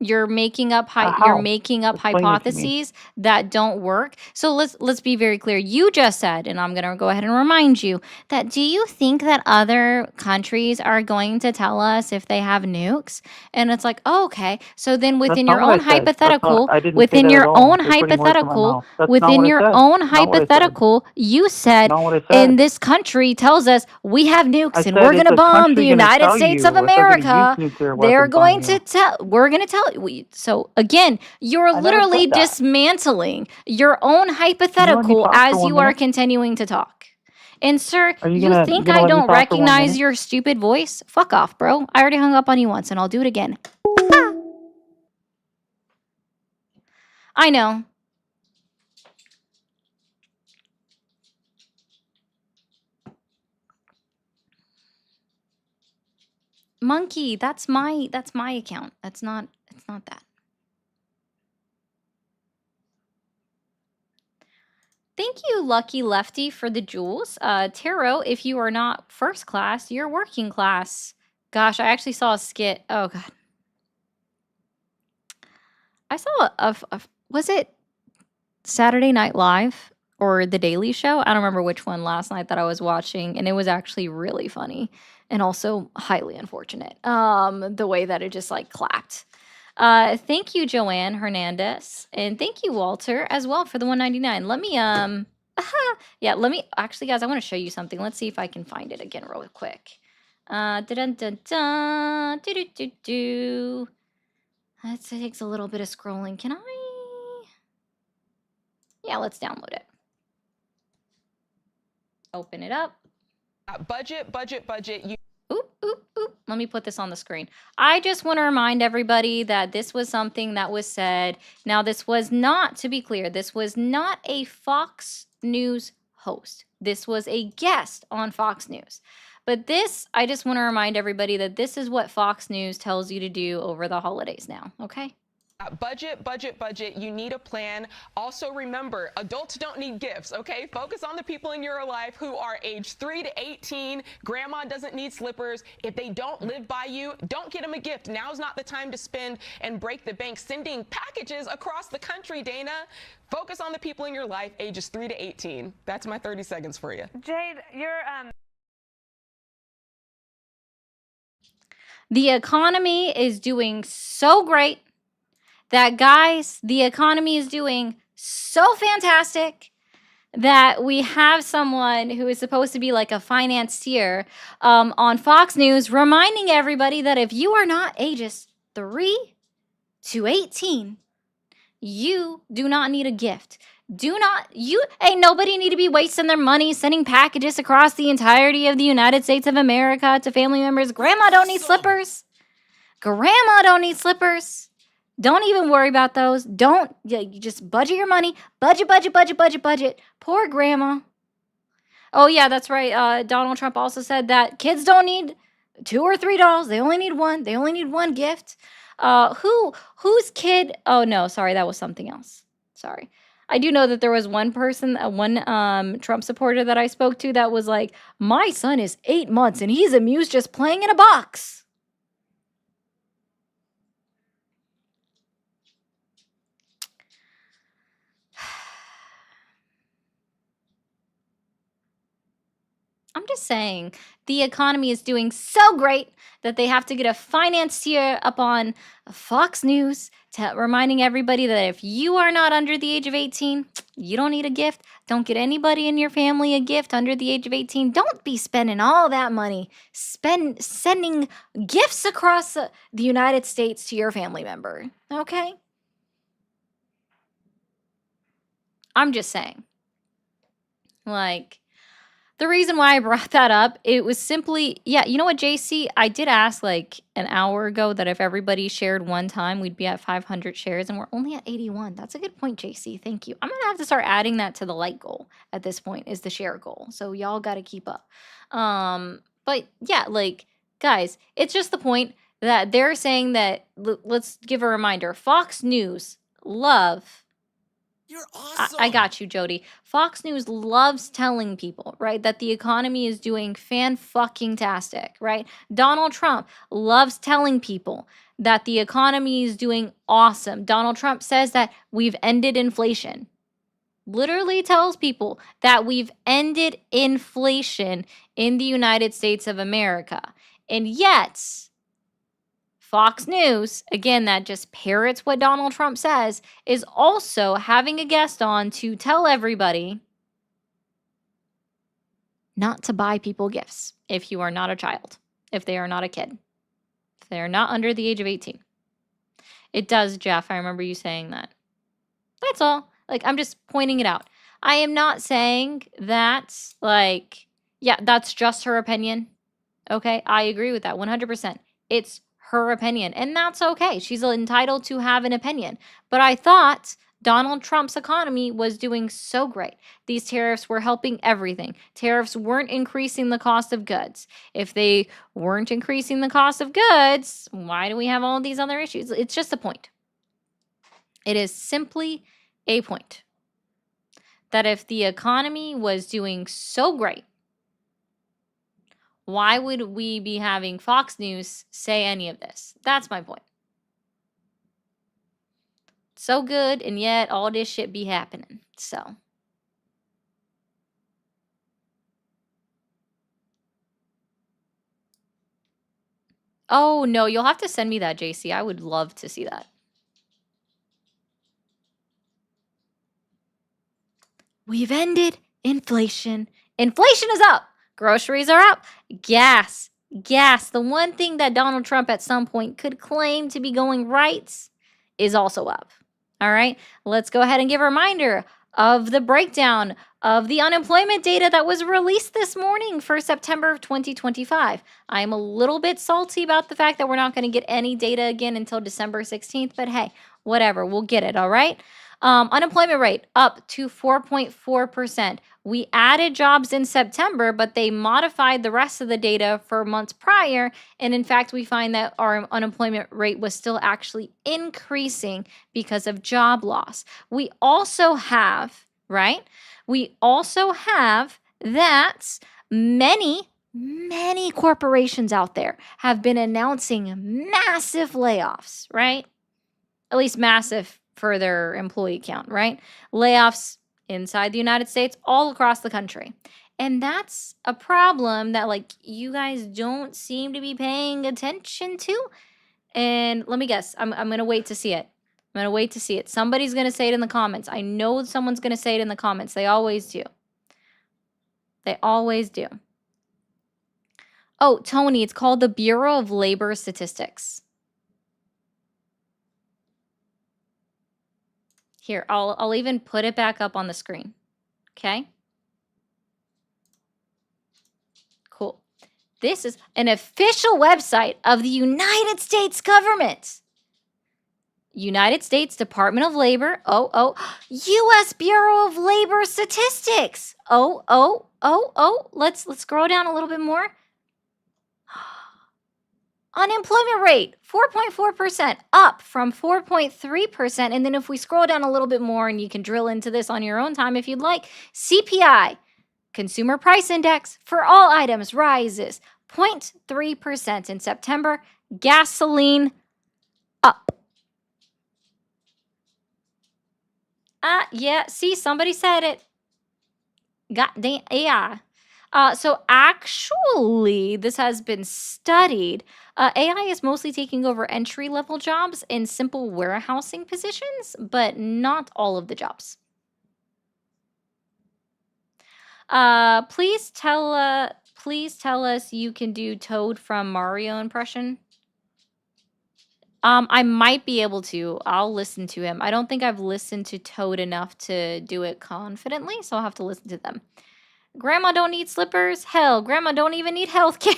You're making up How? Explain it to me. hypotheses that don't work. So let's be very clear. You just said, and I'm gonna go ahead and remind you that do you think that other countries are going to tell us if they have nukes? And it's like, oh, okay. So then That's within not your what I own said. That's not. hypothetical, I didn't say within that at your all. own You're putting words in my hypothetical, mouth. That's not within what I your said. own Not what I said. hypothetical, you said, Not what I in said. this country tells us we have I nukes and said, we're is gonna the bomb the country going to United tell States of you if they're going to use America. nuclear They're weapons on going you? to tell, we're going to tell you. So again, you're I never literally said that. dismantling your own Can you let me hypothetical talk for as 1 you are minute? continuing to talk. And sir, Are you you gonna think you gonna I let me don't talk for 1 recognize minute? your stupid voice? Fuck off, bro. I already hung up on you once and I'll do it again. I know. Monkey, that's my account. It's not that. Thank you, Lucky Lefty, for the jewels. Taro, if you are not first class, you're working class. Gosh, I actually saw a skit. Oh, God. I saw was it Saturday Night Live or The Daily Show? I don't remember which one last night that I was watching, and it was actually really funny and also highly unfortunate. The way that it just like clapped. Thank you, Joanne Hernandez, and thank you, Walter, as well for the 199. Let me yeah, let me actually, guys, I want to show you something. Let's see if I can find it again real quick. Dun dun dun dun, do do do do. That takes a little bit of scrolling. Can I? Yeah, let's download it. Open it up. Budget. Oop. Let me put this on the screen. I just want to remind everybody that this was something that was said. Now, this was not, to be clear, this was not a Fox News host. This was a guest on Fox News. But this, I just want to remind everybody that this is what Fox News tells you to do over the holidays now, okay? Budget. You need a plan. Also, remember, adults don't need gifts, okay? Focus on the people in your life who are age 3 to 18. Grandma doesn't need slippers. If they don't live by you, don't get them a gift. Now's not the time to spend and break the bank sending packages across the country, Dana. Focus on the people in your life, ages 3 to 18. That's my 30 seconds for you. Jade, you're The economy is doing so great that, guys, the economy is doing so fantastic that we have someone who is supposed to be like a financier on Fox News reminding everybody that if you are not ages 3 to 18, you do not need a gift. Ain't nobody need to be wasting their money sending packages across the entirety of the United States of America to family members. Grandma don't need slippers. Grandma don't need slippers. Don't even worry about those. You just budget your money. Budget. Poor grandma. Oh, yeah, that's right. Donald Trump also said that kids don't need 2 or 3 dolls. They only need one. They only need one gift. Whose kid? Oh, no, sorry. That was something else. Sorry. I do know that there was one person, one Trump supporter that I spoke to that was like, my son is 8 months and he's amused just playing in a box. I'm just saying, the economy is doing so great that they have to get a financier up on Fox News reminding everybody that if you are not under the age of 18, you don't need a gift. Don't get anybody in your family a gift under the age of 18. Don't be spending all that money sending gifts across the United States to your family member, okay? I'm just saying. Like, the reason why I brought that up, it was simply, yeah, you know what, JC? I did ask like an hour ago that if everybody shared one time, we'd be at 500 shares, and we're only at 81. That's a good point, JC. Thank you. I'm going to have to start adding that to the like goal at this point, is the share goal. So y'all got to keep up. But But yeah, like, guys, it's just the point that they're saying that, let's give a reminder. Fox News love. You're I awesome. got you, Jody. Fox News loves telling people, right, that the economy is doing fan-fucking-tastic, right? Donald Trump loves telling people that the economy is doing awesome. Donald Trump says that we've ended inflation. Literally tells people that we've ended inflation in the United States of America. And yet, Fox News, again, that just parrots what Donald Trump says, is also having a guest on to tell everybody not to buy people gifts if you are not a child, if they are not a kid, if they are not under the age of 18. It does, Jeff. I remember you saying that. That's all. Like, I'm just pointing it out. I am not saying that, like, yeah, that's just her opinion. Okay? I agree with that 100%. It's her opinion, and that's okay. She's entitled to have an opinion. But I thought Donald Trump's economy was doing so great. These tariffs were helping everything. Tariffs weren't increasing the cost of goods. If they weren't increasing the cost of goods, why do we have all these other issues? It's just a point. It is simply a point that if the economy was doing so great, why would we be having Fox News say any of this? That's my point. So good, and yet all this shit be happening. So. Oh, no, you'll have to send me that, JC. I would love to see that. We've ended inflation. Inflation is up. Groceries are up. Gas. The one thing that Donald Trump at some point could claim to be going right is also up. All right, let's go ahead and give a reminder of the breakdown of the unemployment data that was released this morning for September of 2025. I'm a little bit salty about the fact that we're not going to get any data again until December 16th, but hey, whatever, we'll get it, all right? Unemployment rate up to 4.4%. We added jobs in September, but they modified the rest of the data for months prior. And in fact, we find that our unemployment rate was still actually increasing because of job loss. We also have, right? We also have that many corporations out there have been announcing massive layoffs, right? At least massive for their employee count, right? Layoffs inside the United States, all across the country. And that's a problem that, like, you guys don't seem to be paying attention to. And let me guess, I'm going to wait to see it. I'm going to wait to see it. Somebody's going to say it in the comments. I know someone's going to say it in the comments. They always do. They always do. Oh, Tony, it's called the Bureau of Labor Statistics. Here, I'll even put it back up on the screen. Okay? Cool. This is an official website of the United States government. United States Department of Labor. U.S. Bureau of Labor Statistics. Let's scroll down a little bit more. Unemployment rate, 4.4%, up from 4.3%. And then if we scroll down a little bit more, and you can drill into this on your own time if you'd like, CPI, Consumer Price Index, for all items rises 0.3% in September. Gasoline, up. Yeah, see, somebody said it. Goddamn, yeah. So actually, this has been studied. AI is mostly taking over entry-level jobs and simple warehousing positions, but not all of the jobs. Please tell us you can do Toad from Mario impression. I might be able to. I'll listen to him. I don't think I've listened to Toad enough to do it confidently, so I'll have to listen to them. Grandma don't need slippers? Hell, Grandma don't even need health care.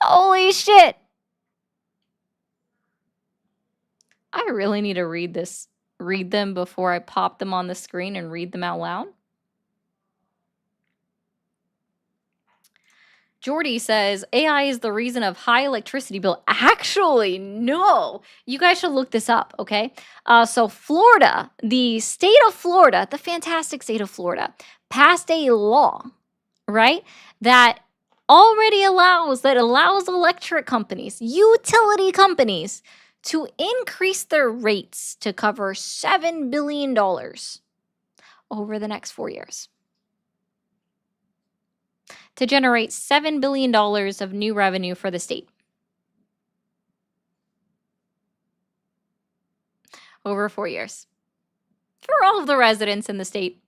Holy shit. I really need to read this. 'Read them before I pop them on the screen and read them out loud. 'Cause I don't think I've listened to Toad enough to do it confidently, so I'll have to listen to them. Grandma don't need slippers? Hell, Grandma don't even need health care. Holy shit. I really need to read this. 'Read them before I pop them on the screen and read them out loud. Jordy says AI is the reason of high electricity bill. Actually, no. You guys should look this up, okay? So Florida, the state of Florida, the fantastic state of Florida, passed a law, right, that allows electric companies, utility companies, to increase their rates to cover $7 billion over the next 4 years. To generate $7 billion of new revenue for the state over 4 years for all of the residents in the state.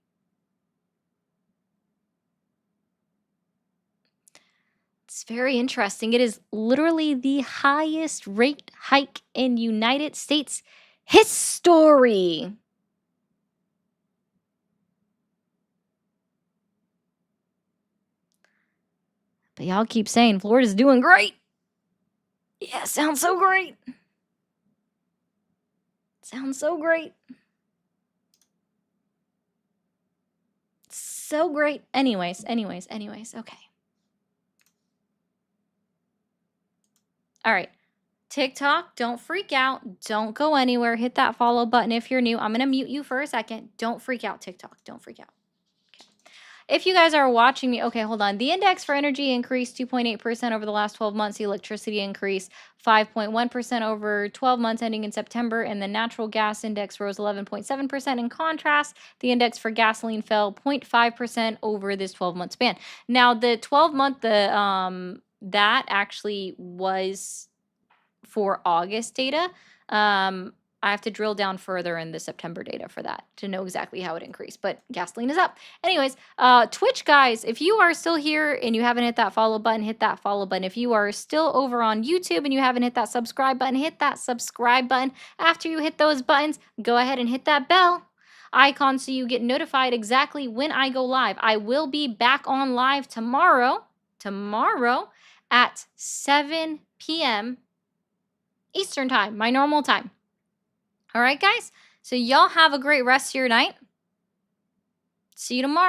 It's very interesting. It is literally the highest rate hike in United States history. But y'all keep saying Florida's doing great. Yeah, sounds so great. Sounds so great. So great. Anyways, okay. All right. TikTok, don't freak out. Don't go anywhere. Hit that follow button if you're new. I'm going to mute you for a second. Don't freak out, TikTok. Don't freak out. If you guys are watching me, okay, hold on. The index for energy increased 2.8% over the last 12 months. The electricity increased 5.1% over 12 months ending in September, and the natural gas index rose 11.7%. In contrast, the index for gasoline fell 0.5% over this 12-month span. Now, the 12-month, that actually was for August data. I have to drill down further in the September data for that to know exactly how it increased, but gasoline is up. Anyways, Twitch guys, if you are still here and you haven't hit that follow button, hit that follow button. If you are still over on YouTube and you haven't hit that subscribe button, hit that subscribe button. After you hit those buttons, go ahead and hit that bell icon so you get notified exactly when I go live. I will be back on live tomorrow at 7 p.m. Eastern time, my normal time. All right, guys? So y'all have a great rest of your night. See you tomorrow.